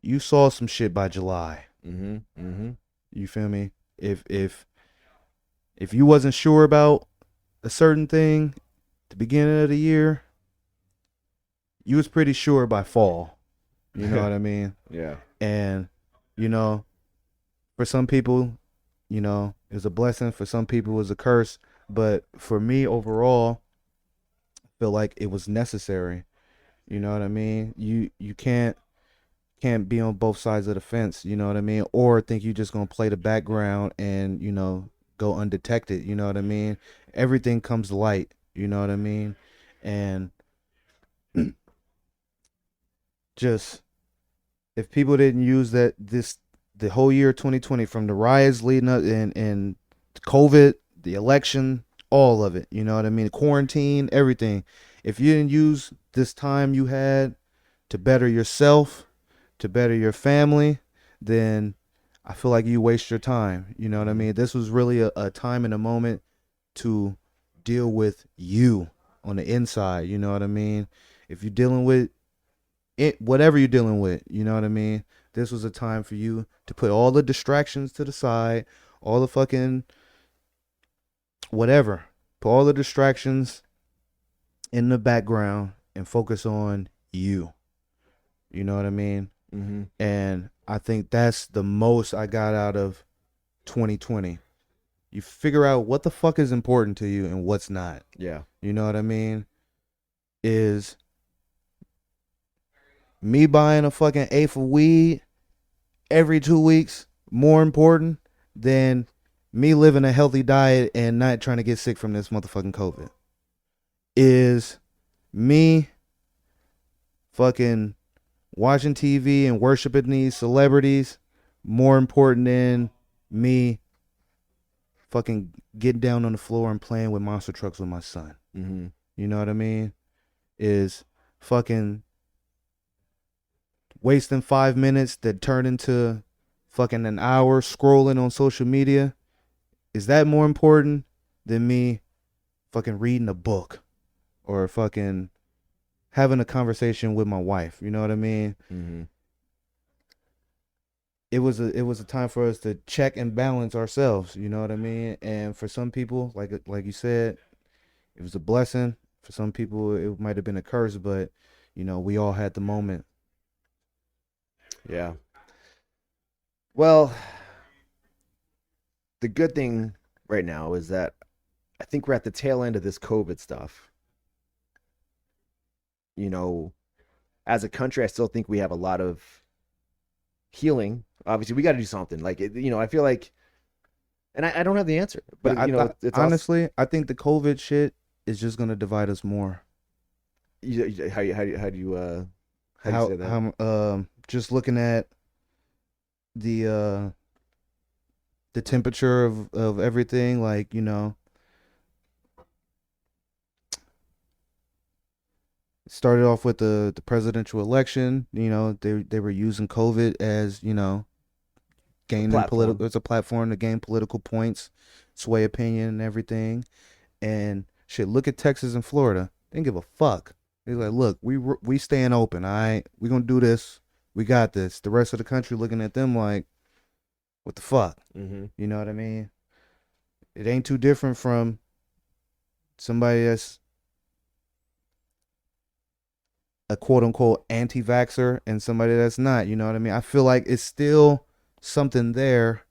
you saw some shit by July. You feel me? If you wasn't sure about a certain thing at the beginning of the year, you was pretty sure by fall. You know what I mean? Yeah. And for some people, it was a blessing. For some people, it was a curse. But for me, overall, I feel like it was necessary. You know what I mean? You can't be on both sides of the fence, you know what I mean? Or think you just gonna play the background and, go undetected, you know what I mean? Everything comes to light, you know what I mean? And just, if people didn't use the whole year 2020, from the riots leading up and COVID, the election, all of it, you know what I mean? Quarantine, everything. If you didn't use this time you had to better yourself, to better your family, then I feel like you waste your time. You know what I mean? This was really a time and a moment to deal with you on the inside. You know what I mean? If you're dealing with it, whatever you're dealing with, you know what I mean? This was a time for you to put all the distractions to the side, all the fucking whatever. Put all the distractions in the background and focus on you. You know what I mean? And I think that's the most I got out of 2020. You figure out what the fuck is important to you and what's not. Yeah. You know what I mean? Is me buying a fucking eighth of weed every 2 weeks more important than me living a healthy diet and not trying to get sick from this motherfucking COVID? Is me fucking watching TV and worshiping these celebrities more important than me fucking getting down on the floor and playing with monster trucks with my son? You know what I mean? Is fucking wasting 5 minutes that turn into fucking an hour scrolling on social media? Is that more important than me fucking reading a book or fucking having a conversation with my wife? You know what I mean? It was a time for us to check and balance ourselves. You know what I mean? And for some people, like you said, it was a blessing. For some people, it might have been a curse. But we all had the moment. Yeah. Well, the good thing right now is that I think we're at the tail end of this COVID stuff. As a country, I still think we have a lot of healing. Obviously, we got to do something. I feel like, and I don't have the answer. But it's honestly, I think the COVID shit is just gonna divide us more. How do you say that? Just looking at the temperature of everything, started off with the presidential election. They were using COVID as gaining political. It's a platform to gain political points, sway opinion, and everything. And shit, look at Texas and Florida. They didn't give a fuck. He's like, look, we staying open, all right? We gonna do this. We got this. The rest of the country looking at them like, what the fuck? Mm-hmm. You know what I mean? It ain't too different from somebody that's a quote unquote anti-vaxxer and somebody that's not. You know what I mean? I feel like it's still something there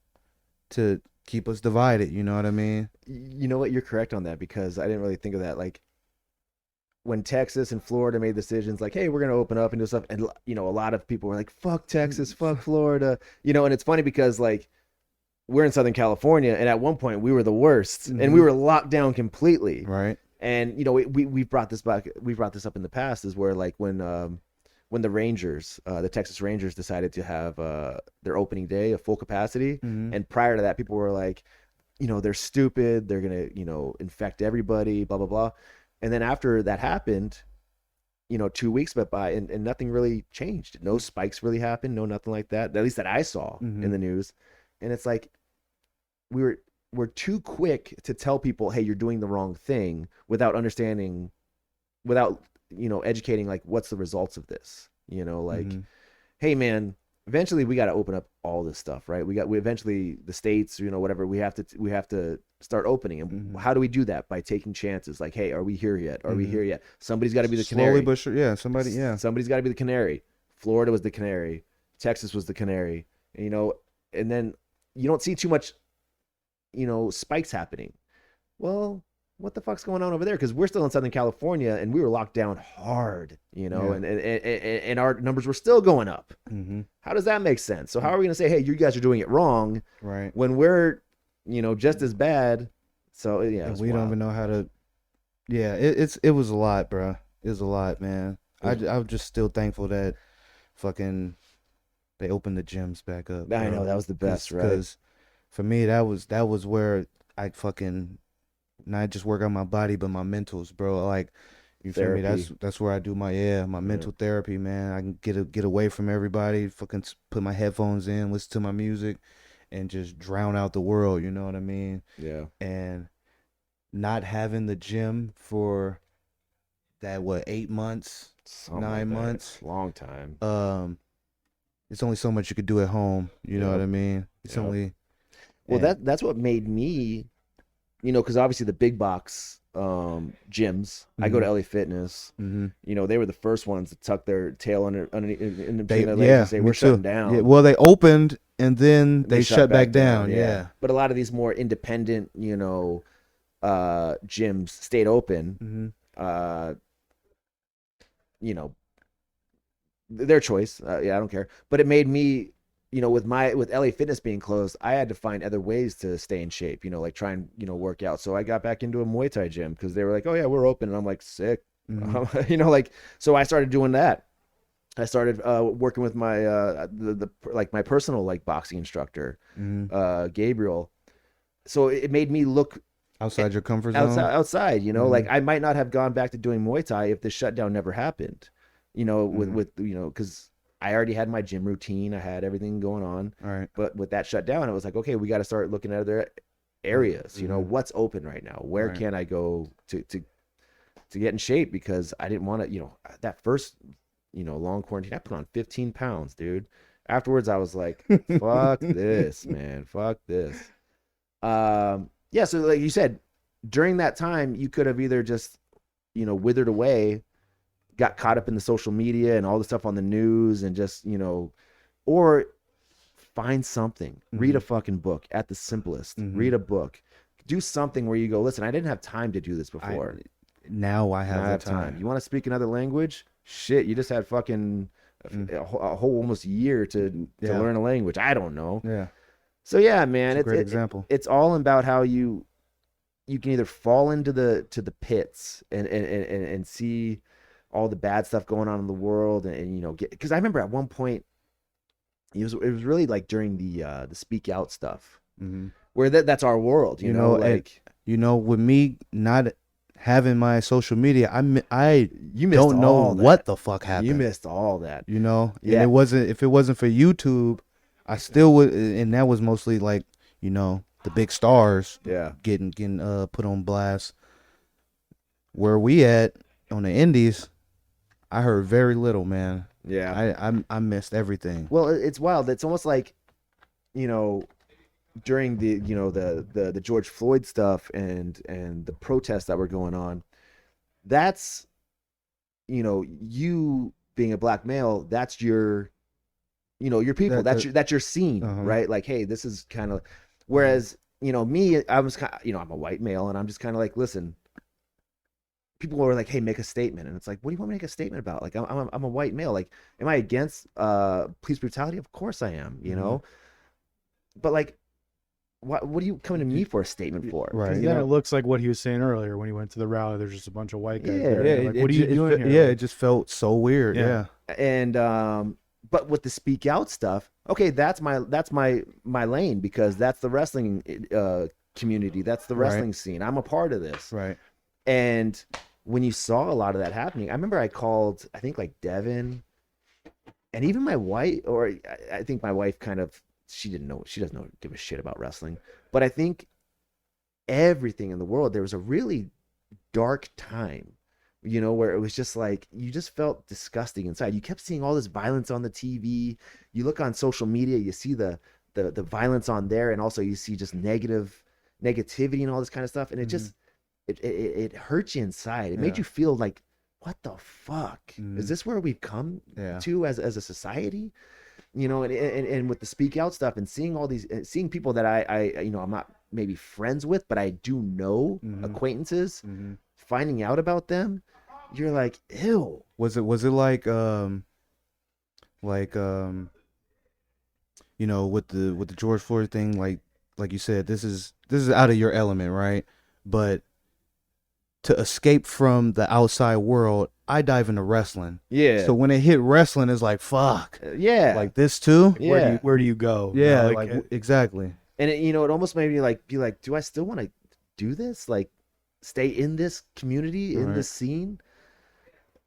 to keep us divided. You know what I mean? You know what? You're correct on that, because I didn't really think of that. Like, when Texas and Florida made decisions like, hey, we're going to open up and do stuff. And, a lot of people were like, fuck Texas, fuck Florida, and it's funny because like we're in Southern California, and at one point we were the worst, and we were locked down completely. Right. And, we've brought this back. We've brought this up in the past, is where like when the Rangers, the Texas Rangers decided to have their opening day of full capacity. And prior to that, people were like, they're stupid. They're going to, infect everybody, blah, blah, blah. And then after that happened, 2 weeks went by and nothing really changed. No spikes really happened. No, nothing like that. At least that I saw in the news. And it's like, we're too quick to tell people, hey, you're doing the wrong thing, without understanding, without, educating, like, what's the results of this? Hey man, eventually we got to open up all this stuff, right? We eventually the states, whatever, we have to start opening. And how do we do that? By taking chances. Like, hey, are we here yet? Are we here yet? Somebody's got to be the canary. Slowly but sure, yeah. Somebody's got to be the canary. Florida was the canary. Texas was the canary. And then you don't see too much, spikes happening. Well, what the fuck's going on over there? Because we're still in Southern California, and we were locked down hard, and our numbers were still going up. How does that make sense? So how are we going to say, hey, you guys are doing it wrong, right, when we're, just as bad? So yeah, we don't even know how to. Yeah, it was a lot, bro. It was a lot, man. I'm just still thankful that fucking they opened the gyms back up. I know, that was the best, right? Because for me, that was where I fucking not just work on my body, but my mentals, bro. Like, you feel me? That's where I do my mental therapy, man. I can get away from everybody, fucking put my headphones in, listen to my music, and just drown out the world. You know what I mean? Yeah. And not having the gym for that 8 months, Something 9 like that. months, Long time. it's only so much you could do at home. You know what I mean? It's only. Well, that's what made me, because obviously the big box gyms. I go to LA Fitness. They were the first ones to tuck their tail underneath in between their legs and say, we're shutting down. Yeah, well, they opened and then they shut back down. Yeah. But a lot of these more independent, gyms stayed open. Their choice. I don't care. But it made me, with LA Fitness being closed, I had to find other ways to stay in shape, like try and, work out. So I got back into a Muay Thai gym because they were like, oh yeah, we're open. And I'm like, sick. So I started doing that. I started working with my, my personal boxing instructor, Gabriel. So it made me look outside your comfort zone. Outside, like I might not have gone back to doing Muay Thai if the shutdown never happened, because I already had my gym routine. I had everything going on. All right. But with that shutdown, it was like, okay, we got to start looking at other areas. What's open right now? Where can I go to get in shape? Because I didn't want to, that first, long quarantine, I put on 15 pounds, dude. Afterwards, I was like, fuck this, man. Fuck this. Yeah. So like you said, during that time, you could have either just, withered away, got caught up in the social media and all the stuff on the news and just, or find something, read a fucking book at the simplest, read a book, do something where you go, listen, I didn't have time to do this before. Now I have the time. You want to speak another language? Shit, you just had fucking a whole almost year to learn a language. I don't know. Yeah. So yeah, man, it's a great example. It's all about how you can either fall into the pits and see all the bad stuff going on in the world and get, because I remember at one point it was really like during the speak out stuff where that's our world, you know, like with me not having my social media, you missed don't know that. what the fuck happened. You missed all that, and if it wasn't for YouTube, I still would, and that was mostly like the big stars getting put on blast. Where we at on the indies, I heard very little, man. Yeah. I missed everything. Well, it's wild. It's almost like, you know, during the, you know, the George Floyd stuff and the protests that were going on, that's, you know, you being a black male, that's your, you know, your people, that's your scene, right? Like, hey, this is kind of, whereas, you know, me, I was kind of, you know, I'm a white male, and I'm just kind of like, listen, people were like, hey, make a statement. And it's like, what do you want me to make a statement about? Like, I'm a white male. Like, am I against police brutality? Of course I am, you know? But like, what are you coming to me for a statement for? Right. Because You then know? it looks like what he was saying earlier when he went to the rally. There's just a bunch of white guys Yeah. there. Yeah, They're like, what are you doing here? Yeah, it just felt so weird. Yeah. Yeah. And but with the speak out stuff, okay, that's my lane, because that's the wrestling community, that's the wrestling scene. I'm a part of this. Right. And when you saw a lot of that happening, I remember I called, I think, like Devin, and even my wife, or I think my wife kind of, she doesn't give a shit about wrestling, but I think everything in the world, there was a really dark time, you know, where it was just like, you just felt disgusting inside. You kept seeing all this violence on the TV. You look on social media, you see the violence on there, and also you see just negativity and all this kind of stuff. And it just, it hurts you inside. It made you feel like, what the fuck? Is this where we've come to as a society? You know, and with the speak out stuff, and seeing all these, seeing people that I you know, I'm not maybe friends with, but I do know, acquaintances, finding out about them, you're like, ew. Was it like you know, with the George Floyd thing, like you said, this is out of your element, right? But to escape from the outside world, I dive into wrestling. Yeah. So when it hit wrestling, it's like, fuck. Yeah. Like this too? Yeah. Where do you go? Yeah, You know, like exactly. And it, you know, it almost made me like, be like, do I still want to do this? Like, stay in this community, in this scene?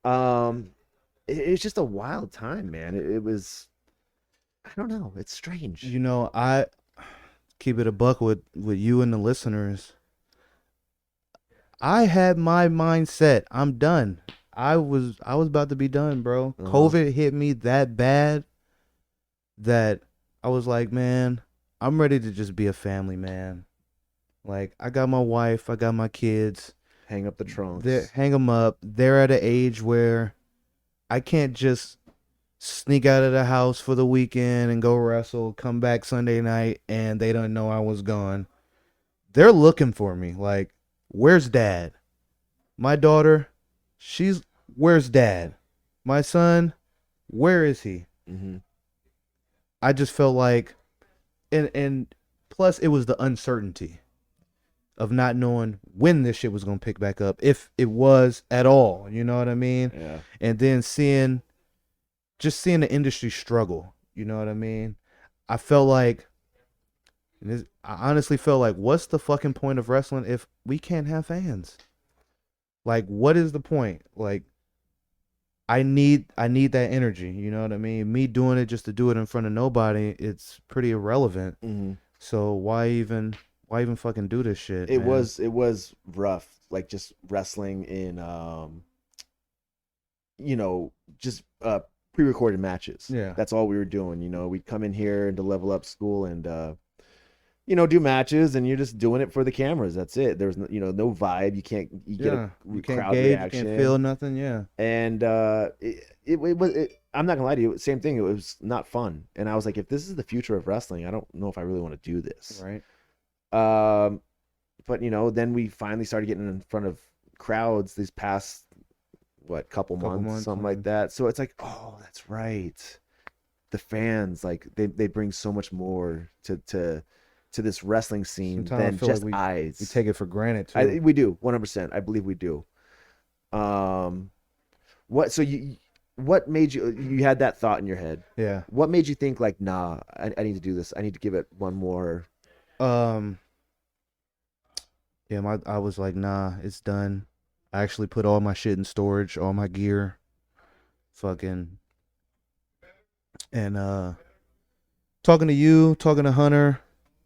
It's just a wild time, man. It was, I don't know. It's strange. You know, I keep it a buck with you and the listeners. I had my mindset. I'm done. I was about to be done, bro. COVID hit me that bad that I was like, man, I'm ready to just be a family man. Like, I got my wife, I got my kids. Hang up the trunks. Hang them up. They're at an age where I can't just sneak out of the house for the weekend and go wrestle, come back Sunday night, and they don't know I was gone. They're looking for me. Like, where's dad? My daughter, where's dad? My son, where is he? I just felt like, and plus it was the uncertainty of not knowing when this shit was going to pick back up, if it was at all, you know what I mean? Yeah. And then seeing the industry struggle, you know what I mean? I honestly felt like, what's the fucking point of wrestling if we can't have fans? Like, what is the point? Like, I need that energy, you know what I mean? Me doing it just to do it in front of nobody, it's pretty irrelevant. So why even fucking do this shit? It man? was rough, like, just wrestling in you know, just pre-recorded matches. Yeah. That's all we were doing. You know, we'd come in here into Level Up School and you know, do matches, and you're just doing it for the cameras. That's it. There's no, you know, no vibe. You can't get a you can't crowd gauge, reaction. you can't feel nothing. Yeah. And it was, I'm not gonna lie to you, same thing. It was not fun. And I was like, if this is the future of wrestling, I don't know if I really want to do this. Right. But you know, then we finally started getting in front of crowds these past couple months, something like that. So it's like, oh, that's right. The fans, like, they bring so much more to this wrestling scene than just eyes. We take it for granted too. We do 100%. I believe we do. So what made you had that thought in your head? Yeah. What made you think, like, nah, I need to do this. I need to give it one more. Yeah, I was like, nah, it's done. I actually put all my shit in storage, all my gear, fucking, and talking to you, talking to Hunter,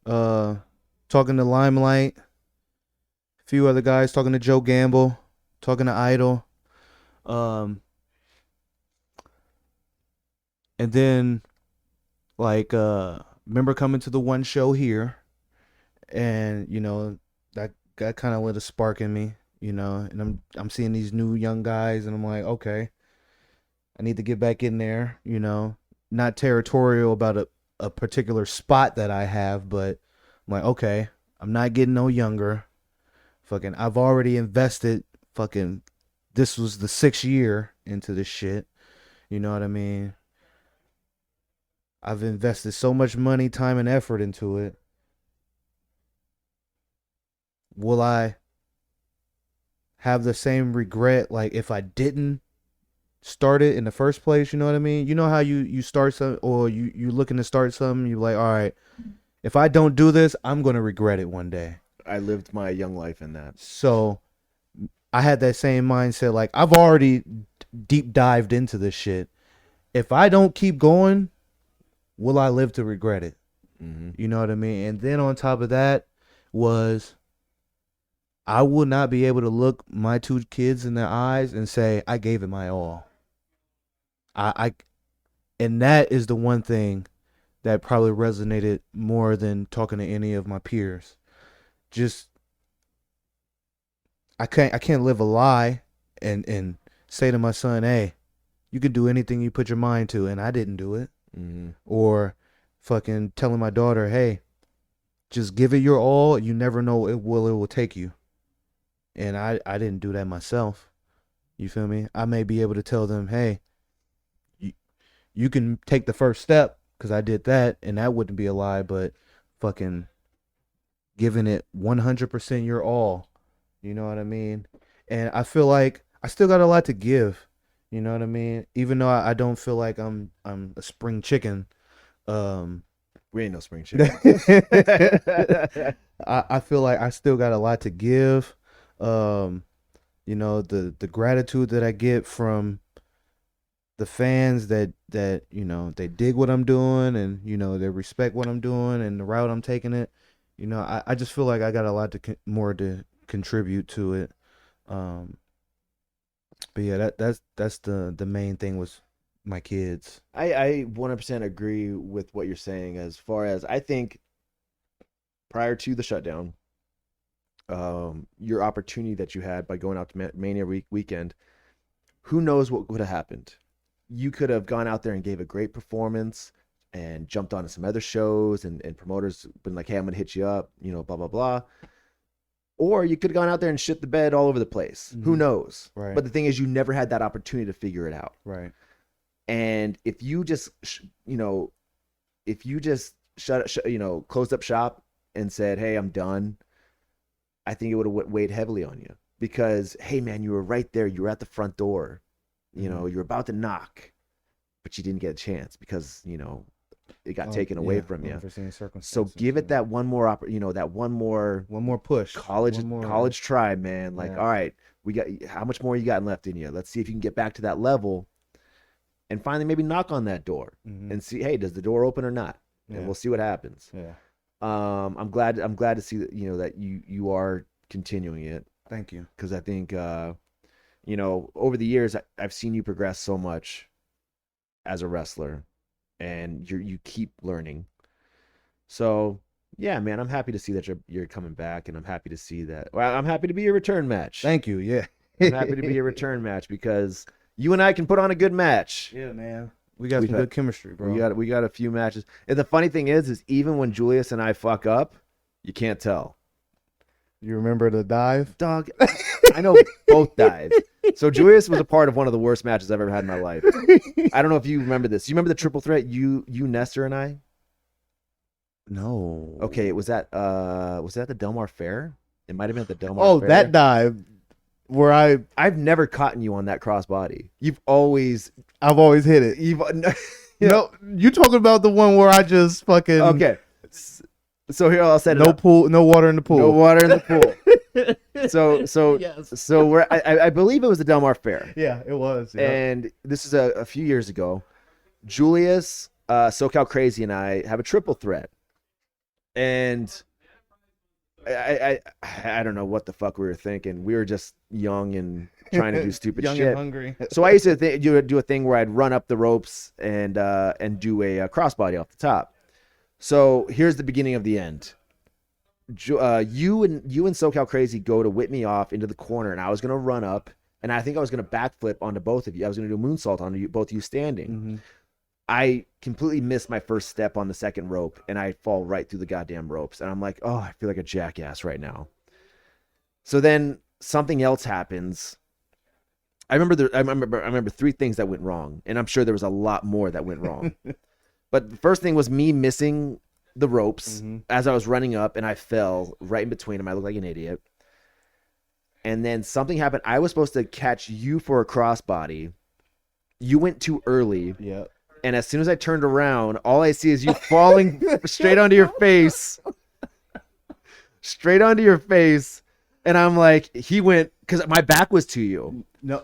talking to Limelight, a few other guys, talking to Joe Gamble, talking to Idol, And then, like, remember coming to the one show here, and that kind of lit a spark in me, and I'm seeing these new young guys, and I'm like, okay, I need to get back in there, not territorial about a particular spot that I have, but I'm like, okay, I'm not getting no younger. Fucking, I've already invested. Fucking, this was the 6th year into this shit. You know what I mean? I've invested so much money, time, and effort into it. Will I have the same regret like if I didn't start it in the first place? You know what I mean? You know how you start something, or you're looking to start something, you're like, all right, if I don't do this, I'm going to regret it one day. I lived my young life in that. So I had that same mindset. Like, I've already deep dived into this shit. If I don't keep going, will I live to regret it? Mm-hmm. You know what I mean? And then on top of that was, I will not be able to look my 2 kids in their eyes and say, I gave it my all. And that is the one thing that probably resonated more than talking to any of my peers. Just, I can't live a lie and say to my son, hey, you can do anything you put your mind to, and I didn't do it. Mm-hmm. Or fucking telling my daughter, hey, just give it your all. You never know it will take you. And I didn't do that myself. You feel me? I may be able to tell them, hey, you can take the first step, because I did that, and that wouldn't be a lie, but fucking giving it 100% your all. You know what I mean? And I feel like I still got a lot to give. You know what I mean? Even though I don't feel like I'm a spring chicken. We ain't no spring chicken. I feel like I still got a lot to give. The gratitude that I get from the fans that they dig what I'm doing, and they respect what I'm doing and the route I'm taking it. I just feel like I got a lot more to contribute to it. But yeah, that's the main thing was my kids. I 100% agree with what you're saying. As far as, I think prior to the shutdown, your opportunity that you had by going out to Mania weekend, who knows what would have happened. You could have gone out there and gave a great performance and jumped onto some other shows, and promoters been like, hey, I'm gonna hit you up, blah blah blah. Or you could have gone out there and shit the bed all over the place. Mm-hmm. Who knows? Right. But the thing is, you never had that opportunity to figure it out. Right. And if you just, closed up shop and said, hey, I'm done, I think it would have weighed heavily on you. Because, hey, man, you were right there. You were at the front door. You were about to knock, but you didn't get a chance because, it got taken away from you. So give it that one more one more push, college try, man. Like, all right, we got, how much more you got left in you? Let's see if you can get back to that level, and finally maybe knock on that door and see, hey, does the door open or not? And we'll see what happens. Yeah. I'm glad to see that that you are continuing it. Thank you. Because I think over the years I've seen you progress so much as a wrestler, and you keep learning. So yeah, man, I'm happy to see that you're coming back, and I'm happy to see that. Well, I'm happy to be your return match. Thank you. Yeah, I'm happy to be your return match because you and I can put on a good match. Yeah, man. We got some good chemistry, bro. We got a few matches. And the funny thing is even when Julius and I fuck up, you can't tell. You remember the dive? Dog, I know both dives. So Julius was a part of one of the worst matches I've ever had in my life. I don't know if you remember this. You remember the triple threat, you Nestor and I? No. Okay, was that the Delmar Fair? It might have been at the Delmar Fair. Oh, that dive where I've never caught you on that crossbody. I've always hit it. No, you talking about the one where I just fucking okay. So here I'll set it up. No water in the pool. No water in the pool. So yes. So we're I believe it was the Delmar Fair. Yeah, it was. Yeah. And this is a few years ago. Julius, SoCal Crazy, and I have a triple threat. And I don't know what the fuck we were thinking. We were just young and trying to do stupid Young shit. and hungry. So I used to do a thing where I'd run up the ropes and do a crossbody off the top. So here's the beginning of the end. You and SoCal Crazy go to whip me off into the corner, and I was gonna run up, and I think I was gonna backflip onto both of you. I was gonna do a moonsault onto you, both of you standing. Mm-hmm. I completely missed my first step on the second rope, and I fall right through the goddamn ropes. And I'm like, oh, I feel like a jackass right now. So then something else happens. I remember three things that went wrong, and I'm sure there was a lot more that went wrong. But the first thing was me missing the ropes as I was running up, and I fell right in between them. I looked like an idiot. And then something happened. I was supposed to catch you for a crossbody. You went too early. Yep. And as soon as I turned around, all I see is you falling straight onto your face. Straight onto your face. And I'm like, he went, because my back was to you. No,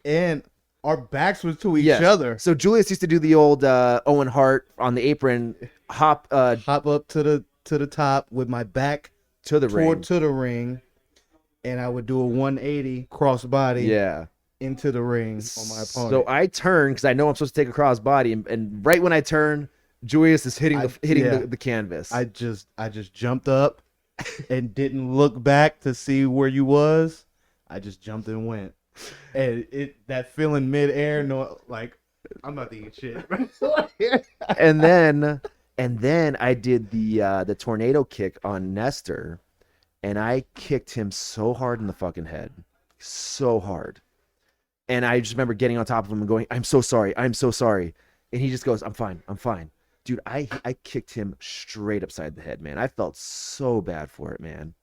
and our backs was to each Yes. other. So Julius used to do the old Owen Hart on the apron, hop Hop up to the top with my back to the ring. toward to the ring, and I would do a 180 crossbody Yeah. into the ring on my opponent. So I turn because I know I'm supposed to take a crossbody, and right when I turn, Julius is hitting the canvas. I just jumped up and didn't look back to see where you was. I just jumped and went. And that feeling midair, no, like I'm not eating shit. and then I did the tornado kick on Nestor, and I kicked him so hard in the fucking head, so hard. And I just remember getting on top of him and going, I'm so sorry. And he just goes, I'm fine. Dude, I kicked him straight upside the head, man. I felt so bad for it, man.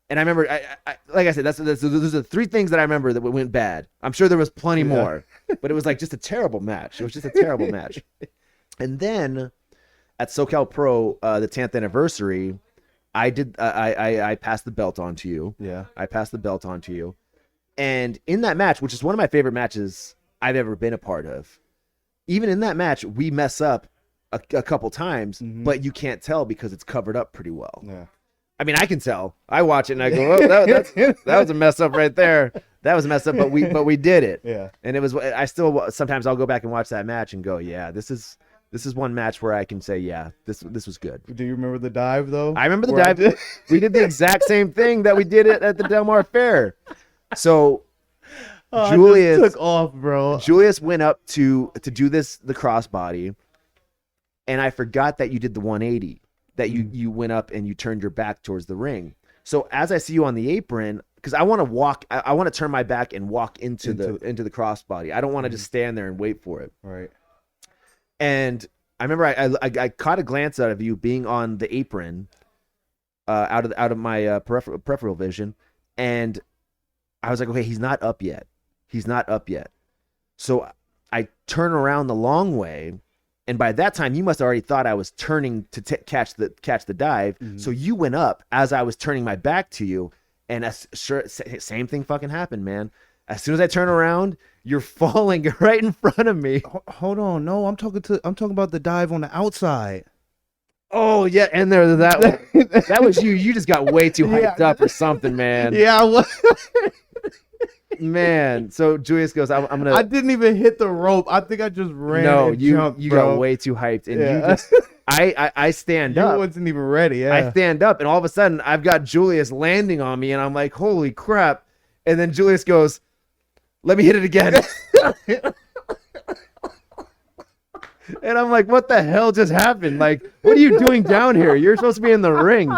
And I remember, I like I said, those are three things that I remember that went bad. I'm sure there was plenty more, but it was like just a terrible match. It was just a terrible match. And then at SoCal Pro, the 10th anniversary, I passed the belt on to you. Yeah. I passed the belt on to you. And in that match, which is one of my favorite matches I've ever been a part of, even in that match, we mess up a couple times, but you can't tell because it's covered up pretty well. Yeah. I mean, I can tell. I watch it and I go, oh, that was a mess up right there. That was a mess up, but we did it. Yeah. And it was. I still sometimes I'll go back and watch that match and go, yeah, this is one match where I can say, yeah, this was good. Do you remember the dive though? I remember the dive. We did the exact same thing that we did it at the Del Mar Fair. So Julius I just took off, bro. Julius went up to do the crossbody, and I forgot that you did the 180. That you went up and you turned your back towards the ring. So as I see you on the apron, because I want to walk, I want to turn my back and walk into the crossbody. I don't want to just stand there and wait for it. Right. And I remember I caught a glance out of you being on the apron, out of my peripheral vision, and I was like, okay, he's not up yet. So I turn around the long way. And by that time, you must have already thought I was turning to catch the dive. So you went up as I was turning my back to you, and same thing fucking happened, man. As soon as I turn around, you're falling right in front of me. Hold on, no, I'm talking about the dive on the outside. Oh yeah, and that was you. You just got way too hyped up or something, man. Yeah, I was. Man, so Julius goes, I'm gonna. I didn't even hit the rope. I think I just ran. No, and you jumped, you bro. got way too hyped, and Yeah. you just. I stand You up. wasn't even ready. Yeah. I stand up, and all of a sudden, I've got Julius landing on me, and I'm like, holy crap! And then Julius goes, "Let me hit it again." And I'm like, what the hell just happened? Like, what are you doing down here? You're supposed to be in the ring.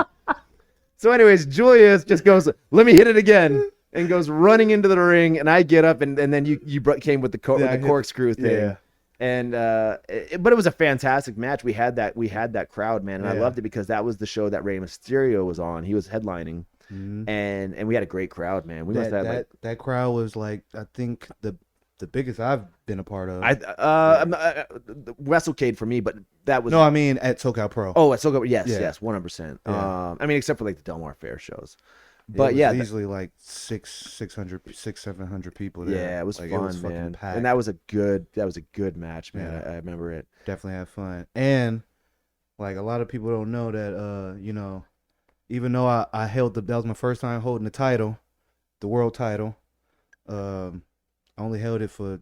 So anyways, Julius just goes, let me hit it again, and goes running into the ring, and I get up, and then you came with the corkscrew thing. Yeah. And but it was a fantastic match. We had that crowd, man, and I loved it because that was the show that Rey Mysterio was on. He was headlining, and we had a great crowd, man. We must have had that crowd was like, I think the biggest I've been a part of. WrestleCade for me, but that was No, I mean at SoCal Pro. Oh, it's so good. Yes, Yeah. yes, 100%. Yeah. I mean, except for like the Del Mar Fair shows, It but was yeah, easily like 700 people there. yeah, it was Like, fun, fucking man. packed. And that was a good match, man. Yeah. I remember it. Definitely had fun. And like a lot of people don't know that even though I held that was my first time holding the title, the world title. I only held it for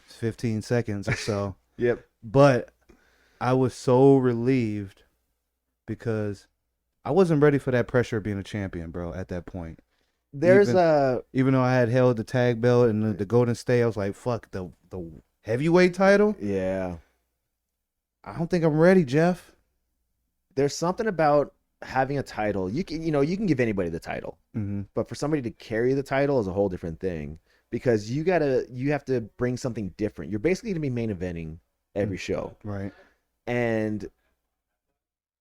15 seconds or so. Yep. But I was so relieved because I wasn't ready for that pressure of being a champion, bro, at that point. There's even though I had held the tag belt and the Golden State, I was like, fuck, the heavyweight title? Yeah. I don't think I'm ready, Jeff. There's something about having a title. You can give anybody the title. Mm-hmm. But for somebody to carry the title is a whole different thing, because you have to bring something different. You're basically going to be main eventing every show. Right. And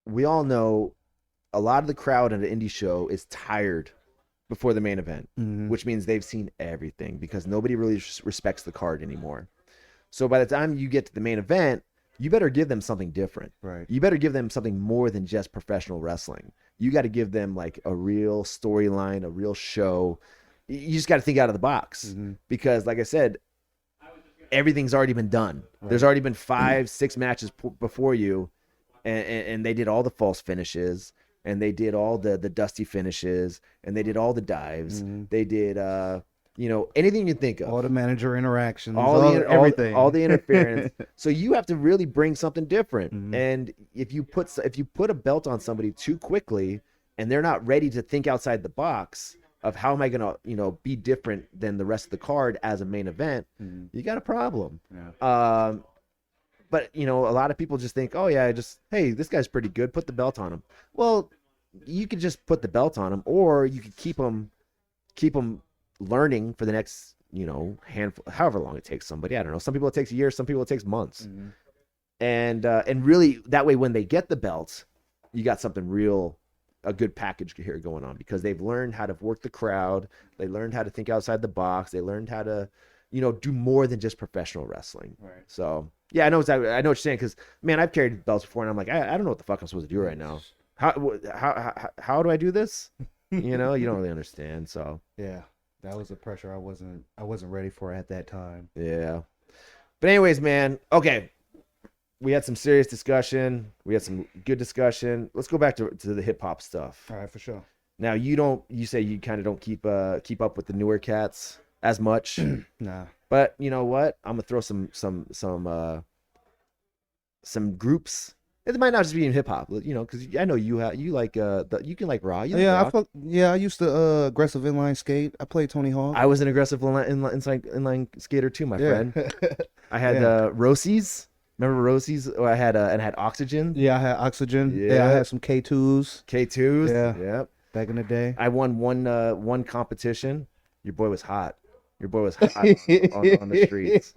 we all know a lot of the crowd at an indie show is tired before the main event, which means they've seen everything, because nobody really respects the card anymore. So by the time you get to the main event, you better give them something different. Right. You better give them something more than just professional wrestling. You got to give them like a real storyline, a real show. You just got to think out of the box, because like I said, everything's already been done. Right. There's already been 5-6 matches before you, and they did all the false finishes, and they did all the dusty finishes, and they did all the dives. They did anything you think of. All the manager interactions, everything. All the interference. So you have to really bring something different. And if you put a belt on somebody too quickly and they're not ready to think outside the box of how am I going to, be different than the rest of the card as a main event, you got a problem. Yeah. But, a lot of people just think, oh, yeah, hey, this guy's pretty good. Put the belt on him. Well, you could just put the belt on him, or you could keep him learning for the next, handful, however long it takes somebody. I don't know. Some people it takes years. Some people it takes months. And really, that way, when they get the belt, you got something a good package here going on, because they've learned how to work the crowd. They learned how to think outside the box. They learned how to, do more than just professional wrestling. Right. So, yeah, I know what you're saying, because, man, I've carried belts before, and I'm like, I don't know what the fuck I'm supposed to do right now. How do I do this? You don't really understand. So, yeah, that was the pressure I wasn't ready for at that time. Yeah. But anyways, man, okay. We had some serious discussion. We had some good discussion. Let's go back to the hip hop stuff. All right, for sure. Now, you say you kind of don't keep up with the newer cats as much. Nah. But you know what? I'm gonna throw some groups. It might not just be in hip hop, because I know you like you can like Raw. I used to aggressive inline skate. I played Tony Hawk. I was an aggressive inline skater too, my friend. I had Rosie's. Remember Rosie's? I had Oxygen. Yeah, I had Oxygen. Yeah, I had some K2s. K2s. Yeah. Yep. Back in the day. I won one competition. Your boy was hot. Your boy was hot on the streets.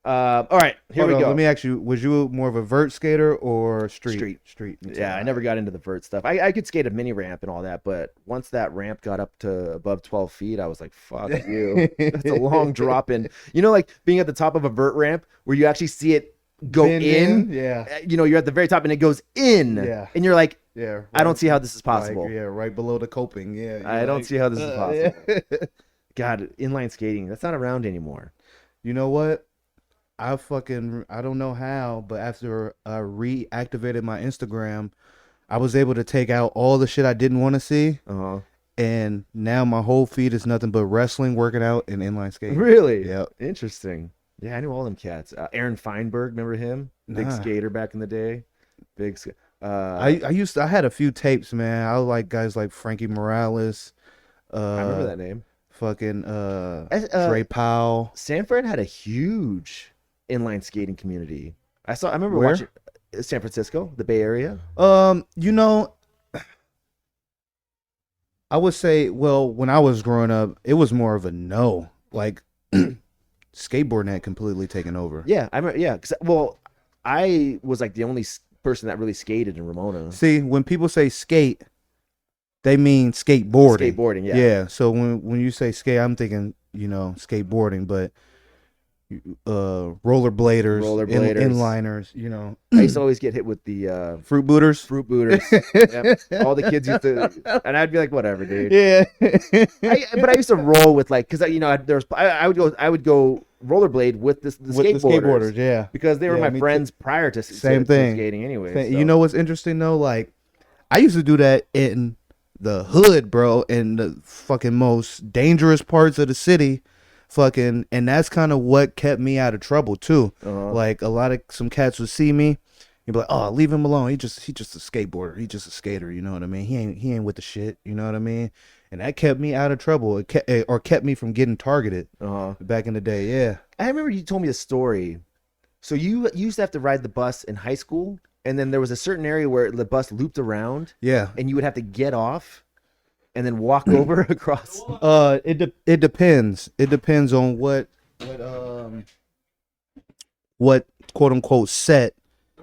All right, here we go. Let me ask you: was you more of a vert skater or street? Street. Yeah, I never got into the vert stuff. I could skate a mini ramp and all that, but once that ramp got up to above 12 feet, I was like, "Fuck you!" That's a long drop in. Like being at the top of a vert ramp where you actually see it go in. Yeah. You're at the very top and it goes in. Yeah. And you're like, yeah. Right. I don't see how this is possible. Right below the coping. Yeah. I don't see how this is possible. God, inline skating, that's not around anymore. You know what? I don't know how, but after I reactivated my Instagram, I was able to take out all the shit I didn't want to see. Uh-huh. And now my whole feed is nothing but wrestling, working out, and inline skating. Really? Yeah. Interesting. Yeah, I knew all them cats. Aaron Feinberg, remember him? Big skater back in the day. I had a few tapes, man. I like guys like Frankie Morales. I remember that name. Fucking Trey Powell. San Fran had a huge inline skating community. I remember watching San Francisco, the Bay Area. I would say, well, when I was growing up, it was more of a no. Like skateboarding had completely taken over. Yeah, I remember. Yeah, I was like the only person that really skated in Ramona. See, when people say skate, they mean skateboarding. Skateboarding, yeah. Yeah. So when you say skate, I'm thinking, skateboarding, but rollerbladers, inliners, I used to always get hit with the fruit booters. Yep. All the kids used to, and I'd be like, whatever, dude. Yeah. But I used to roll with because I would go rollerblade with the skateboarders. Yeah, because they were my friends prior to same thing skating anyway. You know what's interesting though? Like, I used to do that in the hood, bro, in the fucking most dangerous parts of the city. Fucking, and that's kind of what kept me out of trouble too. Like some cats would see me, you'd be like, "Oh, leave him alone. He just a skateboarder. He just a skater." You know what I mean? He ain't with the shit. You know what I mean? And that kept me out of trouble. It kept me from getting targeted. Back in the day, yeah. I remember you told me a story. So you used to have to ride the bus in high school, and then there was a certain area where the bus looped around. Yeah. And you would have to get off and then walk over across. It depends. It depends on what quote unquote set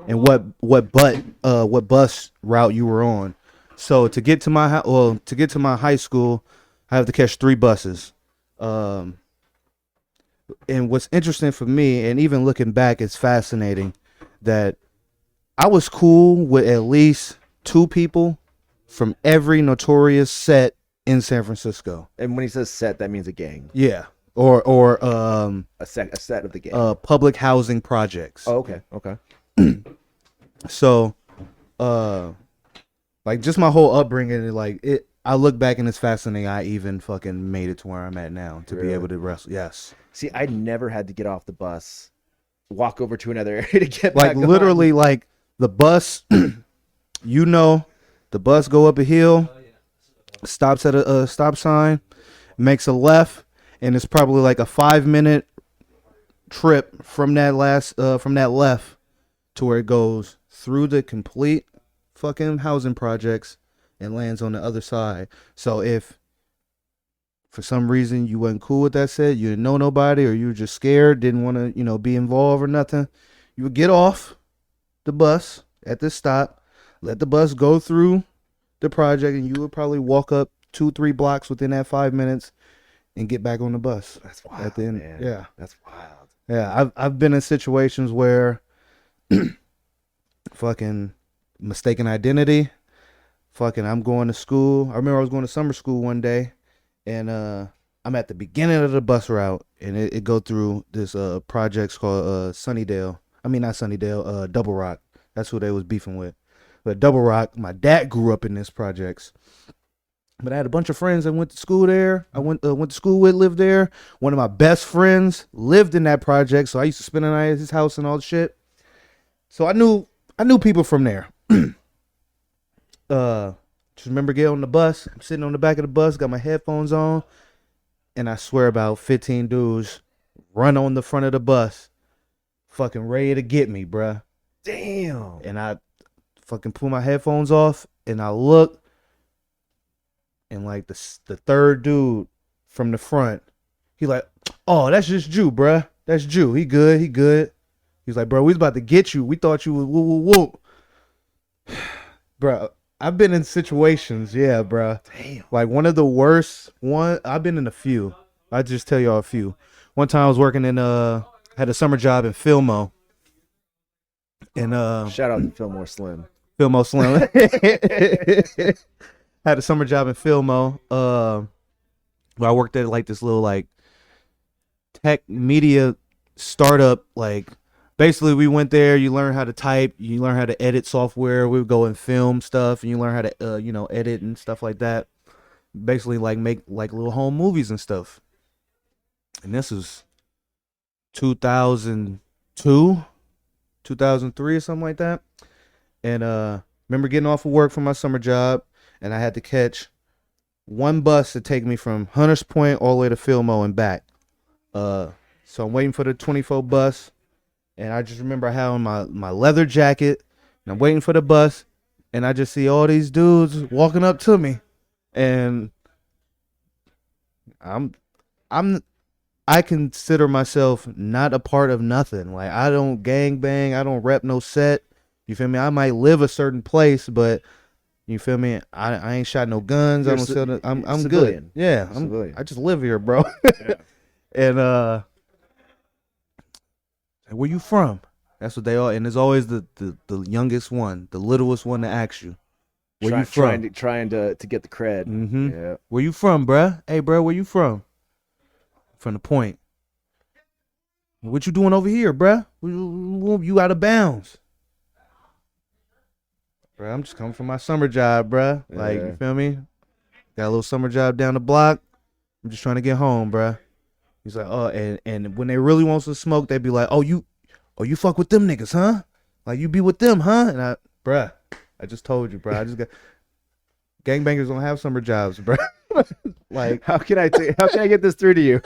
and what bus route you were on. So to get to my high school, I have to catch 3 buses. And what's interesting for me, and even looking back, it's fascinating that I was cool with at least 2 people from every notorious set in San Francisco. And when he says set, that means a gang. Yeah. Or A set of the gang. public housing projects. Oh, okay. So like just my whole upbringing, I look back and it's fascinating I even fucking made it to where I'm at now to be able to wrestle. Yes. See, I never had to get off the bus, walk over to another area to get Like back literally on. like the bus the bus go up a hill, stops at a stop sign, makes a left, and it's probably like a 5-minute trip from that left to where it goes through the complete fucking housing projects and lands on the other side. So if for some reason you wasn't cool with that set, you didn't know nobody, or you were just scared, didn't want to, be involved or nothing, you would get off the bus at this stop, let the bus go through the project, and you would probably walk up 2-3 blocks within that 5 minutes and get back on the bus. That's wild, at the end. man. Yeah. That's wild. Yeah, I've been in situations where fucking mistaken identity. Fucking, I'm going to school. I remember I was going to summer school one day, and I'm at the beginning of the bus route, and it go through this projects called Sunnydale. I mean, not Sunnydale, Double Rock. That's who they was beefing with. But Double Rock, my dad grew up in this projects. But I had a bunch of friends that went to school there. I went to school with, lived there. One of my best friends lived in that project, so I used to spend the night at his house and all the shit. So I knew people from there. Just remember getting on the bus. I'm sitting on the back of the bus, got my headphones on, and I swear about 15 dudes run on the front of the bus, fucking ready to get me, bruh. Damn. And I fucking pull my headphones off, and I look, and like the third dude from the front, he like, "Oh, that's just Jew, bruh. That's Jew. He good. He's like, "Bro, we was about to get you. We thought you was woo woo woo." Bro, I've been in situations, yeah, bro. Damn. Like one of the worst I've been in a few. I just tell y'all a few. One time I was working had a summer job in Fillmore. And Shout out to Fillmore Slim. Fillmore Slim. Had a summer job in Fillmore. Where I worked at like this little like tech media startup. Like basically we went there, you learn how to type, you learn how to edit software. We would go and film stuff, and you learn how to edit and stuff like that. Basically like make like little home movies and stuff. And this was 2002, 2003 or something like that. And remember getting off of work from my summer job, and I had to catch one bus to take me from Hunters Point all the way to Fillmore and back. So I'm waiting for the 24 bus, and I just remember I had on my leather jacket, and I'm waiting for the bus, and I just see all these dudes walking up to me, and I consider myself not a part of nothing. Like I don't gang bang, I don't rep no set. You feel me? I might live a certain place, but you feel me? I ain't shot no guns. You're I don't sell no, I'm civilian. good. Yeah, Civilian. I just live here, bro. Yeah. And where you from? That's what they are. And there's always the youngest one, the littlest one to ask you. Where you from? Trying to get the cred. Mm-hmm. Yeah. Where you from, bruh? Hey, bruh, where you from? From the Point. What you doing over here, bruh? You out of bounds. Bro, I'm just coming from my summer job, bro. Like, Yeah. you feel me? Got a little summer job down the block. I'm just trying to get home, bro. He's like, oh, and when they really want some smoke, they be like, oh, you fuck with them niggas, huh? Like, you be with them, huh? And bruh, I just told you, bro. I just got gangbangers don't have summer jobs, bro. Like, How can I get this through to you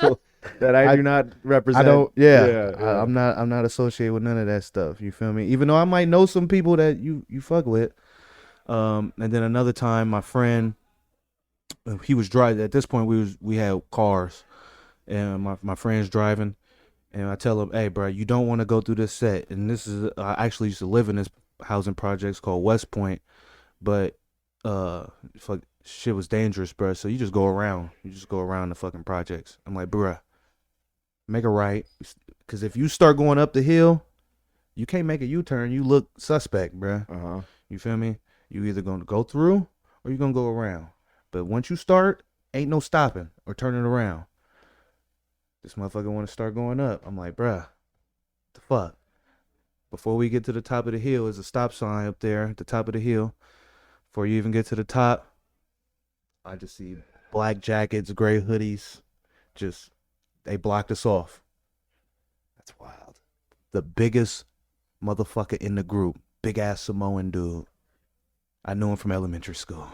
that I do not represent? I don't. Yeah, yeah. I'm not associated with none of that stuff. You feel me? Even though I might know some people that you fuck with. And then another time, my friend, he was driving. At this point, we had cars, and my friend's driving, and I tell him, "Hey, bro, you don't want to go through this set." And this is I actually used to live in this housing projects called West Point, but fuck, shit was dangerous, bro. So you just go around. You just go around the fucking projects. I'm like, bruh, make a right, because if you start going up the hill, you can't make a U-turn. You look suspect, bruh. Uh-huh. You feel me? You either gonna go through or you gonna go around. But once you start, ain't no stopping or turning around. This motherfucker want to start going up. I'm like, bruh, the fuck? Before we get to the top of the hill, there's a stop sign up there at the top of the hill. Before you even get to the top, I just see black jackets, gray hoodies. Just, they blocked us off. That's wild. The biggest motherfucker in the group. Big ass Samoan dude. I knew him from elementary school.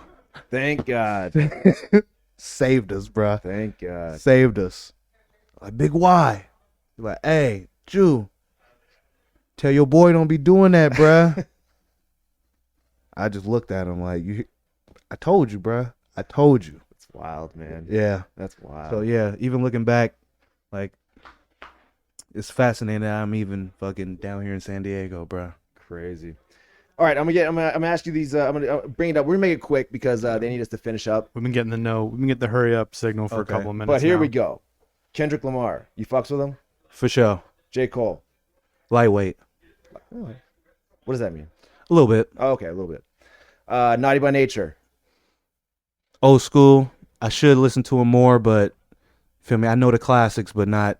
Thank God. Saved us, bruh. Thank God. Saved us. Like, Big Y. Like, hey, Jew, tell your boy don't be doing that, bruh. I just looked at him like, I told you, bruh. I told you. That's wild, man. Yeah. That's wild. So, yeah, even looking back, like, it's fascinating that I'm even fucking down here in San Diego, bruh. Crazy. All right, I'm gonna ask you these. I'm gonna bring it up. We're gonna make it quick because they need us to finish up. We've been getting the hurry up signal for Okay. a couple of minutes. But here now. we go. Kendrick Lamar, you fucks with him? For sure. J. Cole, Lightweight. what does that mean? A little bit. Oh, okay, a little bit. Naughty by Nature. Old school. I should listen to him more, but feel me, I know the classics, but not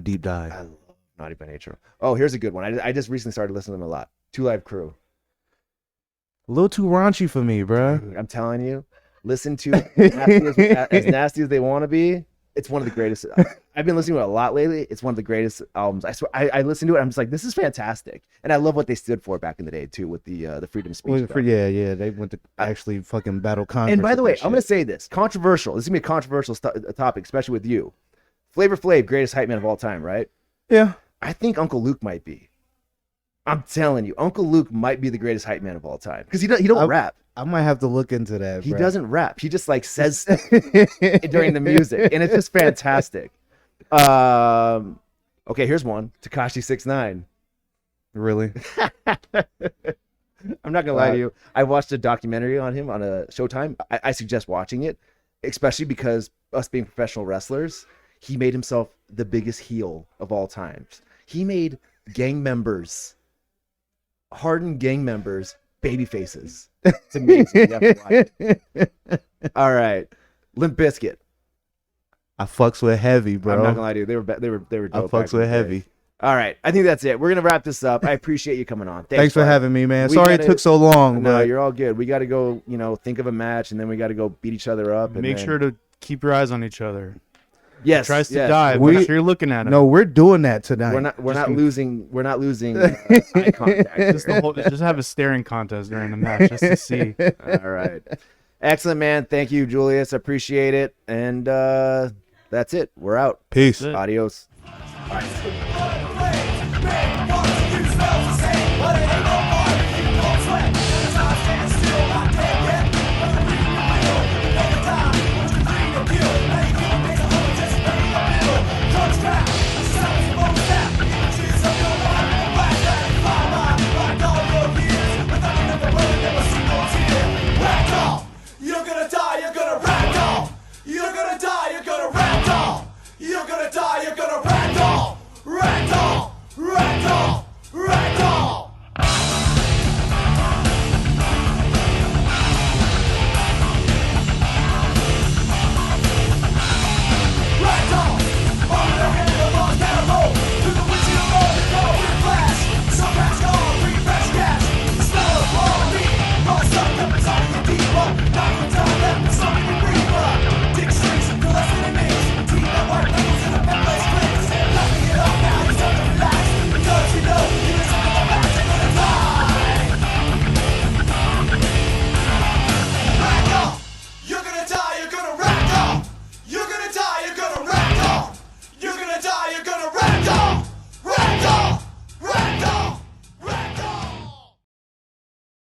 deep dive. I love Naughty by Nature. Oh, here's a good one. I just recently started listening to them a lot. Two Live Crew. A little too raunchy for me, bruh. Dude, I'm telling you, listen to as nasty as they want to be. It's one of the greatest. I've been listening to it a lot lately. It's one of the greatest albums. I swear, I listen to it. I'm just like, this is fantastic, and I love what they stood for back in the day too, with the freedom of speech. stuff. Yeah, they went to actually fucking battle Congress. And by the with way, that I'm going to shit. say this. Controversial. This is going to be a controversial topic, especially with you. Flavor Flav, greatest hype man of all time, right? Yeah. I think Uncle Luke might be. I'm telling you, Uncle Luke might be the greatest hype man of all time. Because he don't rap. I might have to look into that, He bruh. doesn't rap. He just like says stuff during the music. And it's just fantastic. Okay, here's one. Tekashi 6ix9ine. Really? I'm not gonna lie to you. I watched a documentary on him on a Showtime. I suggest watching it, especially because us being professional wrestlers, he made himself the biggest heel of all times. He made gang members, hardened gang members, baby faces. It's amazing. You have to watch it. All right, Limp Bizkit. I fucks with heavy, bro. I'm not gonna lie to you. They were I dope. back fucks in the with day. heavy. All right, I think that's it. We're gonna wrap this up. I appreciate you coming on. Thanks for brother. having me, man. We Sorry gotta- it took so long, No, but you're all good. We got to go, think of a match, and then we got to go beat each other up. And Make then- sure to keep your eyes on each other. yes, Tries to yes. dive. We- Make sure you're looking at him. no, we're doing that tonight. We're not losing eye contact. Just have a staring contest during the match just to see. All right, excellent, man. Thank you, Julius. Appreciate it. And that's it. We're out. Peace. That's it. Adios. You're gonna die, you're gonna ragdoll. You're gonna die, you're gonna ragdoll. You're gonna die, you're gonna ragdoll. Ragdoll.